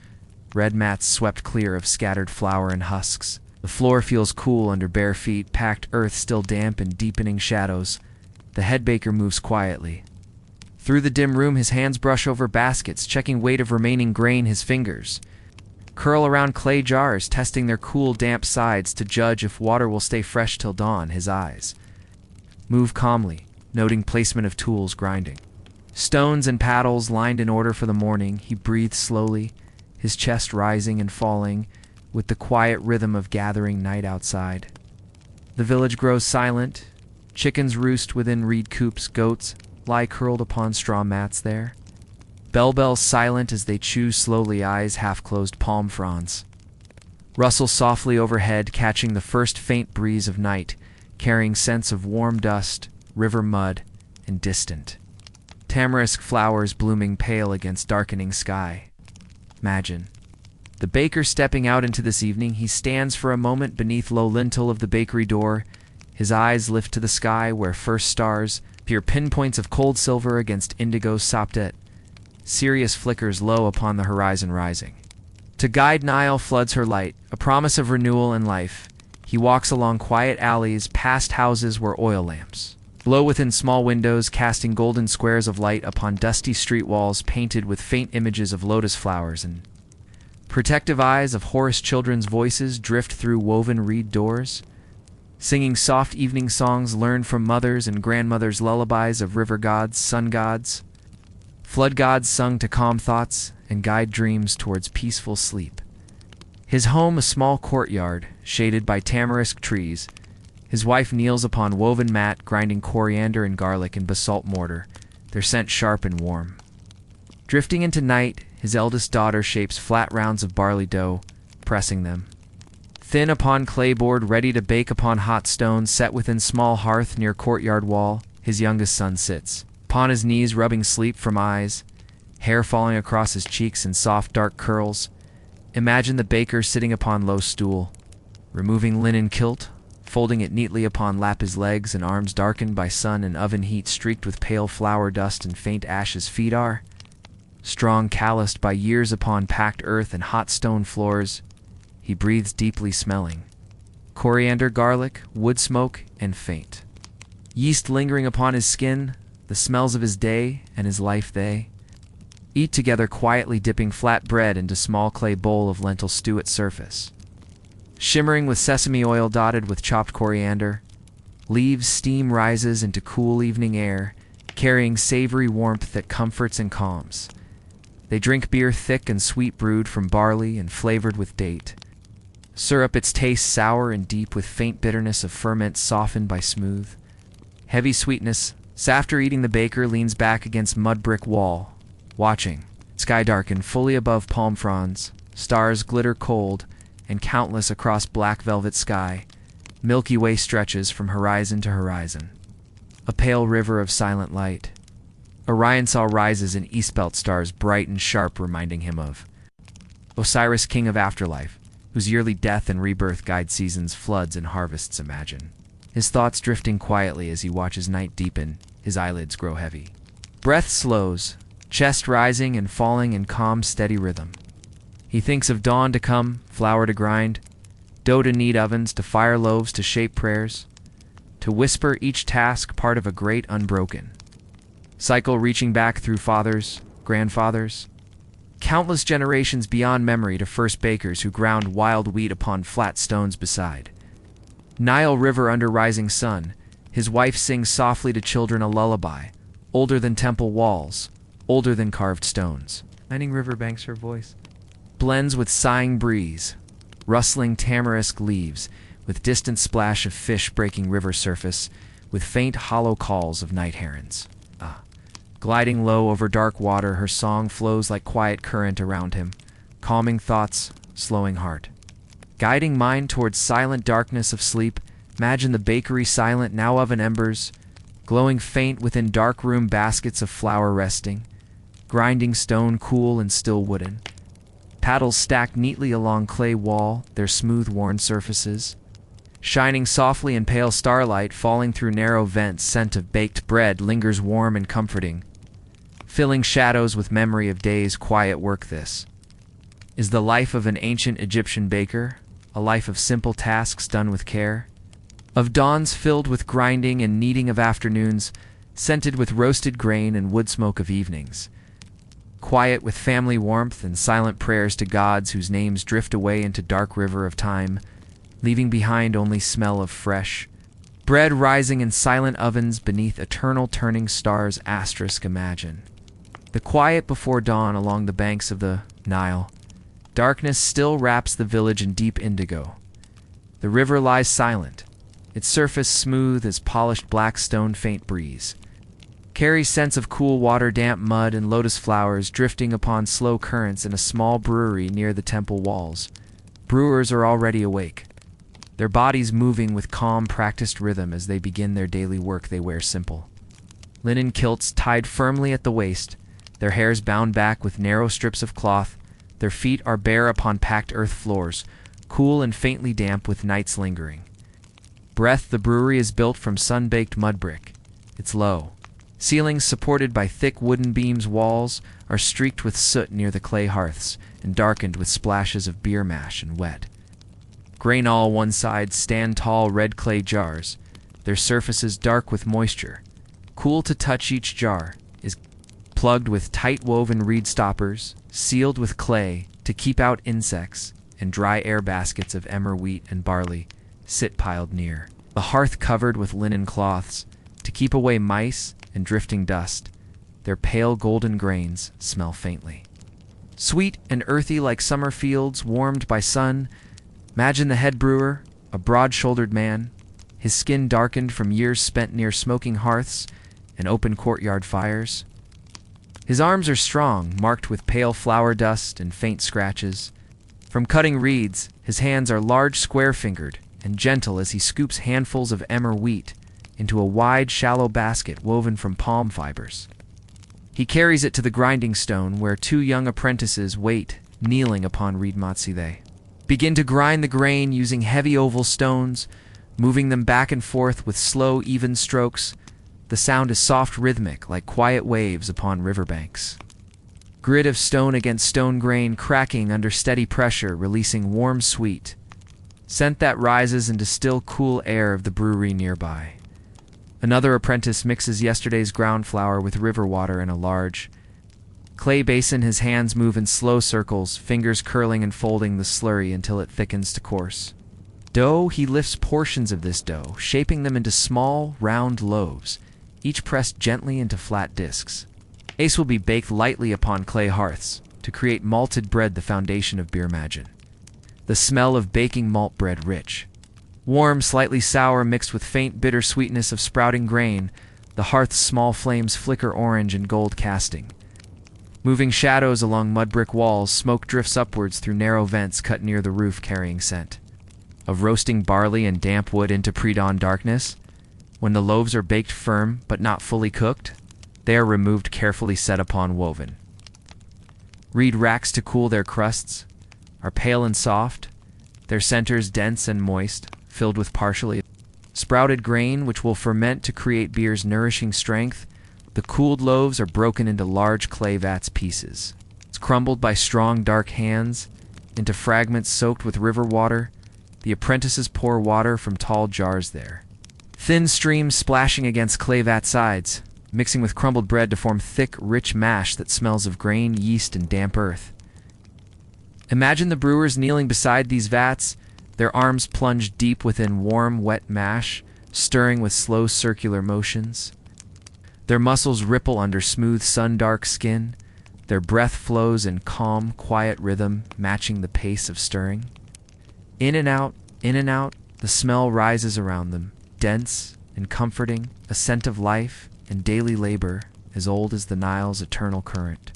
Red mats swept clear of scattered flour and husks. The floor feels cool under bare feet, packed earth still damp in deepening shadows. The head baker moves quietly through the dim room, his hands brush over baskets, checking weight of remaining grain. His fingers Curl around clay jars, testing their cool, damp sides to judge if water will stay fresh till dawn. His eyes move calmly, noting placement of tools grinding. Stones and paddles lined in order for the morning. He breathes slowly, his chest rising and falling with the quiet rhythm of gathering night outside. The village grows silent. Chickens roost within reed coops. Goats lie curled upon straw mats there. Bellbells silent as they chew slowly, eyes half-closed, palm fronds rustle softly overhead, catching the first faint breeze of night, carrying scents of warm dust, river mud, and distant tamarisk flowers blooming pale against darkening sky. Imagine the baker stepping out into this evening. He stands for a moment beneath low lintel of the bakery door. His eyes lift to the sky where first stars appear, pinpoints of cold silver against indigo saptet. Sirius flickers low upon the horizon rising. To guide Nile floods her light, a promise of renewal and life. He walks along quiet alleys, past houses where oil lamps glow within small windows, casting golden squares of light upon dusty street walls painted with faint images of lotus flowers, and protective eyes of Horace children's voices drift through woven reed doors, singing soft evening songs learned from mothers and grandmothers, lullabies of river gods, sun gods, flood gods sung to calm thoughts and guide dreams towards peaceful sleep. His home, a small courtyard, shaded by tamarisk trees. His wife kneels upon woven mat, grinding coriander and garlic in basalt mortar, their scent sharp and warm. Drifting into night, his eldest daughter shapes flat rounds of barley dough, pressing them thin upon clay board, ready to bake upon hot stones set within small hearth near courtyard wall. His youngest son sits upon his knees, rubbing sleep from eyes, hair falling across his cheeks in soft dark curls. Imagine the baker sitting upon low stool, removing linen kilt, folding it neatly upon lap, his legs and arms darkened by sun and oven heat, streaked with pale flour dust and faint ashes. Feet are strong, calloused by years upon packed earth and hot stone floors. He breathes deeply, smelling coriander, garlic, wood smoke, and faint yeast lingering upon his skin. The smells of his day and his life they eat together quietly, dipping flat bread into small clay bowl of lentil stew at surface, shimmering with sesame oil dotted with chopped coriander. Leaves steam rises into cool evening air, carrying savory warmth that comforts and calms. They drink beer thick and sweet, brewed from barley and flavored with date syrup, its taste sour and deep with faint bitterness of ferment softened by smooth, heavy sweetness. After eating, the baker leans back against mud brick wall, watching sky darken fully above palm fronds. Stars glitter cold and countless across black velvet sky. Milky Way stretches from horizon to horizon, a pale river of silent light. Orion saw rises in eastbelt stars, bright and sharp, reminding him of Osiris, king of afterlife, whose yearly death and rebirth guide seasons, floods, and harvests. Imagine his thoughts drifting quietly as he watches night deepen. His eyelids grow heavy. Breath slows, chest rising and falling in calm, steady rhythm. He thinks of dawn to come, flour to grind, dough to knead, ovens to fire, loaves to shape, prayers to whisper, each task part of a great unbroken cycle reaching back through fathers, grandfathers, countless generations beyond memory, to first bakers who ground wild wheat upon flat stones beside Nile River under rising sun. His wife sings softly to children a lullaby, older than temple walls, older than carved stones. Shining riverbanks, her voice blends with sighing breeze, rustling tamarisk leaves, with distant splash of fish breaking river surface, with faint hollow calls of night herons. Gliding low over dark water, her song flows like quiet current around him, calming thoughts, slowing heart, guiding mind towards silent darkness of sleep. Imagine the bakery silent, now oven embers, glowing faint within dark room, baskets of flour resting, grinding stone cool and still wooden, paddles stacked neatly along clay wall, their smooth worn surfaces shining softly in pale starlight, falling through narrow vents. Scent of baked bread lingers warm and comforting, filling shadows with memory of days' quiet work. This is the life of an ancient Egyptian baker, a life of simple tasks done with care, of dawns filled with grinding and kneading, of afternoons scented with roasted grain and wood smoke, of evenings quiet with family warmth and silent prayers to gods whose names drift away into dark river of time, leaving behind only smell of fresh bread rising in silent ovens beneath eternal turning stars. Imagine the quiet before dawn along the banks of the Nile. Darkness still wraps the village in deep indigo. The river lies silent, its surface smooth as polished black stone. Faint breeze carries scents of cool water, damp mud, and lotus flowers drifting upon slow currents in a small brewery near the temple walls. Brewers are already awake, their bodies moving with calm, practiced rhythm as they begin their daily work. They wear simple linen kilts tied firmly at the waist, their hairs bound back with narrow strips of cloth. Their feet are bare upon packed earth floors, cool and faintly damp with nights lingering. Breath. The brewery is built from sun-baked mud brick. It's low. Ceilings supported by thick wooden beams. Walls are streaked with soot near the clay hearths and darkened with splashes of beer mash and wet grain. All one side stand tall red clay jars, their surfaces dark with moisture. Cool to touch. Each jar is plugged with tight-woven reed stoppers, sealed with clay to keep out insects, and dry air. Baskets of emmer, wheat, and barley sit piled near the hearth, covered with linen cloths to keep away mice and drifting dust. Their pale golden grains smell faintly sweet and earthy like summer fields warmed by sun. Imagine the head brewer, a broad-shouldered man, his skin darkened from years spent near smoking hearths and open courtyard fires. His arms are strong, marked with pale flour dust and faint scratches from cutting reeds. His hands are large, square-fingered, and gentle as he scoops handfuls of emmer wheat into a wide, shallow basket woven from palm fibers. He carries it to the grinding stone, where two young apprentices wait, kneeling upon reed mats. They begin to grind the grain using heavy oval stones, moving them back and forth with slow, even strokes. The sound is soft, rhythmic, like quiet waves upon riverbanks. Grit of stone against stone, grain cracking under steady pressure, releasing warm, sweet scent that rises into still, cool air of the brewery nearby. Another apprentice mixes yesterday's ground flour with river water in a large clay basin. His hands move in slow circles, fingers curling and folding the slurry until it thickens to coarse dough. He lifts portions of this dough, shaping them into small, round loaves, each pressed gently into flat discs. Ace will be baked lightly upon clay hearths to create malted bread, the foundation of beer. Imagine the smell of baking malt bread, rich, warm, slightly sour, mixed with faint bitter sweetness of sprouting grain. The hearth's small flames flicker orange and gold, casting moving shadows along mud brick walls. Smoke drifts upwards through narrow vents cut near the roof, carrying scent of roasting barley and damp wood into pre-dawn darkness. When the loaves are baked firm but not fully cooked, they are removed, carefully set upon woven reed racks to cool. Their crusts are pale and soft, their centers dense and moist, filled with partially sprouted grain which will ferment to create beer's nourishing strength. The cooled loaves are broken into large clay vats. Pieces it's crumbled by strong, dark hands into fragments soaked with river water. The apprentices pour water from tall jars there, thin streams splashing against clay vat sides, mixing with crumbled bread to form thick, rich mash that smells of grain, yeast, and damp earth. Imagine the brewers kneeling beside these vats, their arms plunged deep within warm, wet mash, stirring with slow circular motions. Their muscles ripple under smooth, sun-dark skin. Their breath flows in calm, quiet rhythm, matching the pace of stirring. In and out, the smell rises around them, dense and comforting, a scent of life and daily labor as old as the Nile's eternal current.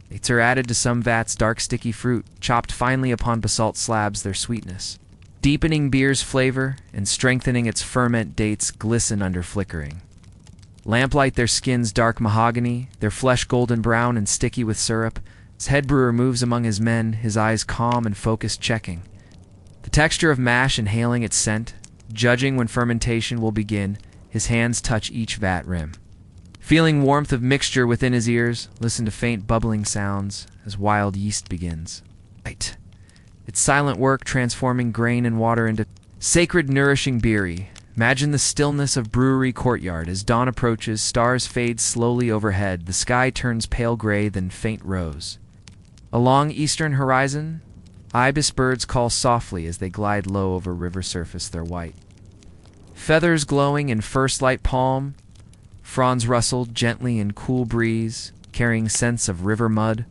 Dates are added to some vats, dark sticky fruit, chopped finely upon basalt slabs, their sweetness deepening beer's flavor and strengthening its ferment. Dates glisten under flickering lamplight, their skins dark mahogany, their flesh golden brown and sticky with syrup. As head brewer moves among his men, his eyes calm and focused, checking the texture of mash, inhaling its scent, judging when fermentation will begin. His hands touch each vat rim, feeling warmth of mixture within his ears. Listen to faint bubbling sounds as wild yeast begins. Right. It's silent work, transforming grain and water into sacred, nourishing beery. Imagine the stillness of brewery courtyard. As dawn approaches, stars fade slowly overhead. The sky turns pale gray, then faint rose. Along eastern horizon, ibis birds call softly as they glide low over river surface, their white feathers glowing in first light palm. Fronds rustled gently in cool breeze, carrying scents of river mud,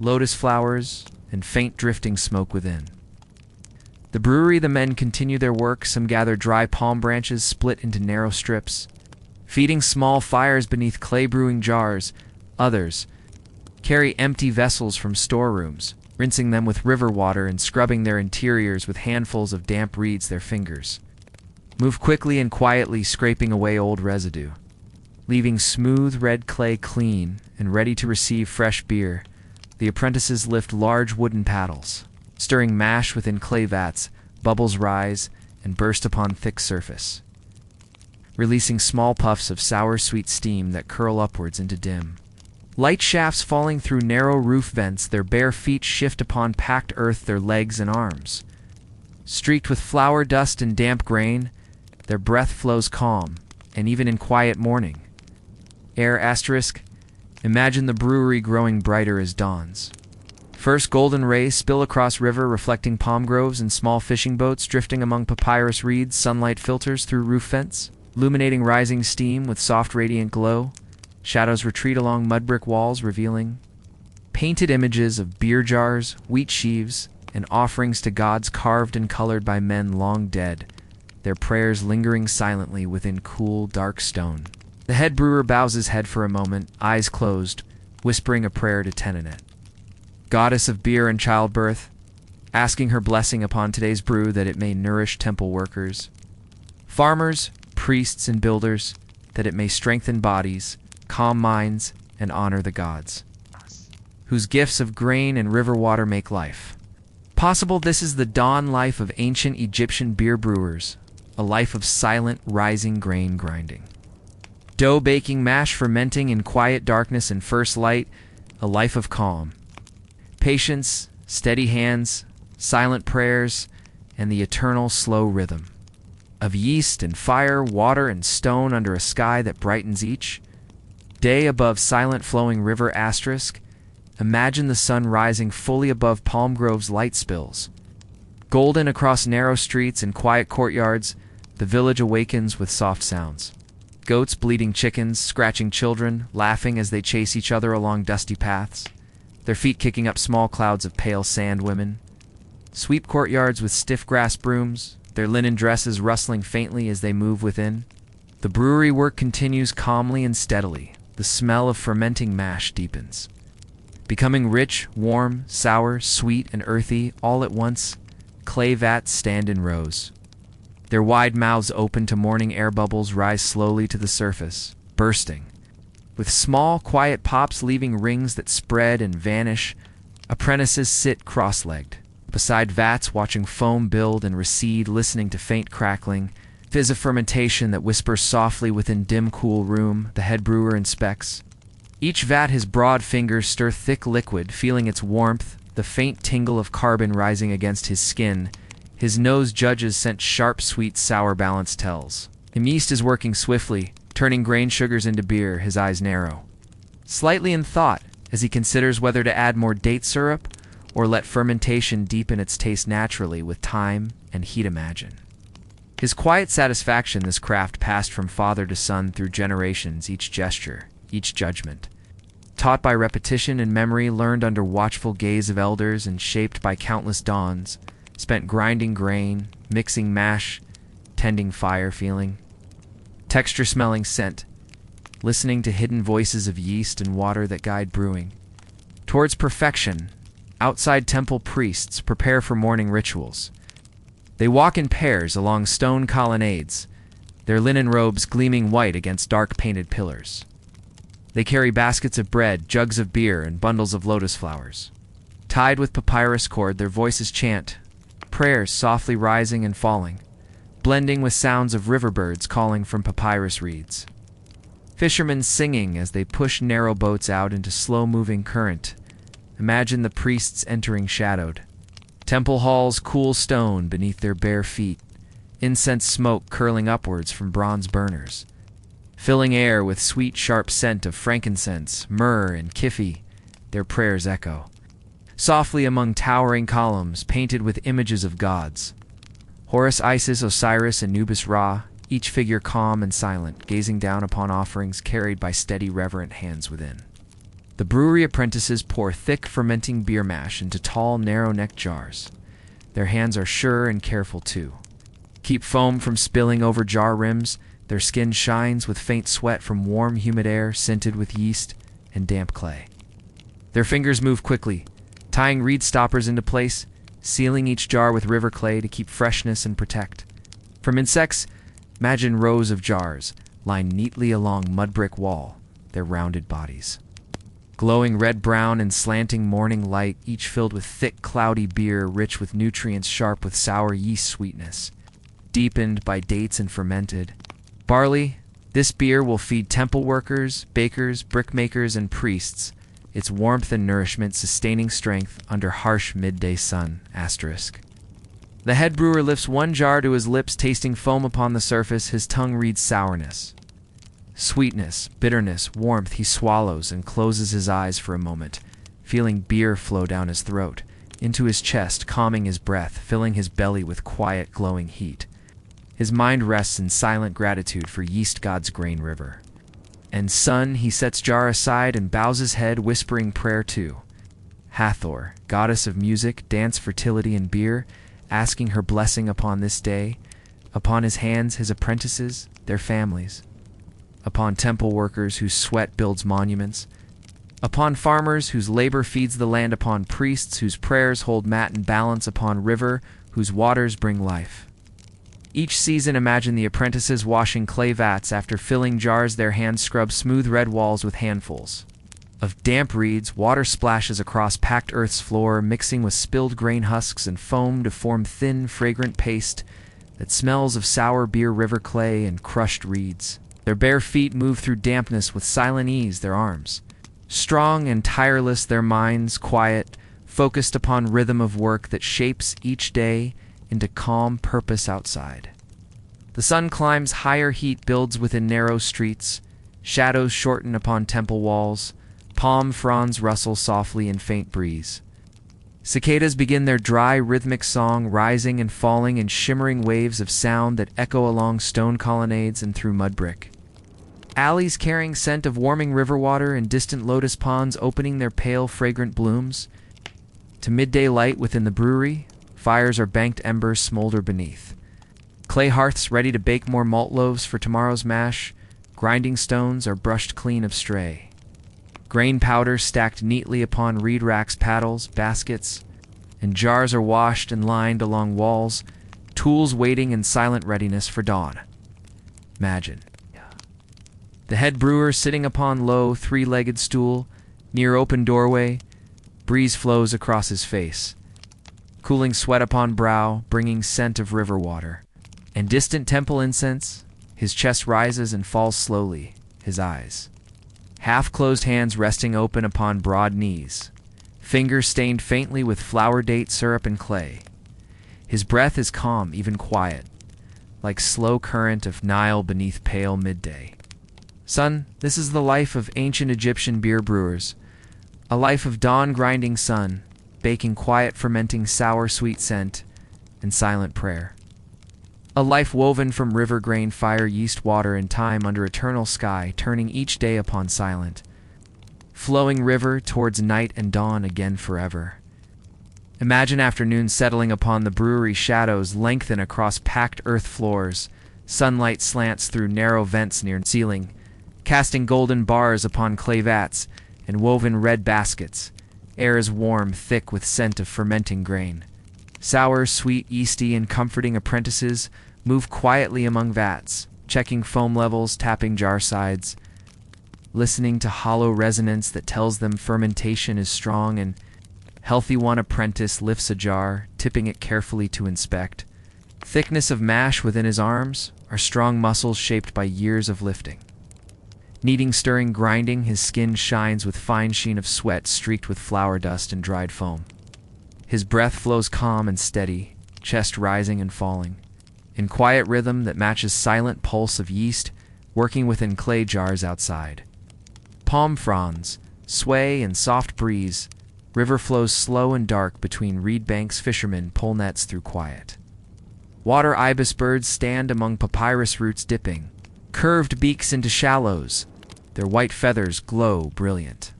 lotus flowers, and faint drifting smoke within. The brewery, the men continue their work. Some gather dry palm branches split into narrow strips, feeding small fires beneath clay brewing jars. Others carry empty vessels from storerooms, rinsing them with river water and scrubbing their interiors with handfuls of damp reeds. Their fingers move quickly and quietly, scraping away old residue, leaving smooth red clay clean and ready to receive fresh beer. The apprentices lift large wooden paddles, stirring mash within clay vats. Bubbles rise and burst upon thick surface, releasing small puffs of sour sweet steam that curl upwards into dim light shafts falling through narrow roof vents. Their bare feet shift upon packed earth, their legs and arms streaked with flour dust and damp grain. Their breath flows calm, and even in quiet morning air asterisk. Imagine the brewery growing brighter as dawns. First golden rays spill across river, reflecting palm groves and small fishing boats drifting among papyrus reeds. Sunlight filters through roof vents, illuminating rising steam with soft radiant glow. Shadows retreat along mud brick walls, revealing painted images of beer jars, wheat sheaves, and offerings to gods carved and colored by men long dead, their prayers lingering silently within cool, dark stone. The head brewer bows his head for a moment, eyes closed, whispering a prayer to Tenenet, goddess of beer and childbirth, asking her blessing upon today's brew that it may nourish temple workers, farmers, priests, and builders, that it may strengthen bodies, calm minds, and honor the gods, whose gifts of grain and river water make life possible. This is the dawn life of ancient Egyptian beer brewers, a life of silent, rising grain grinding, dough baking, mash fermenting in quiet darkness and first light, a life of calm, patience, steady hands, silent prayers, and the eternal slow rhythm of yeast and fire, water and stone under a sky that brightens each day above silent flowing river asterisk. Imagine the sun rising fully above palm groves, light spills golden across narrow streets and quiet courtyards. The village awakens with soft sounds. Goats bleating, chickens scratching, children laughing as they chase each other along dusty paths, their feet kicking up small clouds of pale sand. Women sweep courtyards with stiff grass brooms, their linen dresses rustling faintly as they move within. The brewery work continues calmly and steadily. The smell of fermenting mash deepens, becoming rich, warm, sour, sweet, and earthy all at once. Clay vats stand in rows, their wide mouths open to morning air. Bubbles rise slowly to the surface, bursting with small, quiet pops, leaving rings that spread and vanish. Apprentices sit cross-legged beside vats, watching foam build and recede, listening to faint crackling, fizz of fermentation that whispers softly within dim, cool room. The head brewer inspects each vat, his broad fingers stir thick liquid, feeling its warmth, the faint tingle of carbon rising against his skin. His nose judges scent, sharp, sweet, sour balance tells him yeast is working swiftly, turning grain sugars into beer. His eyes narrow slightly in thought as he considers whether to add more date syrup or let fermentation deepen its taste naturally with time and heat. Imagine his quiet satisfaction. This craft passed from father to son through generations, each gesture, each judgment, taught by repetition and memory, learned under watchful gaze of elders, and shaped by countless dawns spent grinding grain, mixing mash, tending fire, feeling texture, smelling scent, listening to hidden voices of yeast and water that guide brewing towards perfection. Outside, temple priests prepare for morning rituals. They walk in pairs along stone colonnades, their linen robes gleaming white against dark painted pillars. They carry baskets of bread, jugs of beer, and bundles of lotus flowers. Tied with papyrus cord, their voices chant prayers, softly rising and falling, blending with sounds of river birds calling from papyrus reeds. Fishermen singing as they push narrow boats out into slow-moving current. Imagine the priests entering shadowed temple halls, cool stone beneath their bare feet, incense smoke curling upwards from bronze burners, filling air with sweet, sharp scent of frankincense, myrrh, and kiffy. Their prayers echo softly among towering columns painted with images of gods. Horus, Isis, Osiris, and Anubis Ra, each figure calm and silent, gazing down upon offerings carried by steady, reverent hands within. The brewery apprentices pour thick, fermenting beer mash into tall, narrow-necked jars. Their hands are sure and careful, too. Keep foam from spilling over jar rims. Their skin shines with faint sweat from warm, humid air scented with yeast and damp clay. Their fingers move quickly, tying reed stoppers into place, sealing each jar with river clay to keep freshness and protect. From insects, imagine rows of jars lined neatly along mud brick wall, their rounded bodies. Glowing red-brown and slanting morning light, each filled with thick, cloudy beer rich with nutrients sharp with sour yeast sweetness, deepened by dates and fermented barley. This beer will feed temple workers, bakers, brickmakers, and priests, its warmth and nourishment sustaining strength under harsh midday sun. The head brewer lifts one jar to his lips, tasting foam upon the surface. His tongue reads sourness, sweetness, bitterness, warmth. He swallows and closes his eyes for a moment, feeling beer flow down his throat, into his chest, calming his breath, filling his belly with quiet, glowing heat. His mind rests in silent gratitude for yeast god's grain river. And sun, he sets jar aside and bows his head, whispering prayer to Hathor, goddess of music, dance, fertility, and beer, asking her blessing upon this day, upon his hands, his apprentices, their families, upon temple workers whose sweat builds monuments, upon farmers whose labor feeds the land, upon priests whose prayers hold mat and balance, upon river whose waters bring life. Each season, imagine the apprentices washing clay vats after filling jars. Their hands scrub smooth red walls with handfuls of damp reeds. Water splashes across packed earth's floor, mixing with spilled grain husks and foam to form thin, fragrant paste that smells of sour beer, river clay, and crushed reeds. Their bare feet move through dampness with silent ease. Their arms, strong and tireless, their minds quiet, focused upon rhythm of work that shapes each day into calm purpose outside. The sun climbs higher, heat builds within narrow streets, shadows shorten upon temple walls, palm fronds rustle softly in faint breeze. Cicadas begin their dry, rhythmic song, rising and falling in shimmering waves of sound that echo along stone colonnades and through mud brick. Alleys carrying scent of warming river water and distant lotus ponds opening their pale, fragrant blooms. To midday light within the brewery, fires or banked embers smolder beneath. Clay hearths ready to bake more malt loaves for tomorrow's mash. Grinding stones are brushed clean of stray. Grain powder stacked neatly upon reed racks, paddles, baskets, and jars are washed and lined along walls, tools waiting in silent readiness for dawn. Imagine the head brewer sitting upon low, three-legged stool, near open doorway. Breeze flows across his face, cooling sweat upon brow, bringing scent of river water and distant temple incense. His chest rises and falls slowly, his eyes, half-closed hands resting open upon broad knees, fingers stained faintly with flour, date, syrup, and clay. His breath is calm, even quiet, like slow current of Nile beneath pale midday. Son, this is the life of ancient Egyptian beer brewers, a life of dawn-grinding sun, baking quiet, fermenting sour, sweet scent, and silent prayer. A life woven from river grain, fire, yeast, water, and time under eternal sky, turning each day upon silent, flowing river towards night and dawn again forever. Imagine afternoon settling upon the brewery, shadows lengthen across packed earth floors, sunlight slants through narrow vents near ceiling, casting golden bars upon clay vats and woven red baskets. Air is warm, thick with scent of fermenting grain. Sour, sweet, yeasty, and comforting apprentices move quietly among vats, checking foam levels, tapping jar sides, listening to hollow resonance that tells them fermentation is strong and healthy. One apprentice lifts a jar, tipping it carefully to inspect. Thickness of mash within his arms are strong muscles shaped by years of lifting. Needing stirring, grinding, his skin shines with fine sheen of sweat streaked with flour dust and dried foam. His breath flows calm and steady, chest rising and falling. in quiet rhythm that matches silent pulse of yeast working within clay jars outside. Palm fronds sway in soft breeze. River flows slow and dark between reed banks. Fishermen pull nets through quiet. Water ibis birds stand among papyrus roots dipping, curved beaks into shallows. Their white feathers glow brilliant.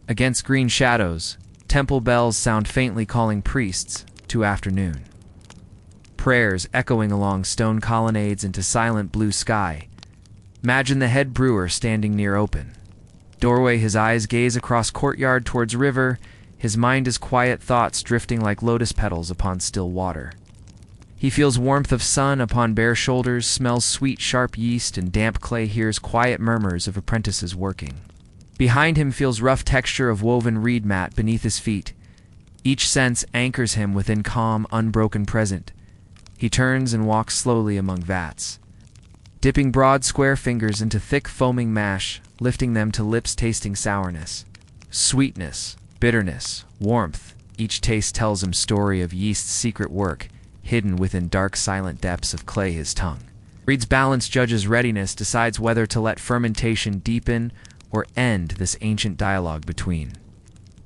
Against green shadows, temple bells sound faintly calling priests to afternoon. Prayers echoing along stone colonnades into silent blue sky. Imagine the head brewer standing near open doorway, his eyes gaze across courtyard towards river, his mind is quiet thoughts drifting like lotus petals upon still water. He feels warmth of sun upon bare shoulders, smells sweet sharp yeast and damp clay, hears quiet murmurs of apprentices working. Behind him feels rough texture of woven reed mat beneath his feet. Each sense anchors him within calm, unbroken present. He turns and walks slowly among vats, dipping broad square fingers into thick foaming mash, lifting them to lips tasting sourness, sweetness, bitterness, warmth. Each taste tells him story of yeast's secret work, hidden within dark silent depths of clay. His tongue reads balance, judges readiness, decides whether to let fermentation deepen or end this ancient dialogue between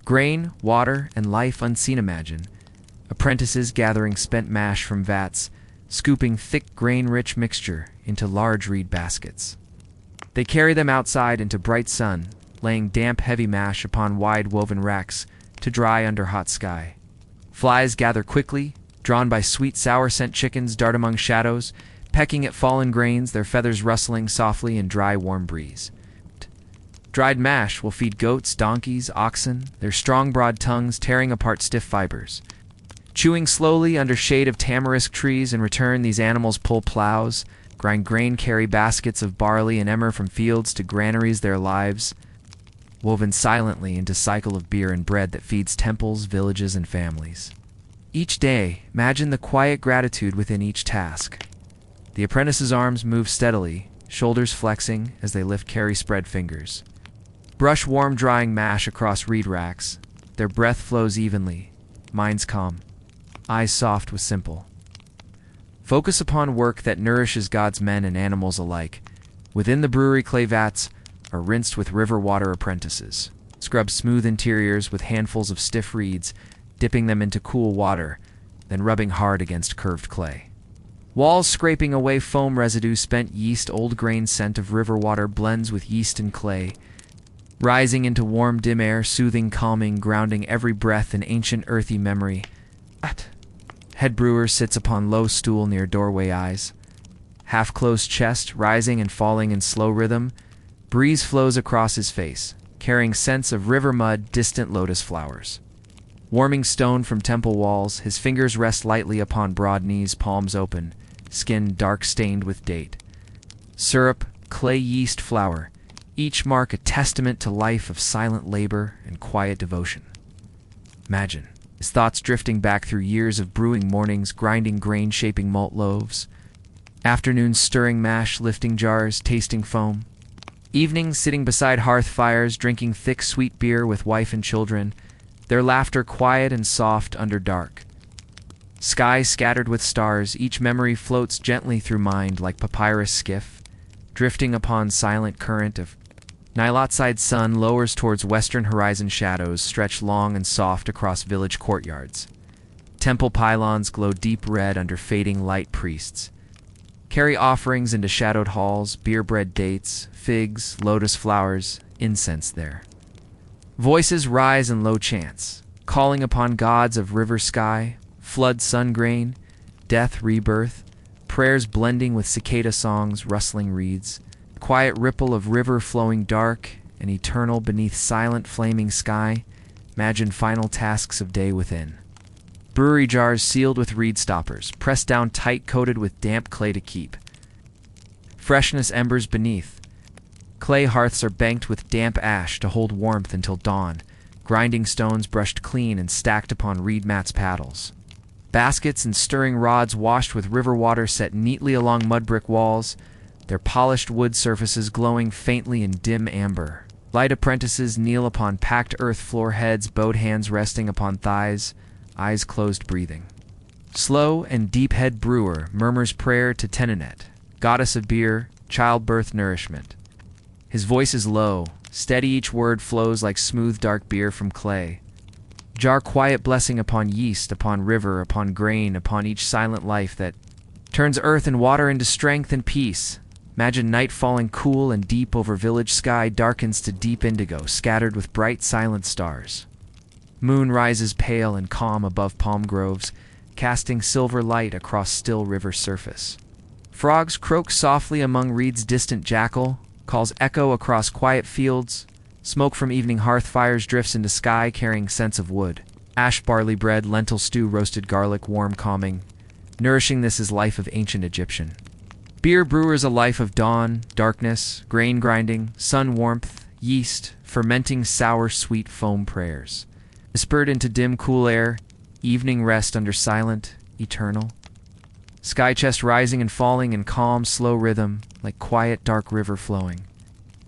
grain, water, and life unseen. Imagine apprentices gathering spent mash from vats, scooping thick grain-rich mixture into large reed baskets. They carry them outside into bright sun, laying damp heavy mash upon wide woven racks to dry under hot sky. Flies gather quickly, drawn by sweet sour scent. Chickens dart among shadows, pecking at fallen grains, their feathers rustling softly in dry warm breeze. Dried mash will feed goats, donkeys, oxen, their strong broad tongues tearing apart stiff fibers. Chewing slowly under shade of tamarisk trees, in return these animals pull plows, grind grain, carry baskets of barley and emmer from fields to granaries. Their lives woven silently into cycle of beer and bread that feeds temples, villages, and families. Each day, imagine the quiet gratitude within each task. The apprentice's arms move steadily, shoulders flexing as they lift carry spread fingers. Brush warm drying mash across reed racks. Their breath flows evenly, minds calm, eyes soft with simple. Focus upon work that nourishes God's men and animals alike. Within the brewery, clay vats are rinsed with river water. Apprentices scrub smooth interiors with handfuls of stiff reeds, dipping them into cool water, then rubbing hard against curved clay. Walls scraping away foam residue, spent yeast, old grain scent of river water blends with yeast and clay, rising into warm dim air, soothing, calming, grounding every breath in ancient earthy memory. Head brewer sits upon low stool near doorway, eyes half-closed, chest rising and falling in slow rhythm. Breeze flows across his face, carrying scents of river mud, distant lotus flowers. Warming stone from temple walls, his fingers rest lightly upon broad knees, palms open, skin dark stained with date. Syrup, clay, yeast, flour, each mark a testament to life of silent labor and quiet devotion. Imagine his thoughts drifting back through years of brewing, mornings grinding grain, shaping malt loaves, afternoons stirring mash, lifting jars, tasting foam, evenings sitting beside hearth fires, drinking thick sweet beer with wife and children, their laughter quiet and soft under dark. Sky scattered with stars, each memory floats gently through mind like papyrus skiff, drifting upon silent current of Nile. Outside sun lowers towards western horizon, shadows stretch long and soft across village courtyards. Temple pylons glow deep red under fading light. Priests carry offerings into shadowed halls, beer, bread, dates, figs, lotus flowers, incense there. Voices rise in low chants, calling upon gods of river, sky, flood, sun, grain, death, rebirth, prayers blending with cicada songs, rustling reeds, quiet ripple of river flowing dark and eternal beneath silent flaming sky. Imagine final tasks of day within. Brewery jars sealed with reed stoppers, pressed down tight, coated with damp clay to keep freshness. Embers beneath clay hearths are banked with damp ash to hold warmth until dawn. Grinding stones brushed clean and stacked upon reed mats. Paddles, baskets, and stirring rods washed with river water set neatly along mud brick walls, their polished wood surfaces glowing faintly in dim amber. Light apprentices kneel upon packed earth floor, heads bowed, hands resting upon thighs, eyes closed, breathing. Slow and deep-head brewer murmurs prayer to Tenenet, goddess of beer, childbirth nourishment. His voice is low, steady, each word flows like smooth dark beer from clay. Jar quiet blessing upon yeast, upon river, upon grain, upon each silent life that turns earth and water into strength and peace. Imagine night falling cool and deep over village sky darkens to deep indigo, scattered with bright silent stars. Moon rises pale and calm above palm groves, casting silver light across still river surface. Frogs croak softly among reeds, distant jackal calls echo across quiet fields. Smoke from evening hearth fires drifts into sky carrying scents of wood. Ash barley bread, lentil stew, roasted garlic, warm calming. Nourishing this is life of ancient Egyptian. Beer brewers a life of dawn, darkness, grain grinding, sun warmth, yeast, fermenting sour sweet foam prayers. Whispered into dim cool air, evening rest under silent, eternal. Sky chest rising and falling in calm, slow rhythm, like quiet dark river flowing.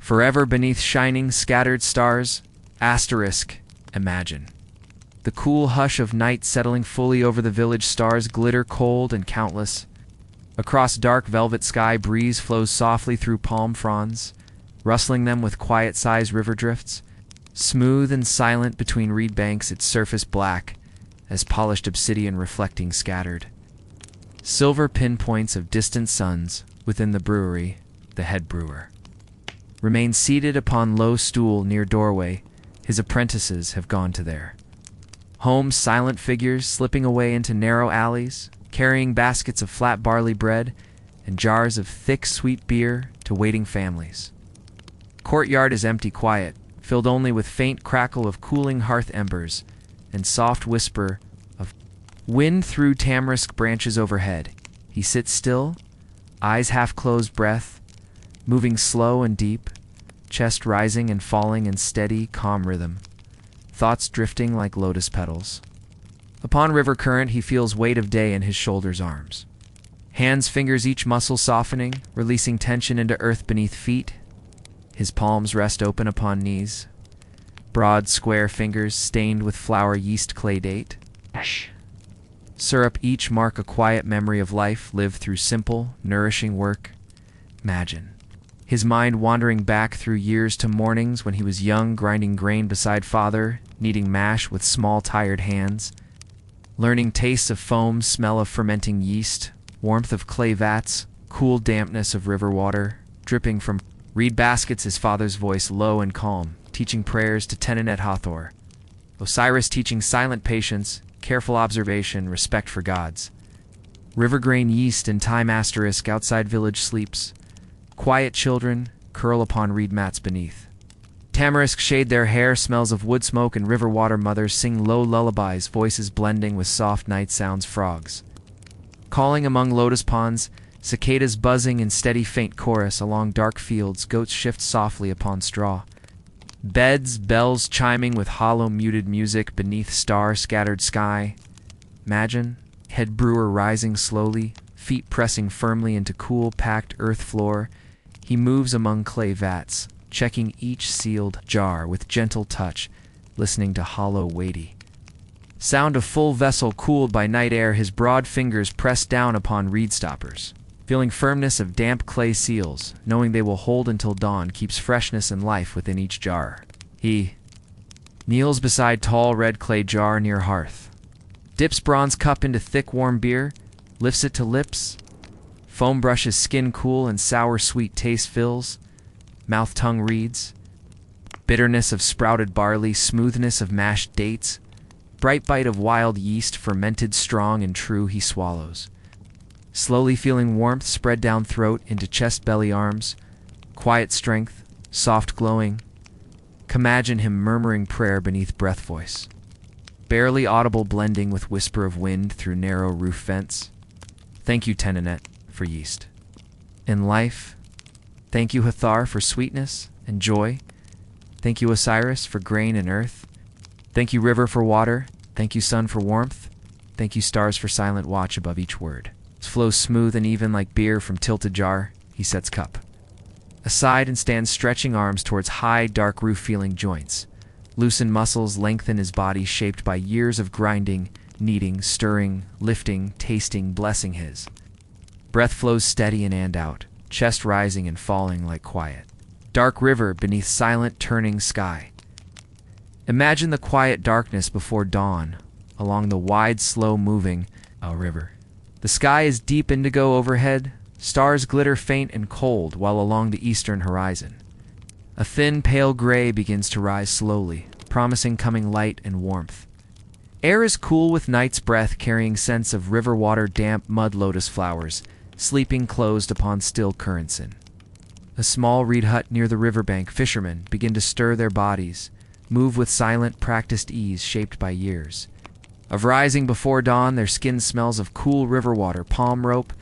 Forever beneath shining, scattered stars, asterisk, imagine. The cool hush of night settling fully over the village, stars glitter cold and countless. Across dark velvet sky, breeze flows softly through palm fronds, rustling them with quiet-sized river drifts. Smooth and silent between reed banks, its surface black, as polished obsidian reflecting scattered. Silver pinpoints of distant suns within the brewery, the head brewer remains seated upon low stool near doorway. His apprentices have gone to there. Home silent figures slipping away into narrow alleys, carrying baskets of flat barley bread and jars of thick sweet beer to waiting families. Courtyard is empty, quiet, filled only with faint crackle of cooling hearth embers and soft whisper of wind through tamarisk branches overhead. He sits still, eyes half closed, breath moving slow and deep, chest rising and falling in steady, calm rhythm, thoughts drifting like lotus petals. Upon river current he feels weight of day in his shoulders, arms. Hands, fingers, each muscle softening, releasing tension into earth beneath feet. His palms rest open upon knees. Broad, square fingers stained with flour, yeast, clay date. Syrup each mark a quiet memory of life lived through simple, nourishing work. Imagine. His mind wandering back through years to mornings when he was young, grinding grain beside father, kneading mash with small, tired hands. Learning tastes of foam, smell of fermenting yeast, warmth of clay vats, cool dampness of river water, dripping from reed baskets, his father's voice low and calm, teaching prayers to Tenenet Hathor. Osiris teaching silent patience, careful observation, respect for gods. River grain yeast and time asterisk outside village sleeps. Quiet children curl upon reed mats beneath. Tamarisk shade their hair, smells of wood smoke and river water. Mothers sing low lullabies, voices blending with soft night sounds. Frogs calling among lotus ponds, cicadas buzzing in steady faint chorus along dark fields. Goats shift softly upon straw. Beds, bells chiming with hollow muted music beneath star-scattered sky. Imagine, head brewer rising slowly, feet pressing firmly into cool, packed earth floor. He moves among clay vats, checking each sealed jar with gentle touch, listening to hollow, weighty sound of full vessel cooled by night air. His broad fingers press down upon reed stoppers, feeling firmness of damp clay seals, knowing they will hold until dawn, keeps freshness and life within each jar. He kneels beside tall red clay jar near hearth, dips bronze cup into thick warm beer, lifts it to lips. Foam brushes skin cool and sour sweet taste fills. Mouth tongue reads. Bitterness of sprouted barley, smoothness of mashed dates. Bright bite of wild yeast, fermented strong and true he swallows. Slowly feeling warmth spread down throat into chest, belly, arms. Quiet strength, soft glowing. Imagine him murmuring prayer beneath breath voice. Barely audible blending with whisper of wind through narrow roof vents. Thank you, Tenenet, for yeast. In life, thank you, Hathor, for sweetness and joy. Thank you, Osiris, for grain and earth. Thank you, river, for water. Thank you, sun, for warmth. Thank you, stars, for silent watch above each word. It flows smooth and even like beer from tilted jar. He sets cup aside and stands stretching arms towards high, dark roof, feeling joints. Loosen muscles lengthen his body, shaped by years of grinding, kneading, stirring, lifting, tasting, blessing his. Breath flows steady in and out, chest rising and falling like quiet. Dark river beneath silent turning sky. Imagine the quiet darkness before dawn, along the wide, slow-moving river. The sky is deep indigo overhead, stars glitter faint and cold while along the eastern horizon. A thin, pale gray begins to rise slowly, promising coming light and warmth. Air is cool with night's breath carrying scents of river water, damp mud lotus flowers, sleeping closed upon still currents in. A small reed hut near the riverbank, fishermen begin to stir their bodies, move with silent, practiced ease shaped by years. Of rising before dawn, their skin smells of cool river water, palm rope,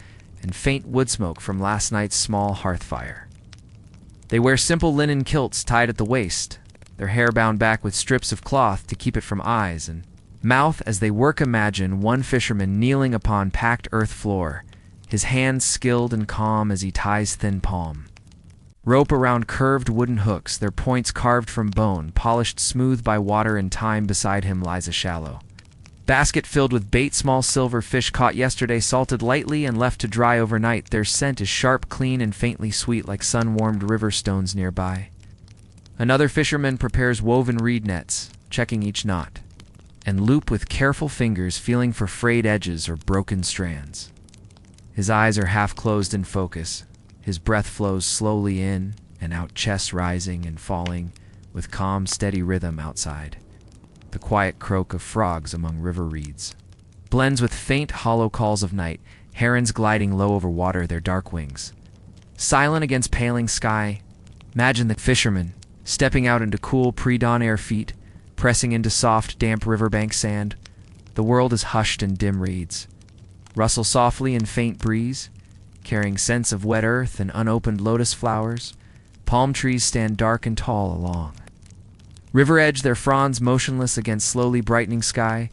and faint wood smoke from last night's small hearth fire. They wear simple linen kilts tied at the waist, their hair bound back with strips of cloth to keep it from eyes and mouth as they work. Imagine one fisherman kneeling upon packed earth floor, his hands skilled and calm as he ties thin palm. Rope around curved wooden hooks, their points carved from bone, polished smooth by water and time. Beside him lies a shallow basket filled with bait, small silver fish caught yesterday, salted lightly and left to dry overnight. Their scent is sharp, clean, and faintly sweet like sun-warmed river stones nearby. Another fisherman prepares woven reed nets, checking each knot, and loop with careful fingers, feeling for frayed edges or broken strands. His eyes are half closed in focus. His breath flows slowly in and out, chest rising and falling with calm, steady rhythm outside. The quiet croak of frogs among river reeds blends with faint, hollow calls of night, herons gliding low over water, their dark wings silent against paling sky. Imagine the fisherman stepping out into cool, pre-dawn air, feet pressing into soft, damp riverbank sand. The world is hushed in dim reeds, rustle softly in faint breeze, carrying scents of wet earth and unopened lotus flowers. Palm trees stand dark and tall along river edge, their fronds motionless against slowly brightening sky.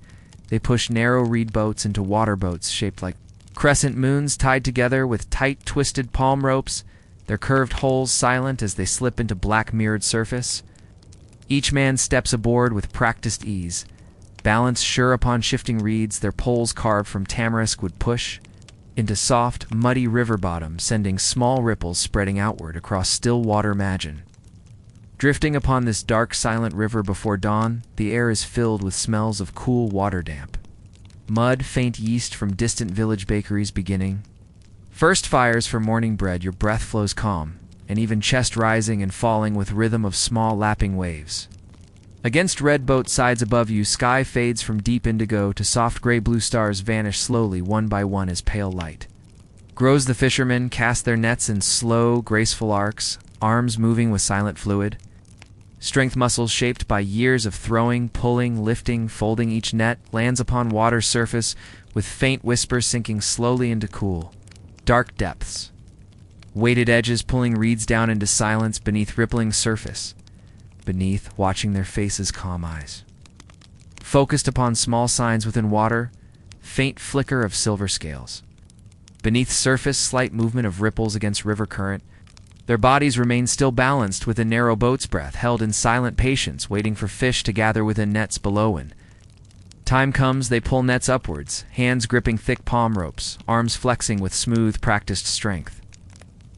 They push narrow reed boats into water boats shaped like crescent moons tied together with tight, twisted palm ropes, their curved holes silent as they slip into black mirrored surface. Each man steps aboard with practiced ease, balance sure upon shifting reeds. Their poles carved from tamarisk would push into soft, muddy river bottom, sending small ripples spreading outward across still water. Imagine drifting upon this dark, silent river before dawn. The air is filled with smells of cool water, damp mud, faint yeast from distant village bakeries beginning first fires for morning bread. Your breath flows calm, and even chest rising and falling with rhythm of small lapping waves. Against red boat sides above you, sky fades from deep indigo to soft gray. Blue stars vanish slowly one by one as pale light grows. The fishermen cast their nets in slow, graceful arcs, arms moving with silent fluid. Strength muscles shaped by years of throwing, pulling, lifting, folding. Each net lands upon water's surface with faint whispers sinking slowly into cool, dark depths. Weighted edges pulling reeds down into silence beneath rippling surface. Beneath, watching their faces, calm eyes focused upon small signs within water, faint flicker of silver scales. Beneath surface, slight movement of ripples against river current. Their bodies remain still balanced with a narrow boat's breath, held in silent patience, waiting for fish to gather within nets below. And time comes, they pull nets upwards, hands gripping thick palm ropes, arms flexing with smooth, practiced strength.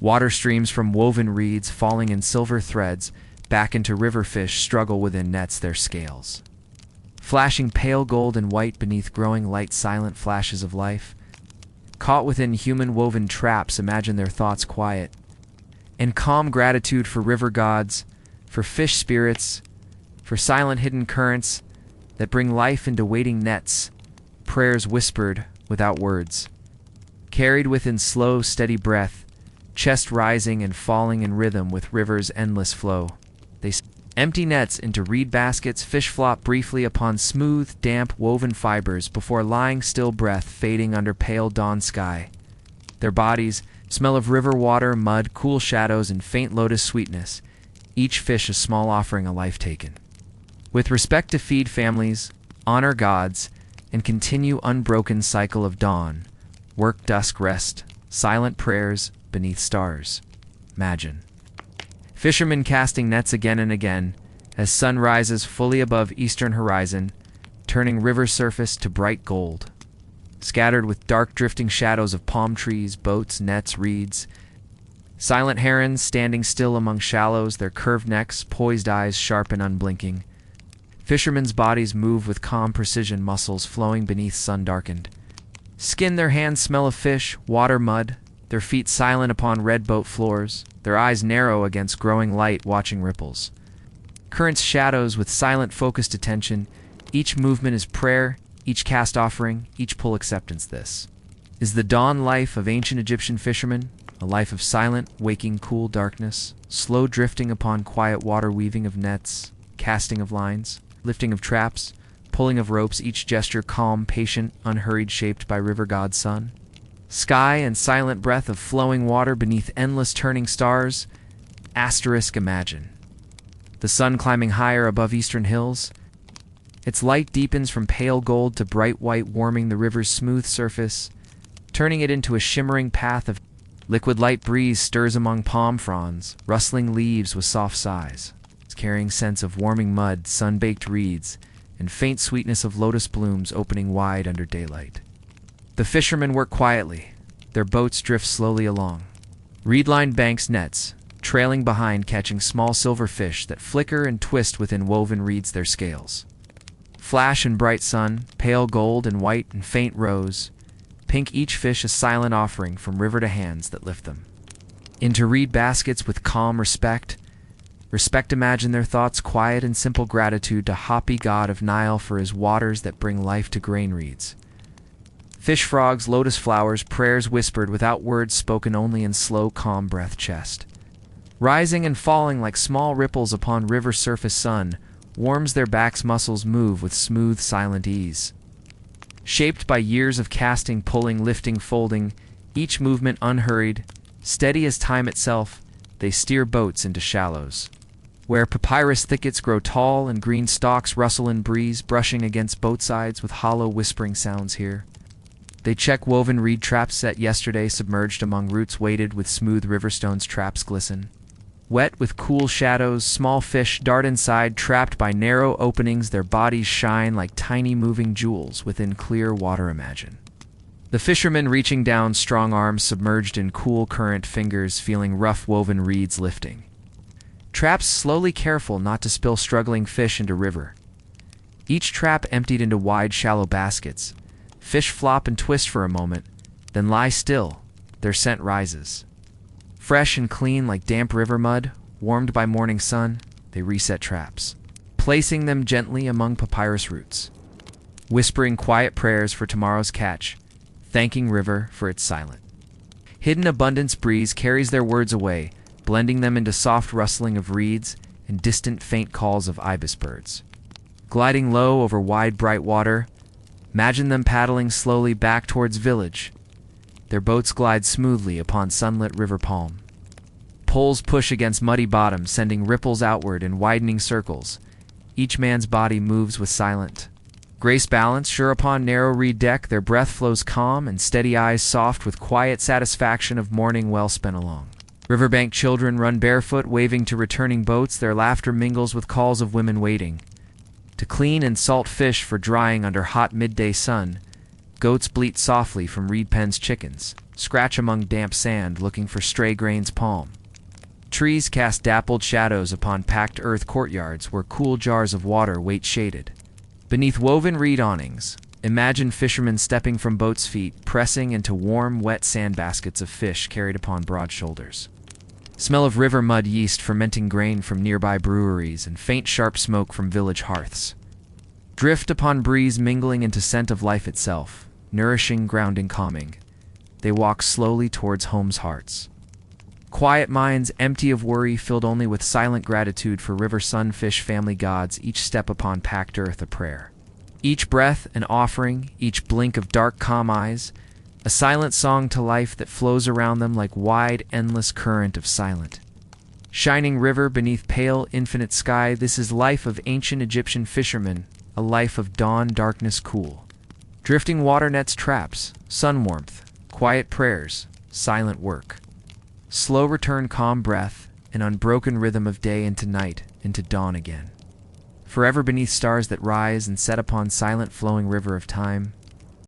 Water streams from woven reeds falling in silver threads back into river. Fish struggle within nets, their scales flashing pale gold and white beneath growing light. Silent flashes of life caught within human woven traps. Imagine their thoughts quiet and calm, gratitude for river gods, for fish spirits, for silent hidden currents that bring life into waiting nets. Prayers whispered without words, carried within slow, steady breath, chest rising and falling in rhythm with river's endless flow. They empty nets into reed baskets. Fish flop briefly upon smooth, damp, woven fibers before lying still, breath fading under pale dawn sky. Their bodies smell of river water, mud, cool shadows, and faint lotus sweetness. Each fish a small offering, a life taken with respect to feed families, honor gods, and continue unbroken cycle of dawn, work, dusk, rest, silent prayers beneath stars. Imagine fishermen casting nets again and again as sun rises fully above eastern horizon. turning river surface to bright gold. Scattered with dark drifting shadows of palm trees, boats, nets, reeds. Silent herons standing still among shallows, their curved necks, poised eyes sharp and unblinking. Fishermen's bodies move with calm precision, muscles flowing beneath sun-darkened. Skin their hands smell of fish, water, mud, their feet silent upon red boat floors, their eyes narrow against growing light, watching ripples. Currents shadows with silent focused attention. Each movement is prayer, each cast offering, each pull acceptance. This is the dawn life of ancient Egyptian fishermen, a life of silent, waking, cool darkness, slow drifting upon quiet water, weaving of nets, casting of lines, lifting of traps, pulling of ropes, each gesture calm, patient, unhurried, shaped by river god sun. Sky and silent breath of flowing water beneath endless turning stars. Asterisk imagine. The sun climbing higher above eastern hills. Its light deepens from pale gold to bright white, warming the river's smooth surface, turning it into a shimmering path of liquid. Light breeze stirs among palm fronds, rustling leaves with soft sighs, carrying scents of warming mud, sun-baked reeds, and faint sweetness of lotus blooms opening wide under daylight. The fishermen work quietly. Their boats drift slowly along. Reed-lined banks, nets, trailing behind, catching small silver fish that flicker and twist within woven reeds their scales. Flash and bright sun, pale gold and white and faint rose, pink, each fish a silent offering from river to hands that lift them. Into reed baskets with calm respect, imagine their thoughts, quiet and simple gratitude to Hapi, god of Nile, for his waters that bring life to grain reeds. Fish, frogs, lotus flowers, prayers whispered without words spoken, only in slow, calm breath chest. Rising and falling like small ripples upon river surface, sun warms their backs, muscles move with smooth, silent ease. Shaped by years of casting, pulling, lifting, folding, each movement unhurried, steady as time itself, they steer boats into shallows, where papyrus thickets grow tall and green stalks rustle in breeze, brushing against boat sides with hollow whispering sounds here. They check woven reed traps set yesterday, submerged among roots weighted with smooth river stones. Traps glisten. Wet with cool shadows, small fish dart inside, trapped by narrow openings, their bodies shine like tiny moving jewels within clear water. Imagine the fishermen reaching down, strong arms submerged in cool current, fingers feeling rough woven reeds lifting. Traps slowly, careful not to spill struggling fish into river. Each trap emptied into wide, shallow baskets. Fish flop and twist for a moment, then lie still. Their scent rises. Fresh and clean like damp river mud, warmed by morning sun, they reset traps, placing them gently among papyrus roots, whispering quiet prayers for tomorrow's catch, thanking river for its silent. Hidden abundance breeze carries their words away, blending them into soft rustling of reeds and distant faint calls of ibis birds. Gliding low over wide bright water, imagine them paddling slowly back towards village. Their boats glide smoothly upon sunlit river palm. Poles push against muddy bottoms, sending ripples outward in widening circles. Each man's body moves with silent grace, balance sure upon narrow reed deck. Their breath flows calm and steady, eyes soft with quiet satisfaction of morning well spent along. Riverbank children run barefoot, waving to returning boats. Their laughter mingles with calls of women waiting to clean and salt fish for drying under hot midday sun. Goats bleat softly from reed pens, chickens scratch among damp sand looking for stray grains. Palm trees cast dappled shadows upon packed earth courtyards where cool jars of water wait shaded. Beneath woven reed awnings, imagine fishermen stepping from boats' feet, pressing into warm, wet sand baskets of fish carried upon broad shoulders. Smell of river mud, yeast, fermenting grain from nearby breweries, and faint sharp smoke from village hearths drift upon breeze, mingling into scent of life itself. Nourishing, grounding, calming, they walk slowly towards home's hearts. Quiet minds, empty of worry, filled only with silent gratitude for river, sun, fish, family, gods, each step upon packed earth a prayer. Each breath an offering, each blink of dark, calm eyes, a silent song to life that flows around them like wide, endless current of silent, shining river beneath pale, infinite sky. This is life of ancient Egyptian fishermen, a life of dawn, darkness, cool. Drifting water nets, traps, sun warmth, quiet prayers, silent work. Slow return, calm breath, an unbroken rhythm of day into night, into dawn again. forever beneath stars that rise and set upon silent flowing river of time,